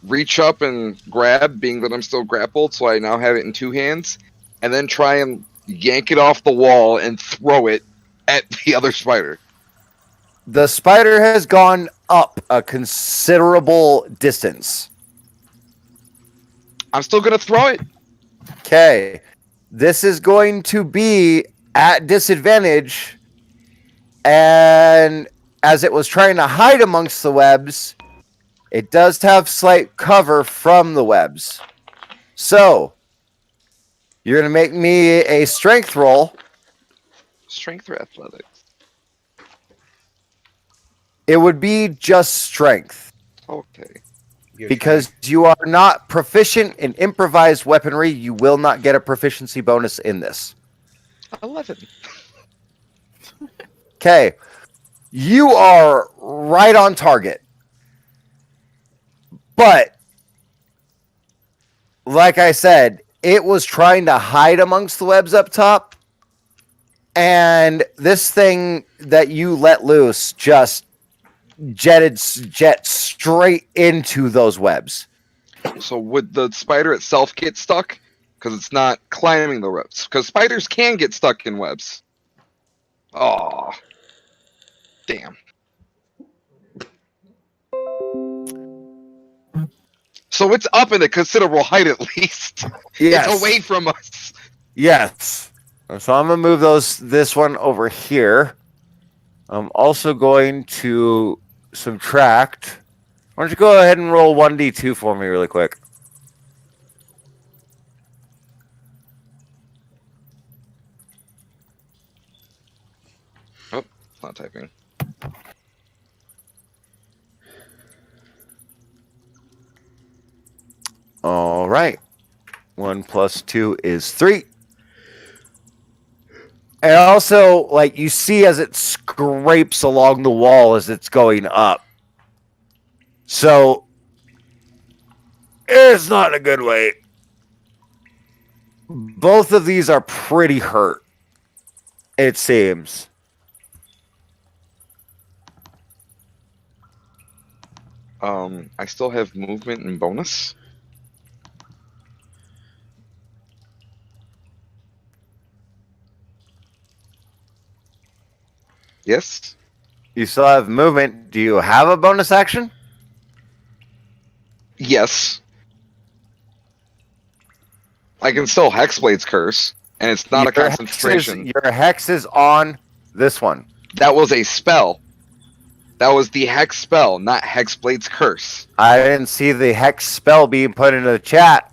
reach up and grab, being that I'm still grappled, so I now have it in two hands, and then try and yank it off the wall and throw it at the other spider. The spider has gone up a considerable distance. I'm still going to throw it. Okay. This is going to be at disadvantage, and as it was trying to hide amongst the webs, it does have slight cover from the webs. So, you're going to make me a strength roll. Strength or athletics? It would be just strength. Okay. Because you are not proficient in improvised weaponry, you will not get a proficiency bonus in this. 11. Okay. You are right on target. But, like I said, it was trying to hide amongst the webs up top. And this thing that you let loose just jet straight into those webs. So would the spider itself get stuck? Because it's not climbing the webs. Because spiders can get stuck in webs. Oh, damn. So it's up in a considerable height at least. Yes. It's away from us. Yes. So I'm going to move this one over here. I'm also going to subtract. Why don't you go ahead and roll 1d2 for me really quick? Oh, it's not typing. All right. 1 plus 2 is 3. And also, like, you see as it scrapes along the wall as it's going up. So, it's not a good way. Both of these are pretty hurt, it seems. I still have movement and bonus. Yes. You still have movement. Do you have a bonus action? Yes. I can still Hexblade's Curse, and it's not a concentration. Your hex is on this one. That was a spell. That was the Hex spell, not Hexblade's Curse. I didn't see the hex spell being put into the chat.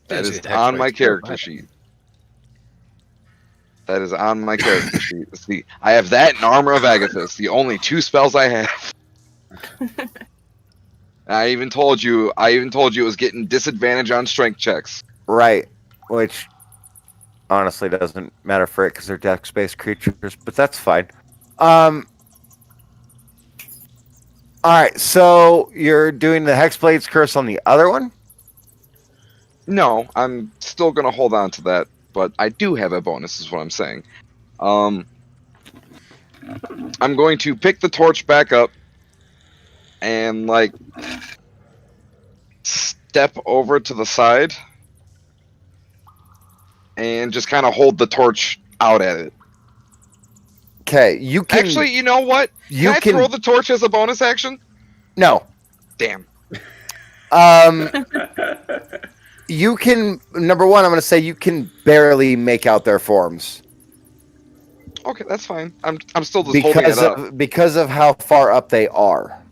That is on my character sheet. That is on my character sheet. See, I have that and Armor of Agathis, the only 2 spells I have. I even told you it was getting disadvantage on strength checks. Right, which honestly doesn't matter for it because they're dex-based creatures, but that's fine. All right, so you're doing the Hexblade's Curse on the other one? No, I'm still going to hold on to that, but I do have a bonus, is what I'm saying. I'm going to pick the torch back up and, like, step over to the side and just kind of hold the torch out at it. Okay, you can... Actually, you know what? Can I throw the torch as a bonus action? No. Damn. You can... Number one, I'm going to say you can barely make out their forms. Okay, that's fine. I'm still just holding it up. Because of how far up they are.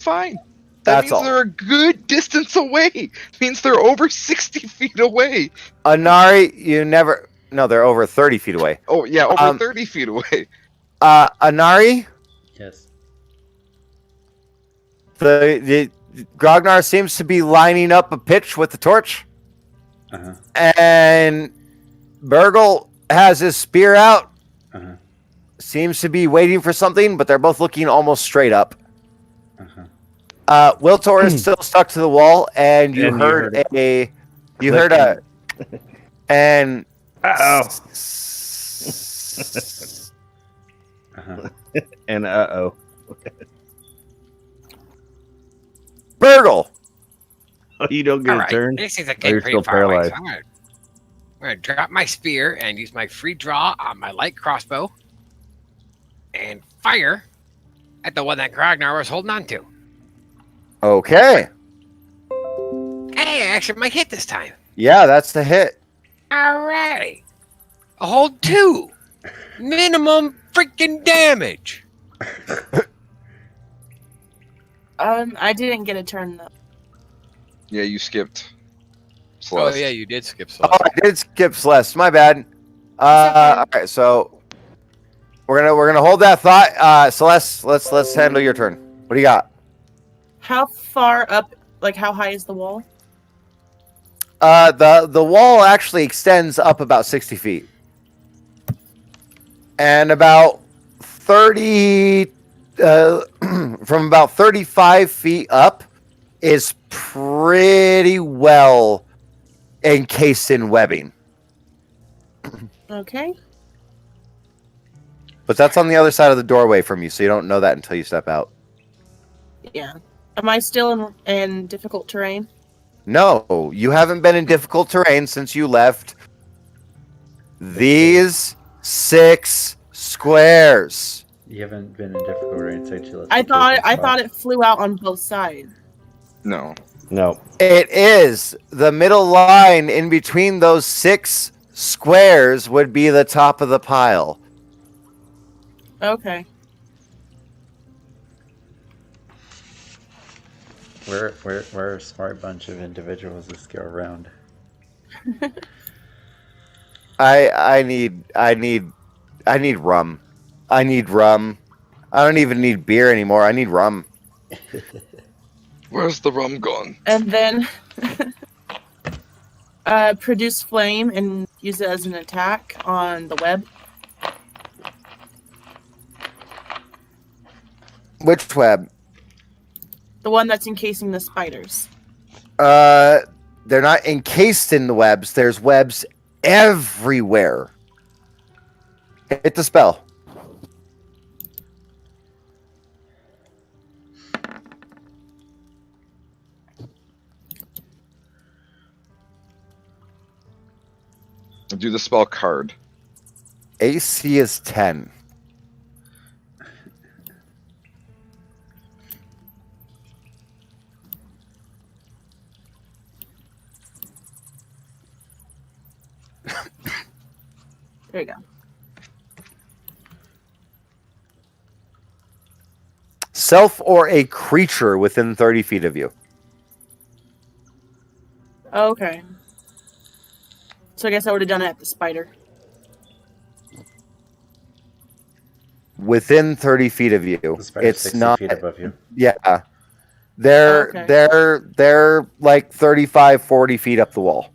Fine. That means they're a good distance away. It means they're over 60 feet away. Anari, you never... No, they're over 30 feet away. Oh, yeah, over 30 feet away. Anari? Yes. The Grognar seems to be lining up a pitch with the torch. Uh-huh. And Burgle has his spear out. Uh-huh. Seems to be waiting for something, but they're both looking almost straight up. Uh-huh. Wiltor is still stuck to the wall, and you And you heard heard a, you heard a, and Uh-oh. Uh-huh. And uh-oh. Burgle. Oh, you don't get All a right, turn? this is a Oh, getting you're pretty still far away. paralyzed. So I'm gonna drop my spear and use my free draw on my light crossbow and fire at the one that Grognar was holding on to. Okay. Hey, I actually might hit this time. Yeah, that's the hit. Alrighty. A whole 2. Minimum freaking damage. I didn't get a turn though. Yeah, you skipped. Oh Celeste. yeah, you did skip Oh, Celeste. I did skip Celeste. My bad. All right, so we're gonna hold that thought. Celeste, let's handle your turn. What do you got? How far up? Like how high is the wall? The wall actually extends up about 60 feet, and about 30 from about 35 feet up is pretty well encased in webbing. Okay. But that's on the other side of the doorway from you, so you don't know that until you step out. Yeah. Am I still in difficult terrain? No, you haven't been in difficult terrain since you left these 6 squares. You haven't been in difficult range since you left. I the prison spot. thought it flew out on both sides. No. No. It is. The middle line in between those 6 squares would be the top of the pile. Okay. We're a smart bunch of individuals that go around. I need rum. I need rum. I don't even need beer anymore. I need rum. Where's the rum gone? And then produce flame and use it as an attack on the web. Which web? The one that's encasing the spiders. They're not encased in the webs. There's webs everywhere. Hit the spell. Do the spell card. AC is 10. There you go. Self or a creature within 30 feet of you. Okay. So I guess I would have done it at the spider. Within 30 feet of you. The spider's It's 60 not. feet above you. Yeah. They're Okay. they're like 35, 40 feet up the wall.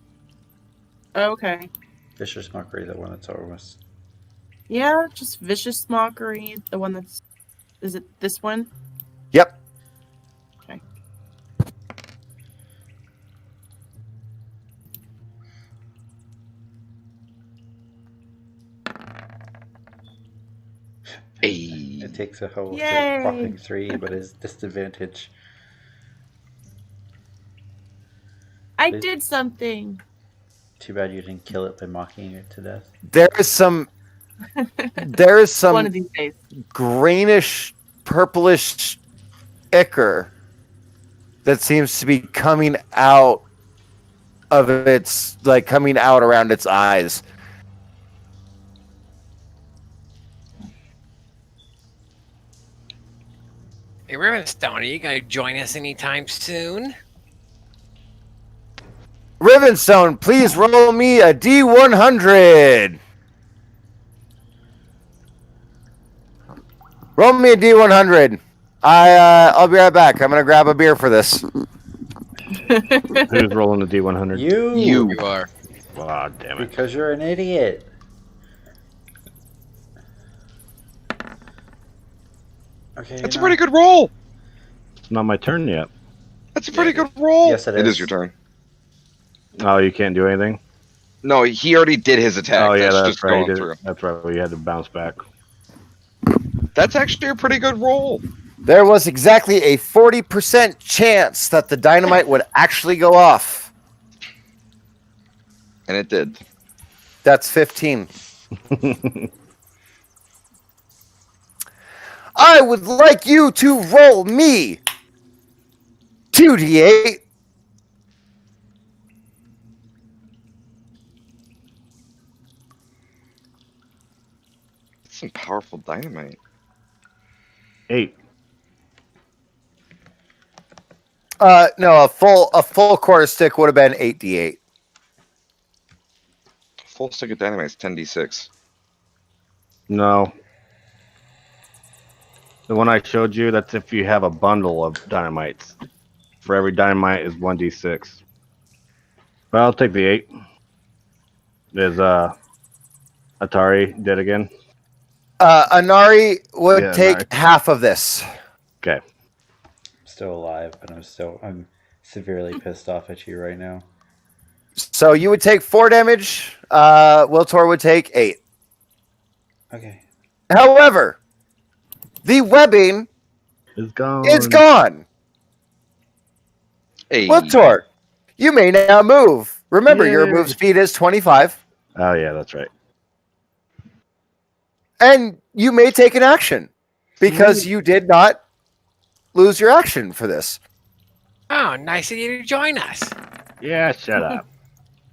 Okay. Vicious Mockery, the one that's over us. Yeah, just vicious mockery. The one that's. Is it this one? Yep. Okay. It takes a whole Yay! whopping 3, but is disadvantage. I did something. Too bad you didn't kill it by mocking it to death. There is some One some of these days. greenish purplish ichor that seems to be coming out of its coming out around its eyes. Hey, Rivenstone, are you going to join us anytime soon? Rivenstone, please roll me a D100. Roll me a D100. I'll be right back. I'm gonna grab a beer for this. Who's rolling the D100? You! You are. Ah, damn it. Because you're an idiot. Okay. That's a pretty good roll. It's not my turn yet. That's a pretty good roll. Yes, it is. It is your turn. Oh, you can't do anything? No, he already did his attack. Oh, yeah, that's that's just right. going through. That's right. We had to bounce back. That's actually a pretty good roll. There was exactly a 40% chance that the dynamite would actually go off. And it did. That's 15. I would like you to roll me 2d8. That's some powerful dynamite. 8. No, a full quarter stick would have been 8d8. Full stick of dynamite is 10d6. No. The one I showed you, that's if you have a bundle of dynamites. For every dynamite is 1d6. But I'll take the 8. There's Atari dead again. Anari would take Anari. half of this. Okay. Still alive, but I'm severely pissed off at you right now. So you would take 4 damage. Wiltor would take 8. Okay. However, the webbing It's gone. is gone. Hey. Wiltor, you may now move. Remember, your Yay. move speed is 25. Oh, yeah, that's right. And you may take an action because you did not lose your action for this. Oh, nice of you to join us. Yeah, shut up.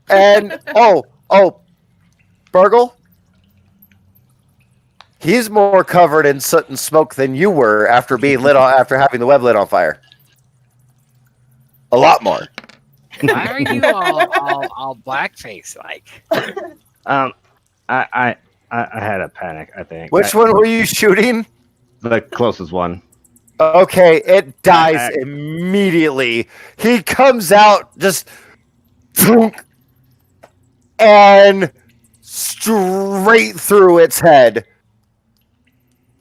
And Burgle, he's more covered in soot and smoke than you were after being lit on after having the web lit on fire. A lot more. Why are you all blackface like? I had a panic, I think. Which one were you shooting? The closest one. Okay, it dies immediately. He comes out just and straight through its head.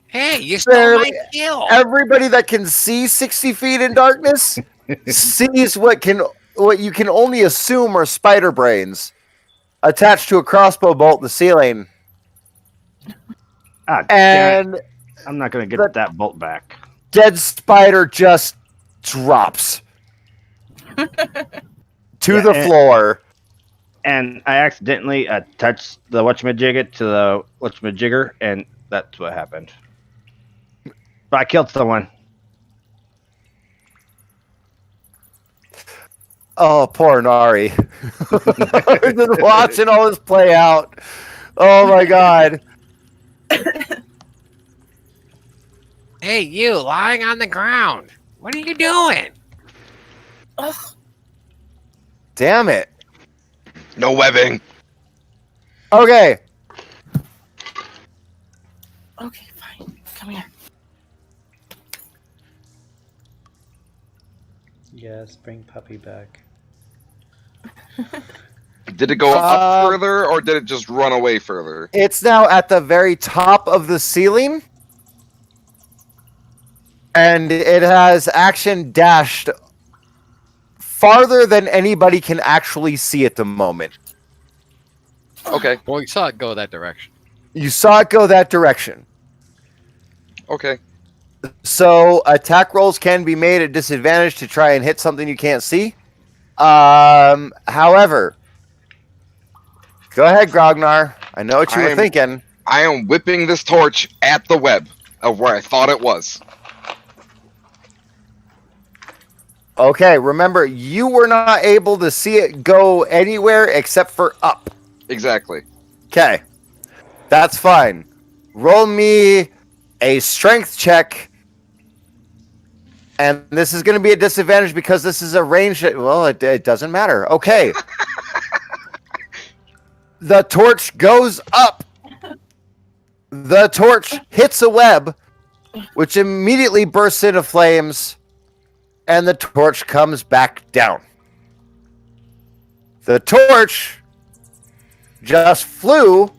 Hey, you stole my kill. Everybody that can see 60 feet in darkness sees what you can only assume are spider brains attached to a crossbow bolt in the ceiling. And I'm not going to get that bolt back. Dead spider just drops to the floor. And I accidentally touched the whatchamajigger to the whatchamajigger, and that's what happened. But I killed someone. Oh, poor Nari. Just watching all this play out. Oh my god. Hey, you lying on the ground. What are you doing? Damn it. No webbing. Okay. Okay, fine. Come here. Yes, bring puppy back. Did it go up further, or did it just run away further? It's now at the very top of the ceiling. And it has action dashed farther than anybody can actually see at the moment. Okay. Well, you saw it go that direction. You saw it go that direction. Okay. So attack rolls can be made at disadvantage to try and hit something you can't see. However, go ahead, Grognar. I know what you were thinking. I am whipping this torch at the web of where I thought it was. Okay, remember, you were not able to see it go anywhere except for up. Exactly. Okay, that's fine. Roll me a strength check. And this is going to be a disadvantage because this is a range. Well, it doesn't matter. Okay. The torch goes up. The torch hits a web, which immediately bursts into flames, and the torch comes back down. The torch just flew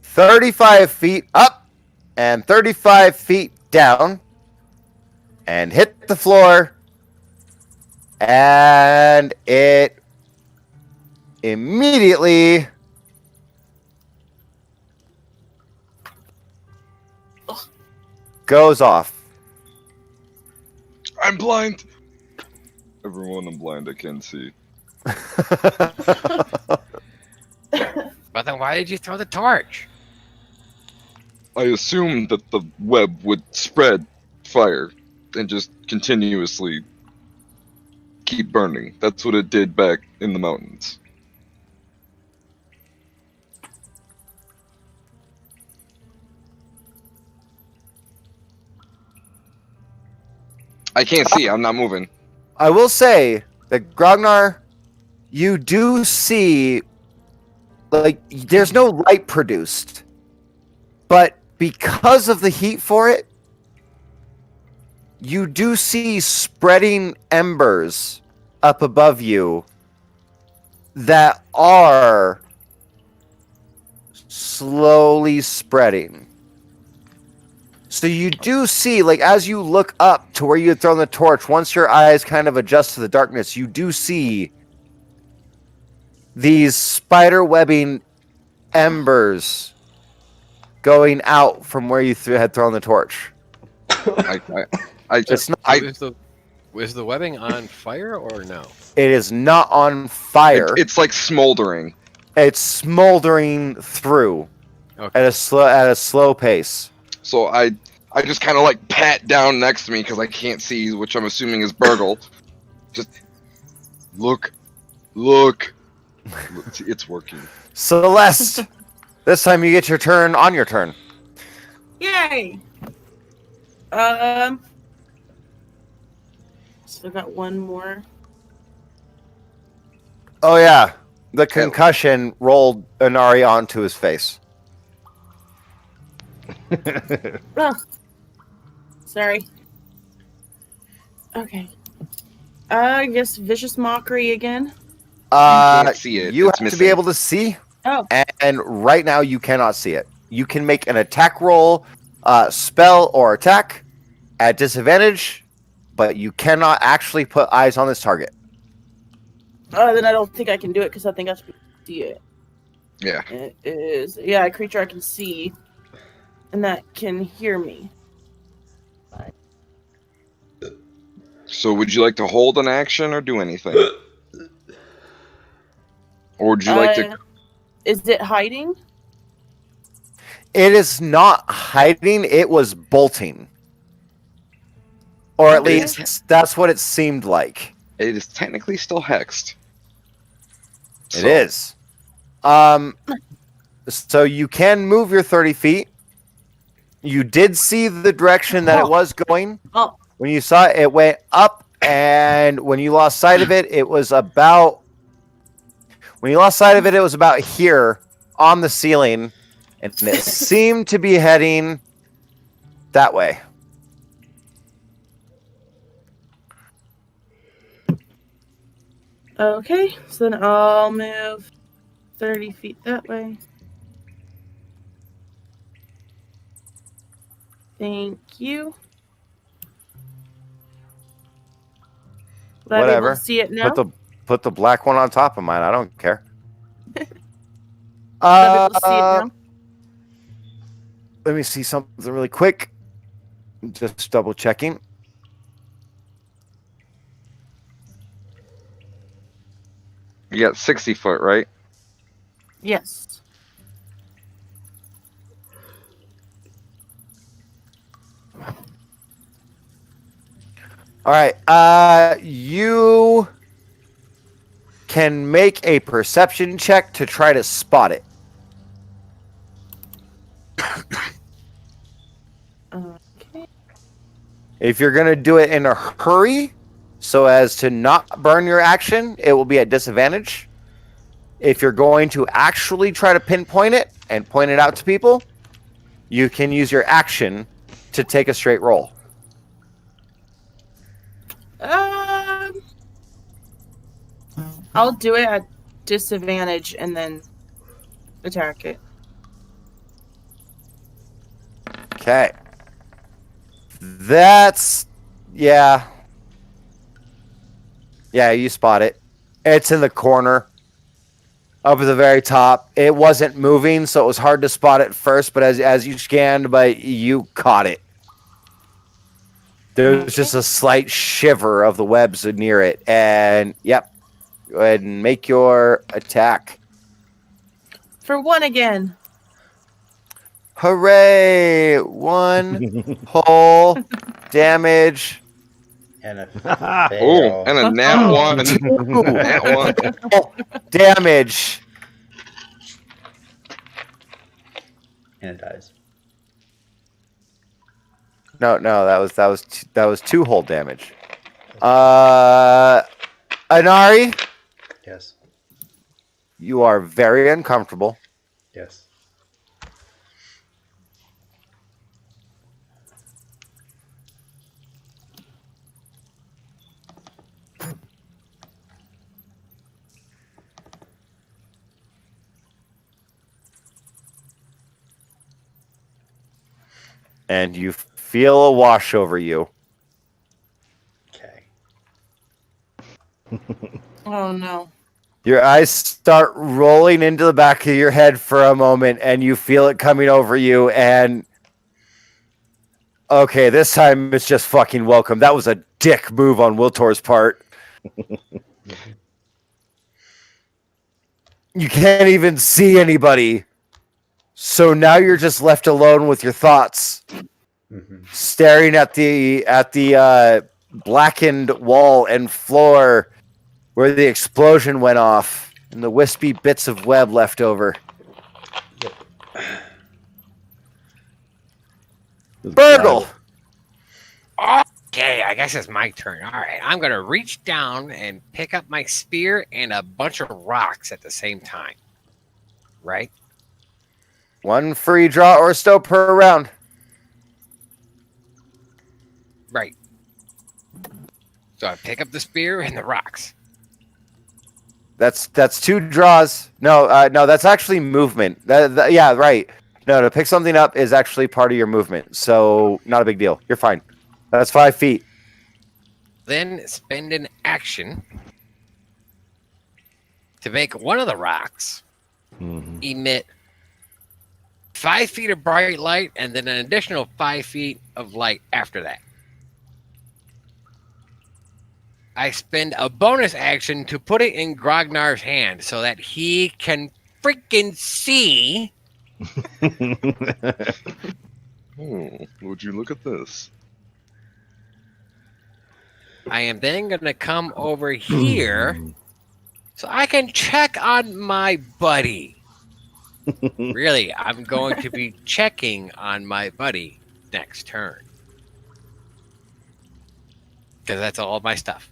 35 feet up and 35 feet down, and hit the floor, and it immediately goes off. I'm blind. Everyone, I'm blind. I can't see. But then why did you throw the torch? I assumed that the web would spread fire and just continuously keep burning. That's what it did back in the mountains. I can't see. I'm not moving. I will say that Grognar, you do see, like, there's no light produced, but because of the heat for it, you do see spreading embers up above you that are slowly spreading. So you do see, like, as you look up to where you had thrown the torch, once your eyes kind of adjust to the darkness, you do see these spider webbing embers going out from where you had thrown the torch. Is the webbing on fire or no? It is not on fire. It's like smoldering. It's smoldering through at a slow pace. So I just kind of like pat down next to me because I can't see, which I'm assuming is Burgle. Just look. It's working. Celeste, this time you get your turn on your turn. Yay! Still got one more. Oh yeah, the concussion rolled Inari onto his face. Oh, sorry. Okay. I guess vicious mockery again. Can't see it. You It's have to missing. be able to see. Oh. And right now you cannot see it. You can make an attack roll, spell or attack at disadvantage, but you cannot actually put eyes on this target. Then I don't think I can do it because I think I should see it. Yeah. It is a creature I can see, and that can hear me. So would you like to hold an action or do anything? Or would you like to... Is it hiding? It is not hiding, it was bolting. Or at least that's what it seemed like. It is technically still hexed. It is. So you can move your 30 feet. You did see the direction that it was going. Oh. When you saw it, it went up, and when you lost sight of it, it was about... When you lost sight of it, it was about here on the ceiling, and it seemed to be heading that way. Okay, so then I'll move 30 feet that way. Thank you. Would I be able Whatever. to see it now? Put the black one on top of mine. I don't care. Would I be able to see it now? Let me see something really quick. Just double checking. You got 60 foot, right? Yes. All right. You can make a perception check to try to spot it. Okay. If you're going to do it in a hurry, so as to not burn your action, it will be at disadvantage. If you're going to actually try to pinpoint it and point it out to people, you can use your action to take a straight roll. I'll do it at disadvantage and then attack it. Okay. That's Yeah. Yeah, you spot it. It's in the corner. Up at the very top. It wasn't moving, so it was hard to spot it first, but as you scanned, but you caught it. There was just a slight shiver of the webs near it. And, yep. Go ahead and make your attack. For 1 again. Hooray! 1 whole damage. And a Oh, fail. and a nat 1. Nat 1. Damage. And it dies. No, that was 2 whole damage. Inari, Yes. you are very uncomfortable. Yes. And you feel a wash over you. Okay. Oh no. Your eyes start rolling into the back of your head for a moment, and you feel it coming over you, and okay, this time it's just fucking welcome. That was a dick move on Wiltor's part. You can't even see anybody. So now you're just left alone with your thoughts, staring at the blackened wall and floor where the explosion went off and the wispy bits of web left over. Burgle! Okay, I guess it's my turn. All right, I'm going to reach down and pick up my spear and a bunch of rocks at the same time. Right? 1 free draw or so per round. Right. So I pick up the spear and the rocks. That's 2 draws. No, that's actually movement. Yeah, right. No, to pick something up is actually part of your movement. So not a big deal. You're fine. That's 5 feet. Then spend an action to make one of the rocks emit 5 feet of bright light and then an additional 5 feet of light after that. I spend a bonus action to put it in Grognar's hand so that he can freaking see. Would you look at this? I am then going to come over here so I can check on my buddy. Really, I'm going to be checking on my buddy next turn. Because that's all of my stuff.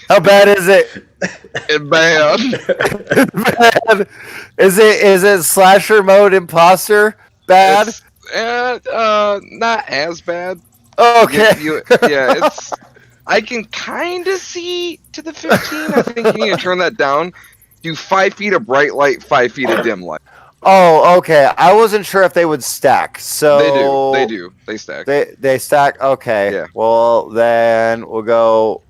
How bad is it? It's bad. Bad. Is it slasher mode imposter? Bad? It's, not as bad. Okay. It's. I can kind of see to the 15. I think you need to turn that down. Do 5 feet of bright light, 5 feet of dim light. Oh, okay. I wasn't sure if they would stack. So They do. They stack. They stack. Okay. Yeah. Well, then we'll go.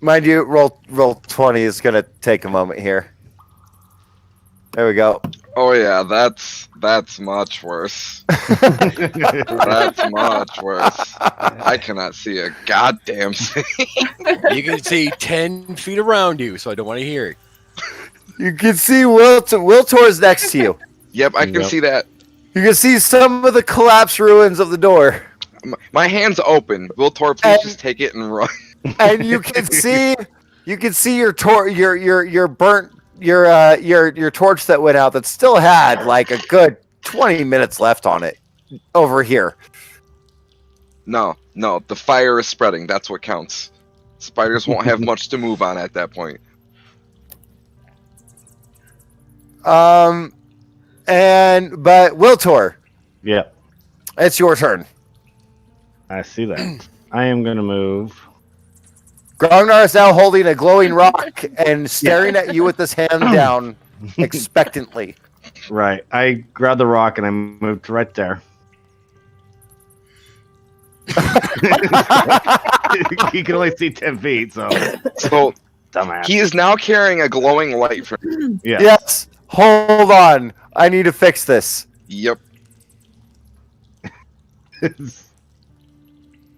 Mind you, roll 20 is gonna take a moment here. There we go. Oh yeah, that's much worse. That's much worse. I cannot see a goddamn thing. You can see 10 feet around you, so I don't want to hear it. You can see Wiltor's next to you. Yep, I can see that. You can see some of the collapsed ruins of the door. My hand's open. Will Tor please just take it and run? And you can see your burnt your torch that went out that still had like a good 20 minutes left on it over here. No, the fire is spreading. That's what counts. Spiders won't have much to move on at that point. But Wiltor, Yeah. it's your turn. I see that. I am gonna move. Grognar is now holding a glowing rock and staring at you with his hand down expectantly. Right. I grabbed the rock and I moved right there. He can only see 10 feet, so dumbass. He is now carrying a glowing light from him. Yeah. Yes. Hold on. I need to fix this. Yep.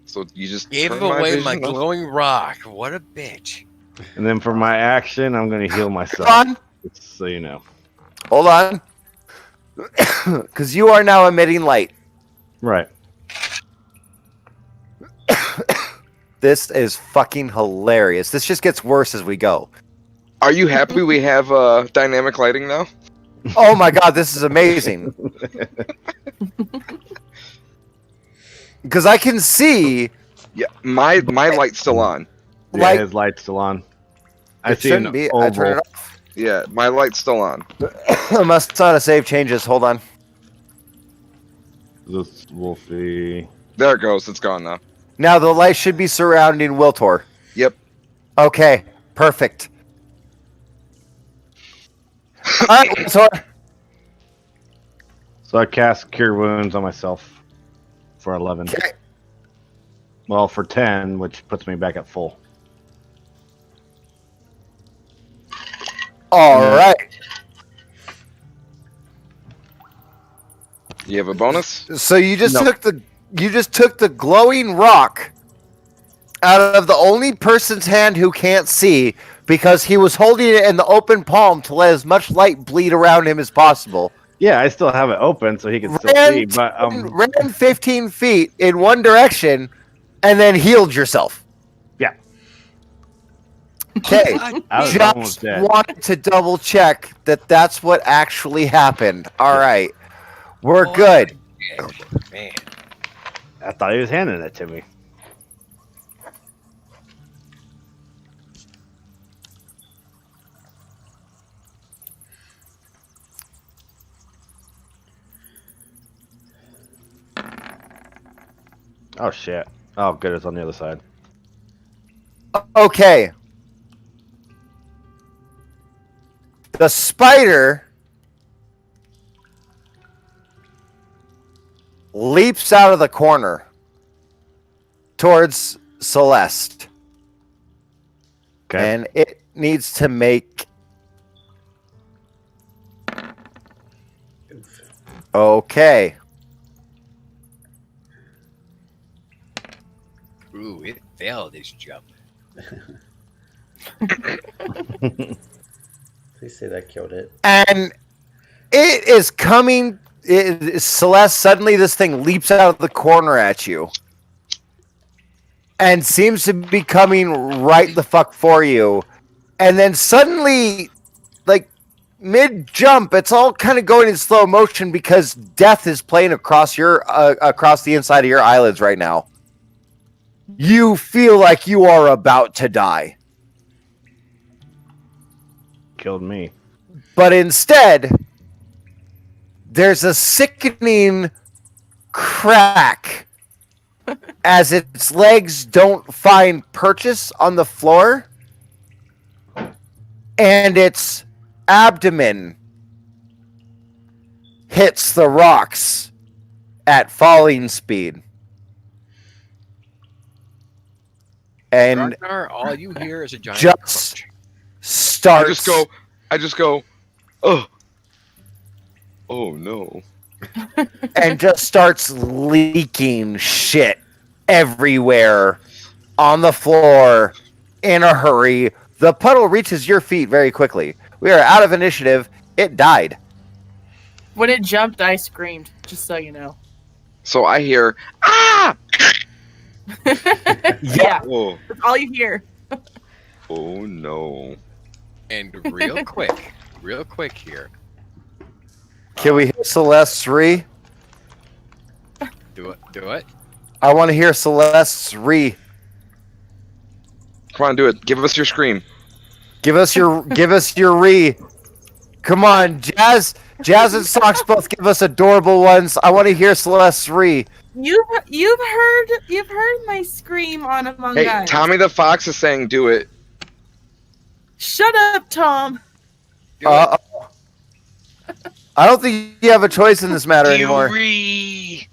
So you just Gave turn away my vision off. glowing rock. What a bitch. And then for my action, I'm gonna heal myself. Hold on. Just so you know. Hold on. Because you are now emitting light. Right. This is fucking hilarious. This just gets worse as we go. Are you happy we have dynamic lighting now? Oh my god, this is amazing. Because I can see. Yeah, my light's still on. Yeah, Like- his light's still on. I It see an shouldn't be. I turn it oval. off. Yeah, my light's still on. I must not have saved changes. Hold on. This Wolfie. There it goes. It's gone now. Now the light should be surrounding Wiltor. Yep. Okay, perfect. Alright, Wiltor. So I cast Cure Wounds on myself for 11. Okay. Well, for 10, which puts me back at full. Alright. You have a bonus? So you just No. took the glowing rock out of the only person's hand who can't see because he was holding it in the open palm to let as much light bleed around him as possible. Yeah, I still have it open so he can still see, but ran 15 feet in one direction and then healed yourself. Yeah. Okay. I was almost Just dead. wanted to double check that that's what actually happened. All right. We're good. Man. I thought he was handing it to me. Oh shit. Oh good, it's on the other side. Okay. The spider leaps out of the corner towards Celeste. Okay. And it needs to make. Okay. Ooh, it failed his jump. Please say that killed it. And it is coming. Celeste, suddenly this thing leaps out of the corner at you. And seems to be coming right the fuck for you. And then suddenly, like, mid-jump, it's all kind of going in slow motion because death is playing across the inside of your eyelids right now. You feel like you are about to die. Killed me. But instead, there's a sickening crack as its legs don't find purchase on the floor, and its abdomen hits the rocks at falling speed. And Ragnar, all you hear is a giant just crunch. starts. I just go, oh no. And just starts leaking shit everywhere on the floor in a hurry. The puddle reaches your feet very quickly. We are out of initiative. It died. When it jumped, I screamed, just so you know. So I hear, ah! Yeah, Oh, that's all you hear. oh no. And real quick here. Can we hear Celeste's re? Do it. I want to hear Celeste's re. Come on, do it. Give us your scream. Give us your re. Come on, Jazz and Socks both give us adorable ones. I want to hear Celeste's re. You've heard my scream on Among Hey, Us. Tommy the Fox is saying do it. Shut up, Tom. I don't think you have a choice in this matter anymore. Doory.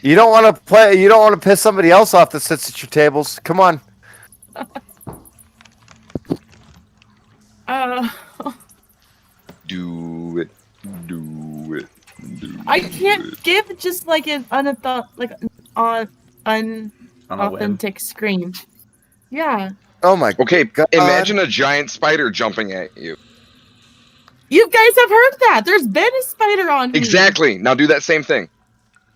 You don't want to play. You don't want to piss somebody else off that sits at your tables. Come on. Do it. I can't give just like an unauthentic scream. Yeah. Oh my. Okay, God. imagine a giant spider jumping at you. You guys have heard that. There's been a spider on me. Exactly. Now do that same thing.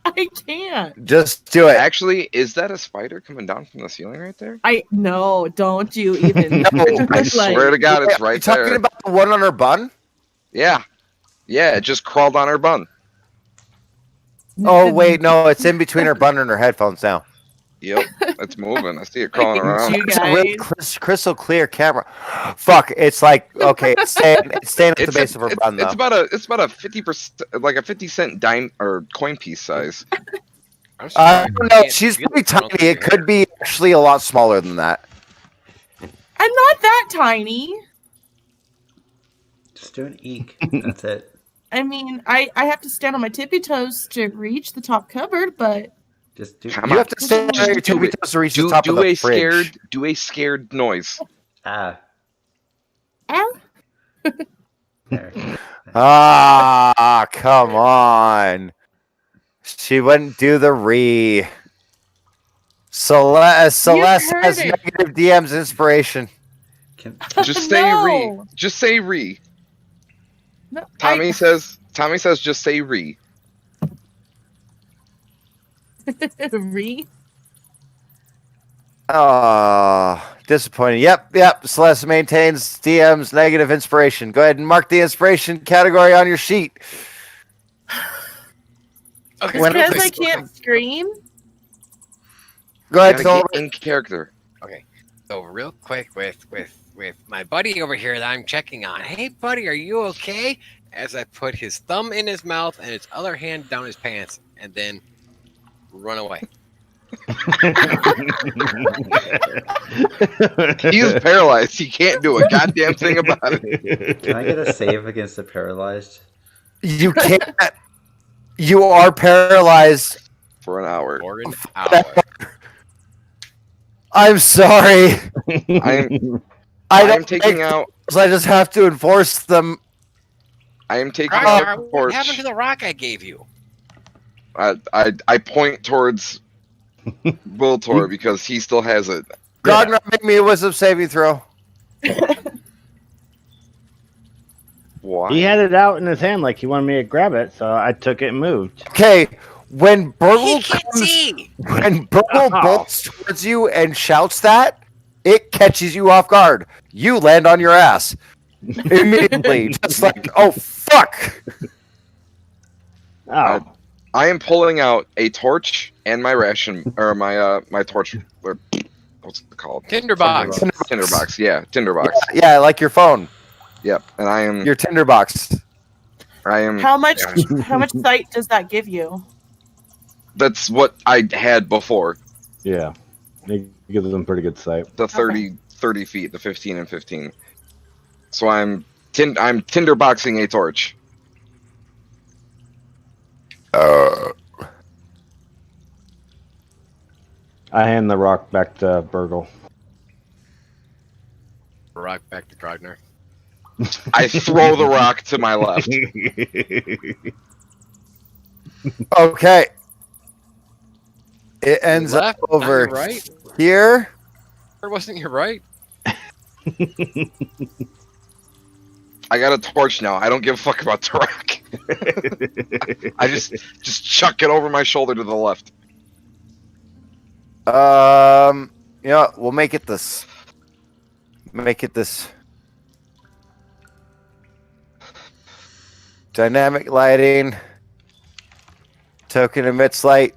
I can't. Just do it. Actually, is that a spider coming down from the ceiling right there? No, don't you even. I swear to God, it's right Are you there. talking about the one on her bun? Yeah. Yeah, it just crawled on her bun. Oh wait, no, it's in between her bun and her headphones now. Yep, it's moving. I see it crawling around. You It's a really crystal clear camera. Fuck, it's like okay, it's staying at the base of her bun though. It's about a 50%, like a 50-cent dime or coin piece size. I don't know. She's pretty tiny. It could be actually a lot smaller than that. I'm not that tiny. Just do an eek. That's it. I mean, I have to stand on my tippy toes to reach the top cupboard, but Just do. You have to stand on your tippy toes to reach the top of the fridge. Do a scared noise. Ah. There. Ah, come on. She wouldn't do the re. Celeste heard has it. negative DM's inspiration. Just say re. Just say re. No, Tommy says just say re. Re? Oh, disappointing. Yep. Celeste maintains DM's negative inspiration. Go ahead and mark the inspiration category on your sheet. Okay, Because I can't scream? Go ahead, Gotta Thor. get in character. Okay, so real quick with my buddy over here that I'm checking on. Hey, buddy, are you okay? As I put his thumb in his mouth and his other hand down his pants, and then run away. He is paralyzed. He can't do a goddamn thing about it. Can I get a save against the paralyzed? You can't. You are paralyzed. For an hour. For an hour. I'm sorry. I I am don't taking make out. rules, I just have to enforce them. I am taking Ragnar, out the what happened torch. to the rock I gave you? I point towards Wiltor because he still has it. Ragnar, make me a wisdom saving throw. Why? He had it out in his hand like he wanted me to grab it, so I took it and moved. Okay, when Burgle He can't see. when Burgle bolts towards you and shouts that, it catches you off guard. You land on your ass immediately, just like, oh fuck. Oh, I am pulling out a torch and my ration, or my torch. Or, what's it called? Tinderbox. Tinderbox. Yeah, tinderbox. Yeah, like your phone, Yep. And I am. your tinderbox. I am. How much sight does that give you? That's what I had before. yeah. It gives them pretty good sight. The 30 feet, the 15 and 15. So I'm tinderboxing a torch. I hand the rock back to Burgle. Rock back to Ragnar. I throw the rock to my left. Okay. It ends Left, up over not right. here. Or wasn't you right? I got a torch now. I don't give a fuck about the rock. I just chuck it over my shoulder to the left. You know what? We'll make it this. Make it this. Dynamic lighting. Token emits light.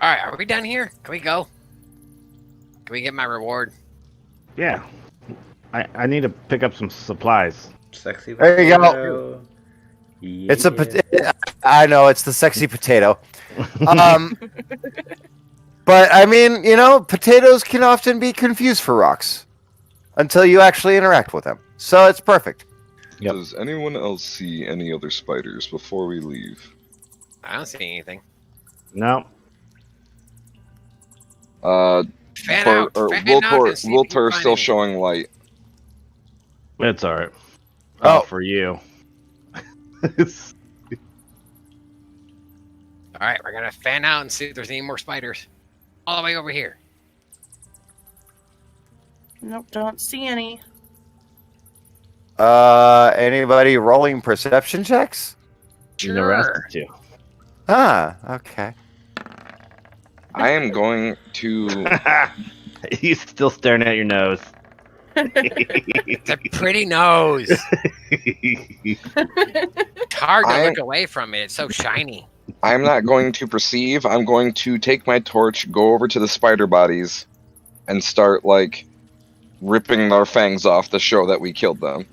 All right, are we done here? Can we go? Can we get my reward? Yeah. I need to pick up some supplies. Sexy There you go. potato. It's a I know it's the sexy potato. But I mean, potatoes can often be confused for rocks until you actually interact with them. So it's perfect. Yep. Does anyone else see any other spiders before we leave? I don't see anything. No. Fan out and see if you Wiltor can is find still anything. showing light. It's all right. Oh. For you. All right, we're gonna fan out and see if there's any more spiders. All the way over here. Nope, don't see any. Anybody rolling perception checks? You never asked Sure. us to. Ah, okay. I am going to. He's still staring at your nose. It's a pretty nose. It's hard to look away from it. It's so shiny. I'm not going to perceive. I'm going to take my torch, go over to the spider bodies, and start ripping their fangs off to show that we killed them.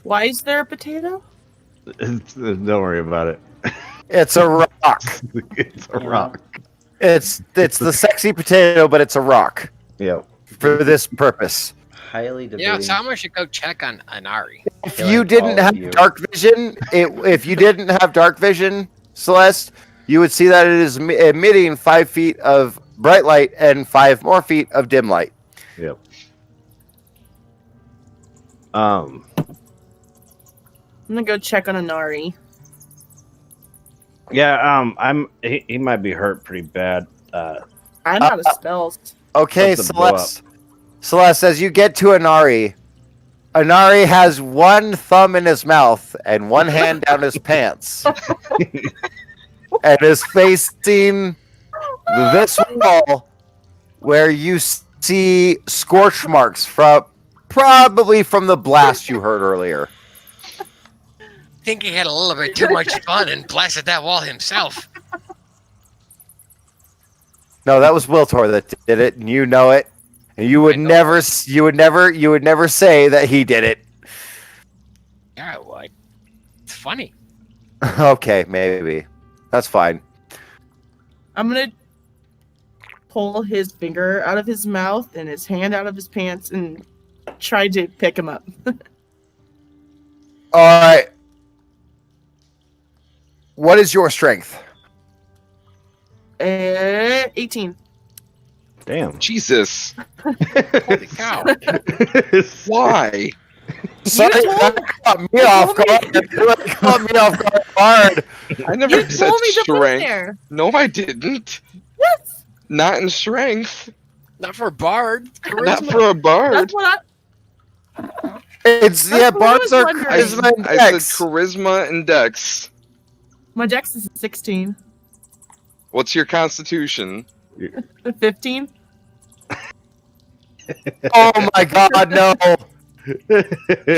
Why is there a potato? Don't worry about it. It's a rock. It's a rock. It's the sexy potato, but it's a rock Yep. for this purpose. Highly debating. Yeah, someone should go check on Anari. If feel you like didn't all have of you- dark vision, if you didn't have dark vision, Celeste, you would see that it is emitting 5 feet of bright light and 5 more feet of dim light. Yep. I'm gonna go check on Anari. Yeah. He might be hurt pretty bad. I'm out of spells. Okay, Something blow Celeste. Celeste, as you get to Anari has one thumb in his mouth and one hand down his pants, and is facing this wall where you see scorch marks probably from the blast you heard earlier. I think he had a little bit too much fun and blasted that wall himself. No, that was Wiltor that did it, and you know it. And you would never say that he did it. Yeah, I would. It's funny. Okay, maybe. That's fine. I'm gonna pull his finger out of his mouth and his hand out of his pants and try to pick him up. All right. What is your strength? 18. Damn. Jesus. Holy cow. Why? Sorry, that caught me off guard. That caught me off guard. I never You said told me to put strength. there. No, I didn't. Yes. Not in strength. Not for a bard. Not for a bard. That's what It's That's what I bards was are wondering. charisma and I said dex. charisma and dex. my dex is 16. What's your constitution? 15. Oh my god, no.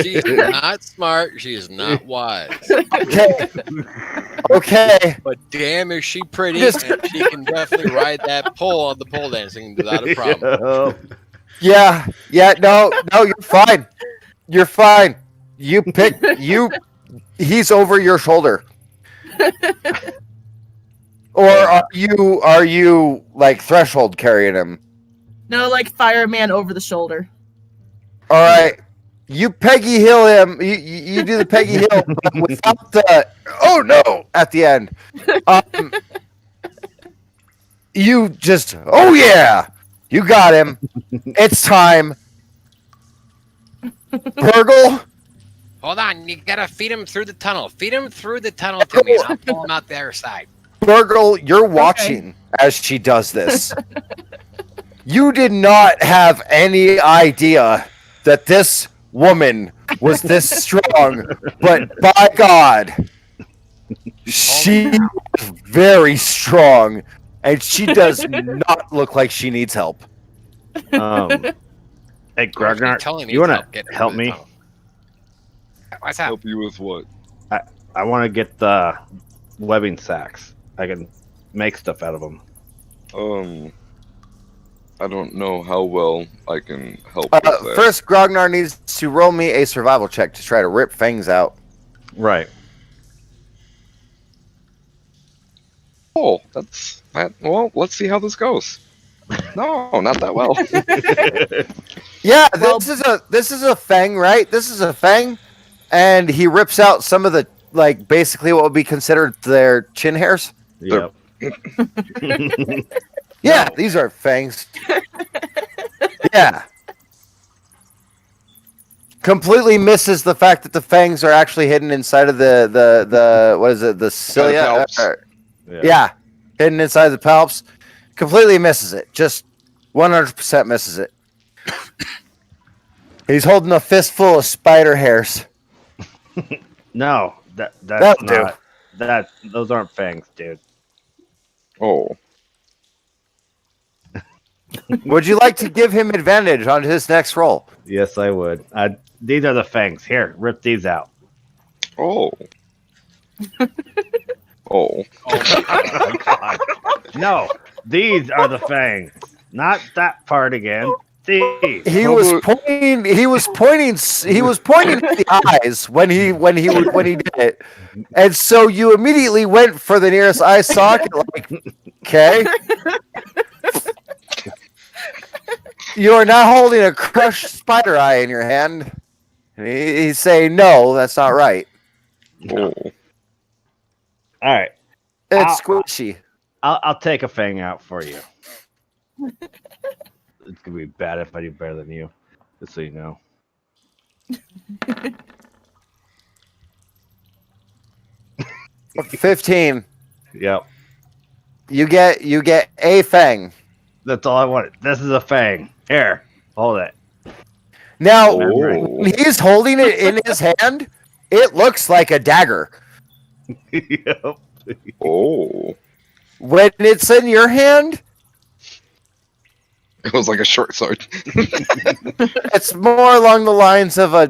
She's not smart. She is not wise. Okay. Okay. But damn, is she pretty? Just- And she can definitely ride that pole on the pole dancing without a problem. Yeah. Yeah, no, you're fine. You're fine. He's over your shoulder. Or are you like threshold carrying him? No, like fireman over the shoulder. All right. You Peggy Hill him. You do the Peggy Hill but without the oh no at the end. You just oh yeah, you got him. It's time. Burgle, Hold on, you gotta feed him through the tunnel. Feed him through the tunnel to me, and I'll pull him out the other side. Burgle, you're watching as she does this. You did not have any idea that this woman was this strong, but by God, she is very strong, and she does not look like she needs help. Hey, Grognar, Telling you want to to get help through the me? tunnel. What's up? Help you with what? I want to get the webbing sacks. I can make stuff out of them. I don't know how well I can help with that. First, Grognar needs to roll me a survival check to try to rip fangs out. Right. Oh, that's that. Well, let's see how this goes. No, not that well. Yeah, Well- this is a fang, right? This is a fang, and he rips out some of the basically what would be considered their chin hairs. Yep. Yeah, these are fangs. Yeah. Completely misses the fact that the fangs are actually hidden inside of the what is it, the cilia? Yeah, hidden inside the palps. Completely misses it. Just 100% misses it. He's holding a fistful of spider hairs. No, that's That'll do. not. Those aren't fangs, dude. Oh, Would you like to give him advantage on his next roll? Yes, I would. These are the fangs. Here, rip these out. oh, oh. Oh, God. No, these are the fangs. Not that part again. These. He was pointing at the eyes when he did it, and so you immediately went for the nearest eye socket. Like, okay, you are now holding a crushed spider eye in your hand. And he's saying, "No, that's not right. Oh. All right. It's squishy." I'll take a fang out for you. It's gonna be bad if I do better than you, just so you know. 15. Yep. You get a fang. That's all I wanted. This is a fang. Here, hold it. Now, Oh. when he's holding it in his hand, it looks like a dagger. Yep. Oh. When it's in your hand, It was like a short sword. it's more along the lines of a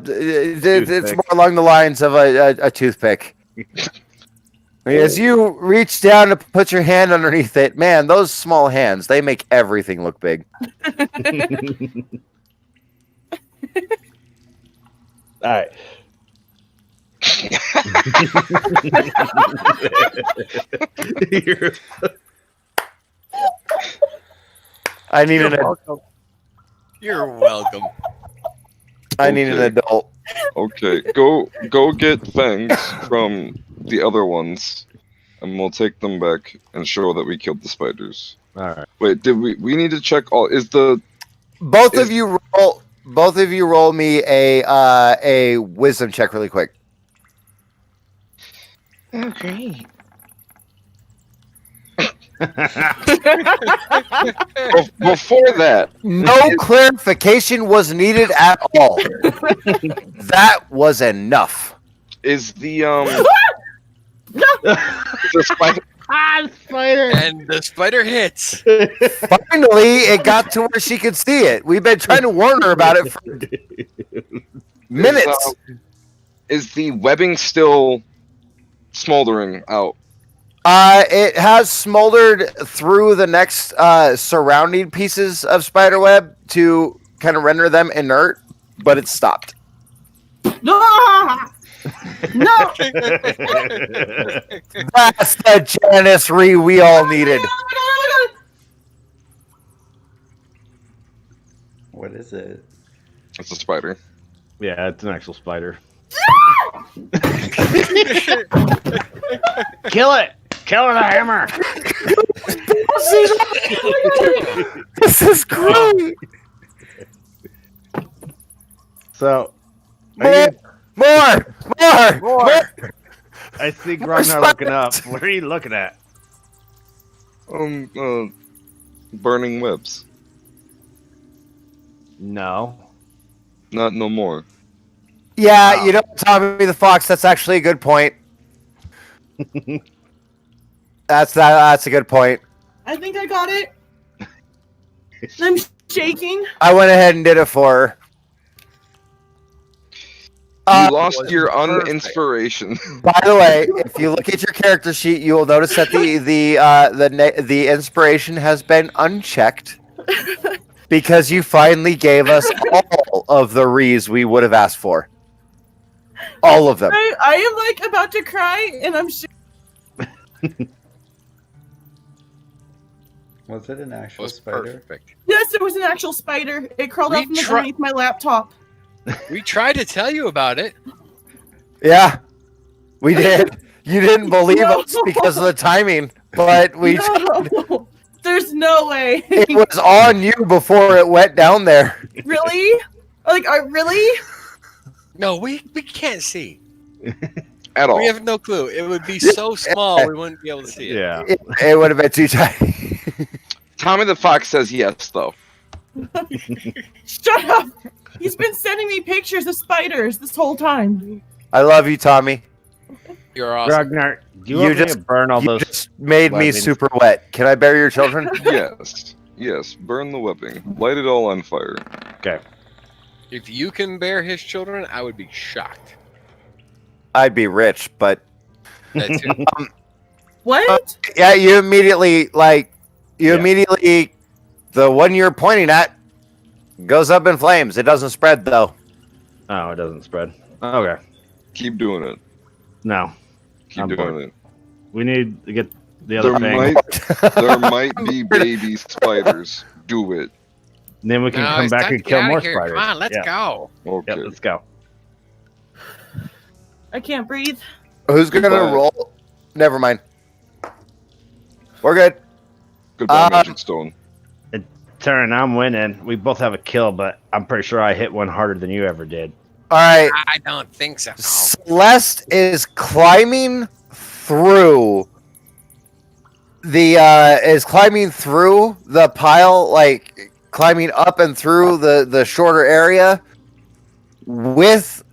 toothpick. As you reach down to put your hand underneath it, man, those small hands, they make everything look big. All right. I need You're welcome. I need an adult. Okay, go get fangs from the other ones, and we'll take them back and show that we killed the spiders. All right. Wait, did we need to check all? Is the Both of you roll me a wisdom check really quick. oh great? Before that, No clarification was needed at all. That was enough. is the the spider? Spider. And the spider hits. Finally, it got to where she could see it. We've been trying to warn her about it for minutes. Is the webbing still smoldering out? It has smoldered through the next surrounding pieces of spiderweb to kind of render them inert, but it's stopped. No! No! That's the Janus-Ree we all needed. What is it? It's a spider. Yeah, it's an actual spider. Kill it! Kill it with a hammer! This is great. So, More. I see Grognar looking up. What are you looking at? Burning webs. No. Not no more. Yeah, you know, Tommy the Fox. That's actually a good point. That's a good point. I think I got it. I'm shaking. I went ahead and did it for her. You lost your uninspiration. By the way, if you look at your character sheet, you will notice that the inspiration has been unchecked. because you finally gave us all of the rees we would have asked for. All of them. I am like about to cry, and I'm sure. Was it an actual Was spider? perfect. Yes, it was an actual spider. It crawled We up from try- underneath my laptop. We tried to tell you about it. Yeah, we did. You didn't believe us because of the timing, but we. No, there's no way. It was on you before it went down there. Really? Like, really? No, we can't see. At all. We have no clue. It would be so small we wouldn't be able to see it. Yeah. It would have been too tiny. Tommy the Fox says yes, though. Shut up! He's been sending me pictures of spiders this whole time. I love you, Tommy. You're awesome. Ragnar, do you want me to burn all You those? just made me weapons? super wet. Can I bury your children? Yes. Burn the webbing. Light it all on fire. Okay. If you can bear his children, I would be shocked. I'd be rich, but That's it. What? yeah, you immediately the one you're pointing at goes up in flames. It doesn't spread though. Oh, it doesn't spread. Okay. Keep doing it. No. Keep I'm doing bored. it. We need to get the other thing. There might be baby spiders. Do it. Then we can No, come it's back time and to get kill out of more here. spiders. Come on, let's yeah. go. Okay. Yep, let's go. I can't breathe. Who's gonna Goodbye. roll? Never mind. We're good. Goodbye, Magic Stone. Turn, I'm winning. We both have a kill, but I'm pretty sure I hit one harder than you ever did. All right. I don't think so. Celeste is climbing through the pile, like climbing up and through the shorter area with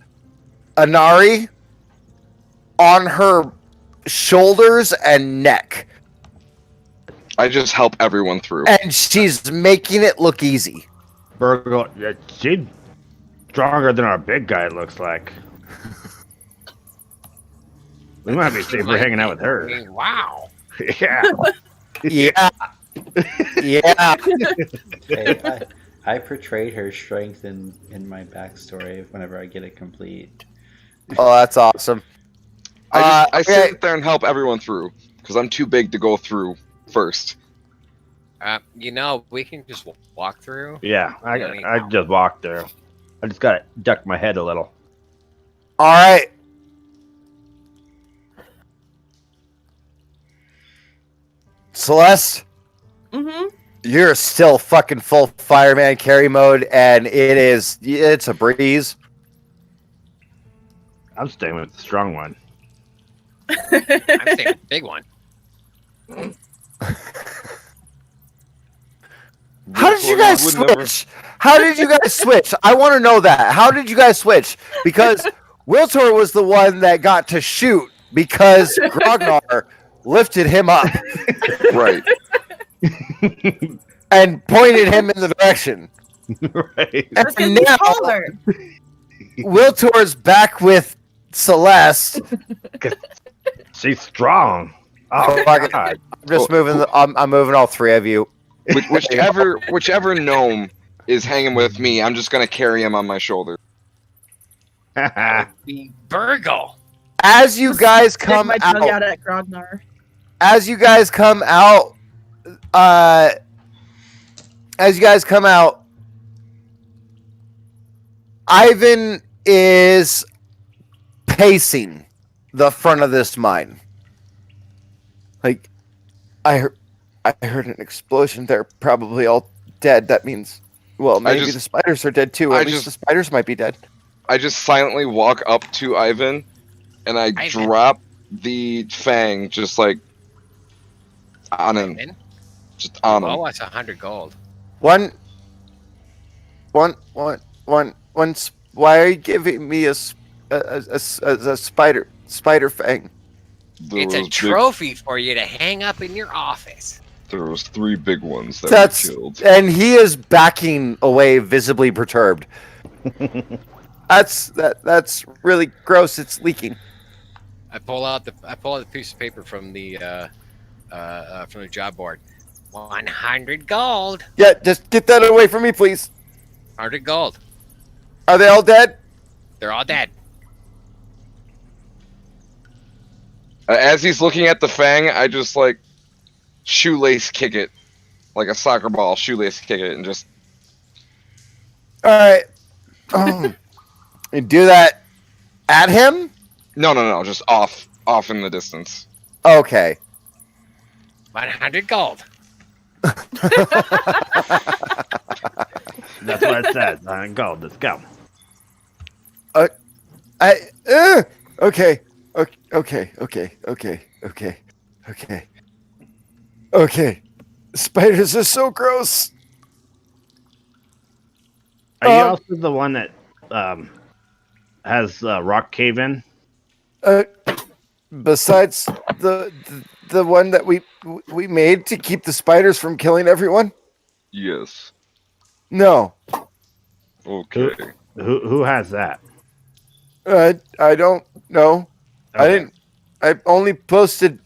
Anari on her shoulders and neck. I just help everyone through. And she's making it look easy. Burgle, yeah, she's stronger than our big guy, it looks like. We might be safer hanging out with her. Wow. Yeah. Yeah. Yeah. Hey, I portrayed her strength in my backstory whenever I get it complete. Oh, that's awesome. I okay. sit there and help everyone through because I'm too big to go through first. We can just walk through. Yeah, I just walked there. I just gotta duck my head a little. All right. Celeste, Mm-hmm. you're still fucking full fireman carry mode, and it's a breeze. I'm staying with the strong one. I'm saying a big one. How did you guys switch? How did you guys switch? I want to know that. How did you guys switch? Because Wiltor was the one that got to shoot because Grognar lifted him up Right. and pointed him in the direction. Right. That's And because he's now taller. Wiltor's back with Celeste. She's strong. Oh, Fuck it. God. I'm just moving. I'm moving all three of you. Whichever gnome is hanging with me, I'm just gonna carry him on my shoulder. Be Burgle. As you guys come Stick my tongue out, out at Grognar. Ivan is pacing the front of this mine. Like, I heard an explosion. They're probably all dead. That means, well, maybe the spiders are dead too. At least the spiders might be dead. I just silently walk up to Ivan, and I drop the fang just like on him. Just on him. Oh, that's 100 gold. One. Why are you giving me a spider fang? It's a trophy for you to hang up in your office. There was 3 big ones that That's were killed. and he is backing away, visibly perturbed. That's really gross. It's leaking. I pull out the piece of paper from the job board. 100 gold. Yeah, just get that away from me, please. 100 gold. Are they all dead? They're all dead. As he's looking at the fang, I just like shoelace kick it, like a soccer ball. Shoelace kick it, and just. All right. And do that at him? No, just off in the distance. Okay. 100 gold. That's what it says. Gold. Let's go. Okay. Okay. Spiders are so gross. Are you also the one that has rock cave in? Besides the one that we made to keep the spiders from killing everyone? Yes. No. Okay. Who has that? I don't know. Okay. I only posted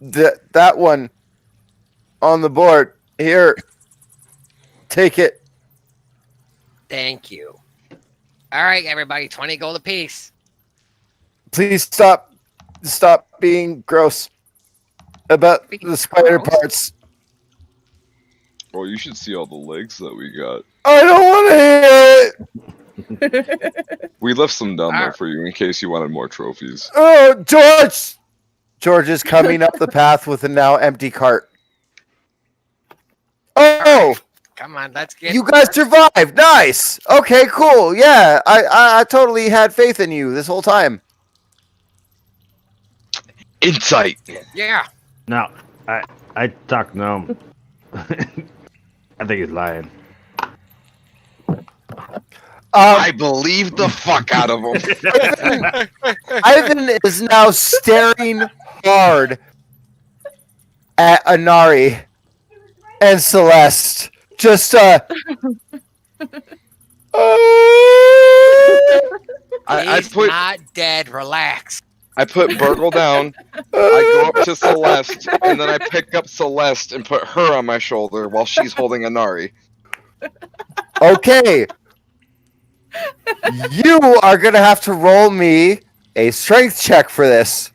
that one on the board. Here. Take it. Thank you. All right, everybody, 20 gold apiece. Please stop being gross about the spider parts. Well, you should see all the legs that we got. I don't want to hear it. We left some down there for you in case you wanted more trophies. Oh, George! George is coming up the path with a now empty cart. Oh! Come on, let's get. You guys survived. Nice. Okay, cool. Yeah, I totally had faith in you this whole time. Insight. Yeah. No, I talked to him. I think he's lying. I believe the fuck out of him. Ivan is now staring hard at Anari and Celeste. Just I He's put not dead. Relax. I put Burgle down. I go up to Celeste, and then I pick up Celeste and put her on my shoulder while she's holding Anari. okay. You are gonna have to roll me a strength check for this.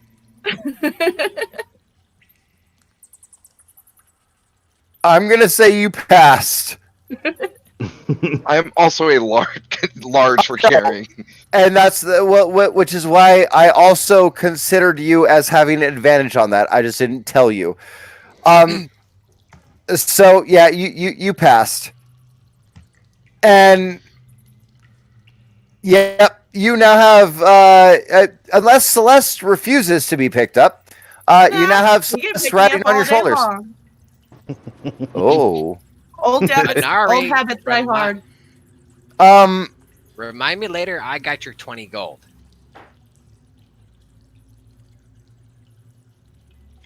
I'm gonna say you passed. I am also a large for carrying. And that's which is why I also considered you as having an advantage on that. I just didn't tell you. So yeah, you passed. And yep, you now have unless Celeste refuses to be picked up, you now have Celeste riding on your shoulders. Oh. Old Anari, habits die hard. Remind me later. I got your 20 gold.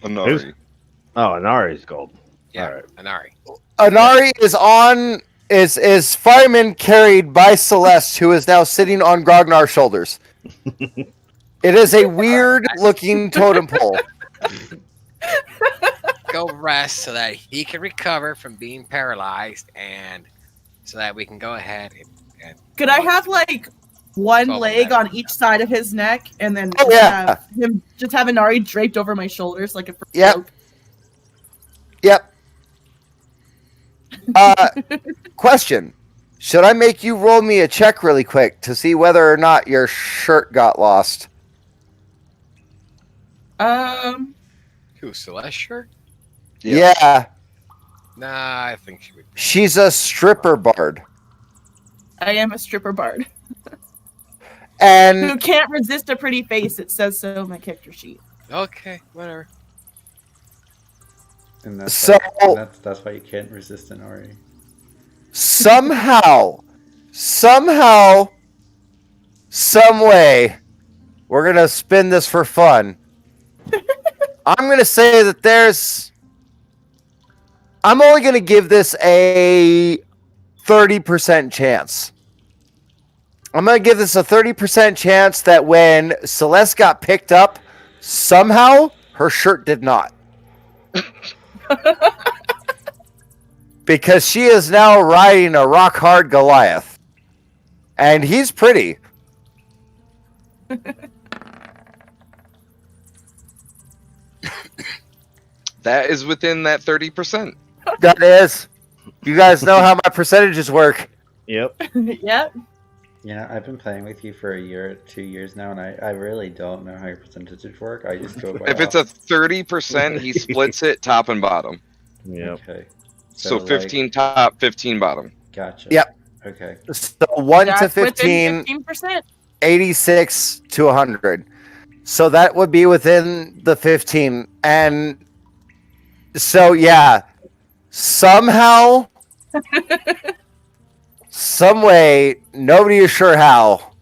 Anari. Oh, Anari's gold. Yeah, All right. Anari. Anari is fireman carried by Celeste, who is now sitting on Grognar's shoulders. It is a weird looking totem pole. Go rest so that he can recover from being paralyzed, and so that we can go ahead and Could I have like one Well, leg that- on each side of his neck, and then Oh, yeah. have Inari draped over my shoulders like a Yep. cloak? Yep. Question. Should I make you roll me a check really quick to see whether or not your shirt got lost? Who, Celeste shirt? Yeah. Nah, I think she would. She's a stripper bard. I am a stripper bard who And can't resist a pretty face. It says so on my character sheet. Okay, whatever. And that's So- why, that's why you can't resist an Ori. somehow, some way, we're going to spin this for fun. I'm going to say that I'm only going to give this a 30% chance. I'm going to give this a 30% chance that when Celeste got picked up, somehow her shirt did not. because she is now riding a rock hard Goliath. And he's pretty. That is within that 30%. That is. You guys know how my percentages work. Yep. Yep. Yeah, I've been playing with you for a year, 2 years now, and I really don't know how your percentages work. I just go by If it's a 30%, he splits it top and bottom. Yep. Okay. So 15 top, 15 bottom. Gotcha. Yep. Okay. So 1 to That's within 15, 15%. 86 to 100. So that would be within the 15. And so, yeah, somehow, some way, nobody is sure how,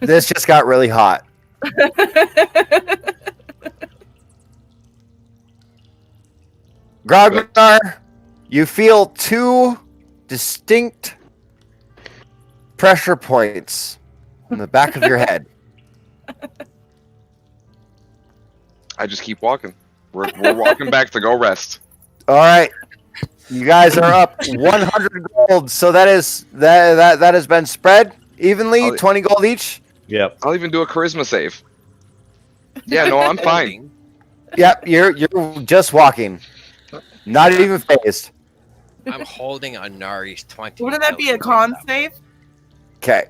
this just got really hot. Grognar, you feel 2 distinct pressure points in the back of your head. I just keep walking. We're walking back to go rest. All right, you guys are up 100 gold, so that has been spread evenly, 20 gold each. Yep. I'll even do a charisma save. Yeah, no, I'm fine. Yep, you're just walking, not even phased. I'm holding Anari's 20. Wouldn't that be a con save? Okay,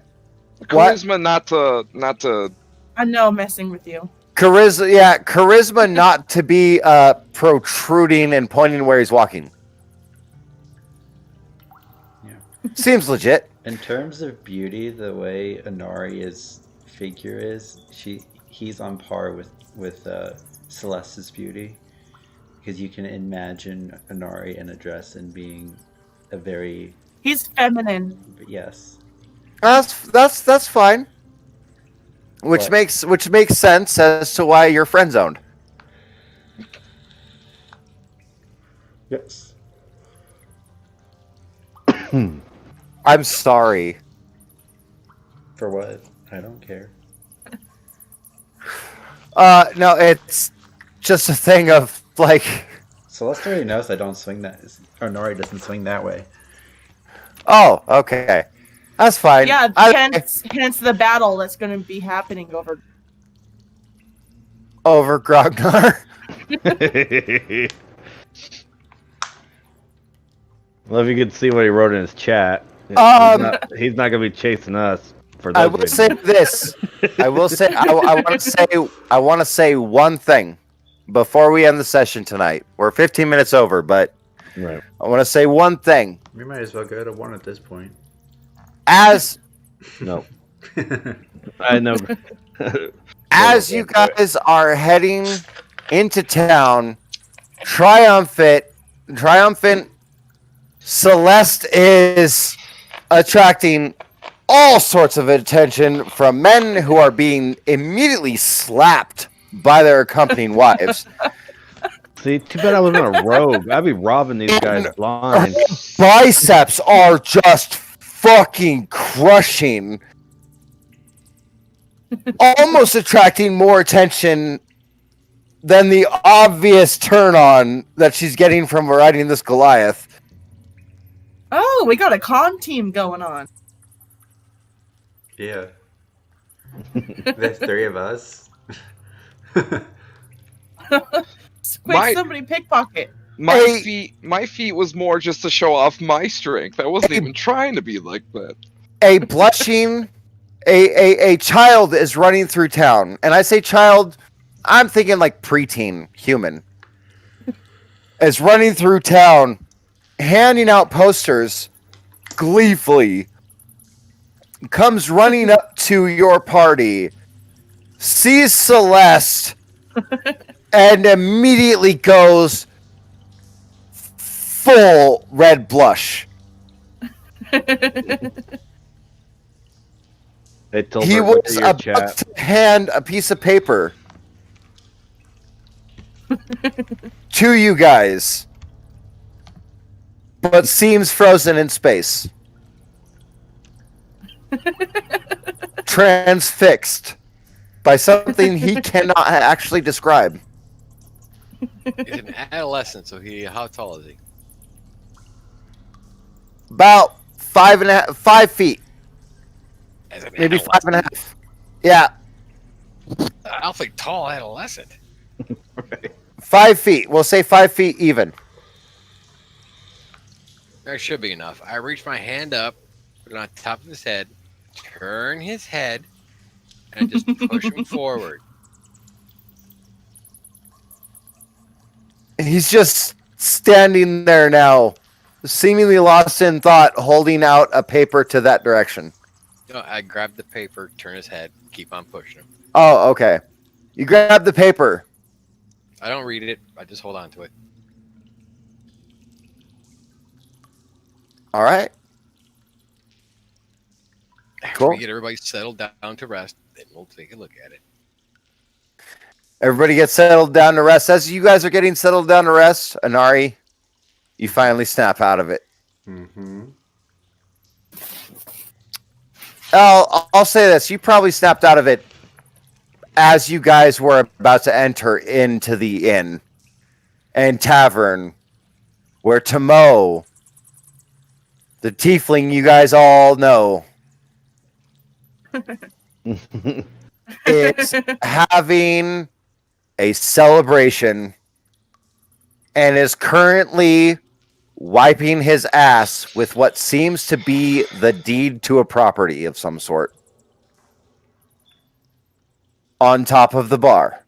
Charisma not to. I know, I'm messing with you. charisma not to be protruding and pointing where he's walking. Yeah. Seems legit. In terms of beauty, the way Inari's figure is, he's on par with Celeste's beauty, because you can imagine Inari in a dress and being a very He's feminine. yes. That's fine. Which What? makes sense as to why you're friend zoned. Yes. I'm sorry. For what? I don't care. No, it's just a thing of like. Celeste already knows I don't swing that. Or Nori doesn't swing that way. Oh, okay, that's fine. Yeah, hence the battle that's going to be happening over. Over Grognar. Well, if you could see what he wrote in his chat, he's not gonna be chasing us. For those I will say this. I will say. I want to say one thing before we end the session tonight. We're 15 minutes over, but right. I want to say one thing. We might as well go to 1 at this point. As No. I know. as you guys are heading into town, triumphant, Celeste is attracting all sorts of attention from men who are being immediately slapped by their accompanying wives. See, too bad I wasn't a rogue. I'd be robbing these guys blind. Biceps are just fucking crushing. Almost attracting more attention than the obvious turn on that she's getting from riding this Goliath. Oh, we got a con team going on. Yeah. There's 3 of us. Quick, somebody pickpocket. My feet was more just to show off my strength. I wasn't even trying to be like that. A blushing, a child is running through town, and I say child, I'm thinking like preteen human, is running through town, handing out posters, gleefully. Comes running up to your party, sees Celeste, and immediately goes full red blush. He was about to hand a piece of paper to you guys, but seems frozen in space. Transfixed by something he cannot actually describe. He's an adolescent, so how tall is he? About 5 feet, As an maybe adolescent. 5.5. Yeah, Awfully tall adolescent. 5 feet. We'll say 5 feet even. That should be enough. I reach my hand up, put it on top of his head, turn his head, and just push him forward. He's just standing there now, seemingly lost in thought, holding out a paper to that direction. No, I grab the paper, turn his head, keep on pushing him. Oh, okay. You grab the paper. I don't read it. I just hold on to it. All right. After Cool. we get everybody settled down to rest, then we'll take a look at it. Everybody gets settled down to rest. As you guys are getting settled down to rest, Anari, you finally snap out of it. Mm-hmm. I'll say this. You probably snapped out of it as you guys were about to enter into the inn and tavern where Tomo, the tiefling you guys all know, is having a celebration and is currently wiping his ass with what seems to be the deed to a property of some sort on top of the bar,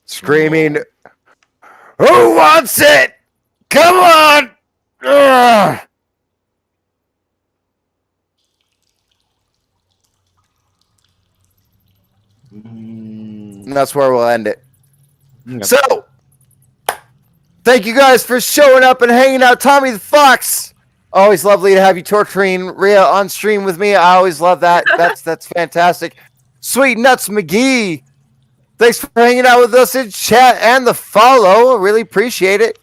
screaming, "Who wants it? Come on!" Ugh. And that's where we'll end it. Yep. So, thank you guys for showing up and hanging out. Tommy the Fox, always lovely to have you torturing Rhea on stream with me. I always love that. That's fantastic. Sweet Nuts McGee, thanks for hanging out with us in chat and the follow. Really appreciate it.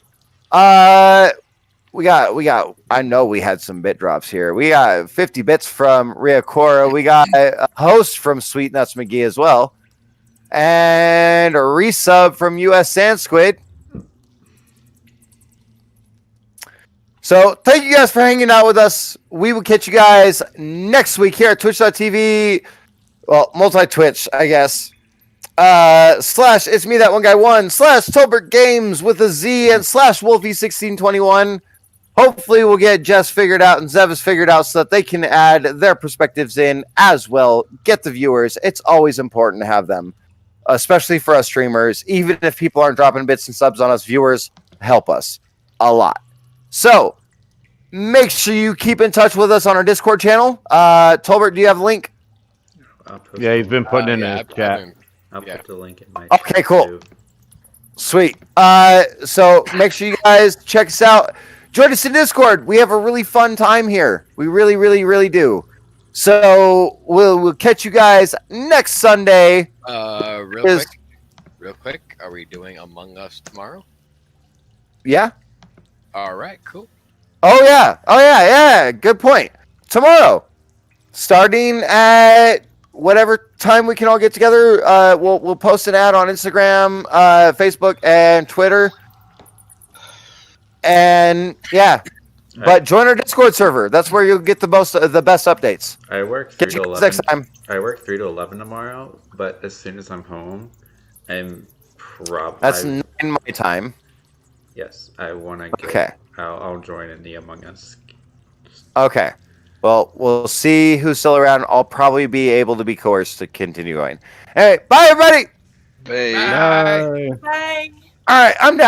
We got. I know we had some bit drops here. We got 50 bits from Rhea Cora. We got a host from Sweet Nuts McGee as well, and a resub from US Sand Squid. So thank you guys for hanging out with us. We will catch you guys next week here at twitch.tv. Well, multi-Twitch, I guess. / it's me, that one guy one / Tolbert Games with a Z and / Wolfie1621. Hopefully we'll get Jess figured out and Zevis figured out so that they can add their perspectives in as well. Get the viewers. It's always important to have them, especially for us streamers. Even if people aren't dropping bits and subs on us, viewers help us a lot. So make sure you keep in touch with us on our Discord channel. Tolbert, do you have a link? Yeah, he's been putting in the chat. I'll put the link in my Okay, chat, cool. too. Sweet. So make sure you guys check us out. Join us in Discord. We have a really fun time here. We really, really, really do. So we'll catch you guys next Sunday. Real quick, are we doing Among Us tomorrow? Yeah. All right, cool. Oh yeah. Good point. Tomorrow, starting at whatever time we can all get together. We'll post an ad on Instagram, Facebook, and Twitter. And yeah, but join our Discord server. That's where you'll get the best updates. I work 3 Catch to you 11. next time. I work 3 to 11 tomorrow, but as soon as I'm home, I'm probably. That's 9 my time. Yes, I want to get. Okay. I'll join in the Among Us. Okay. Well, we'll see who's still around. I'll probably be able to be coerced to continue going. All right. Bye, everybody. Hey. Bye. Bye. All right. I'm down.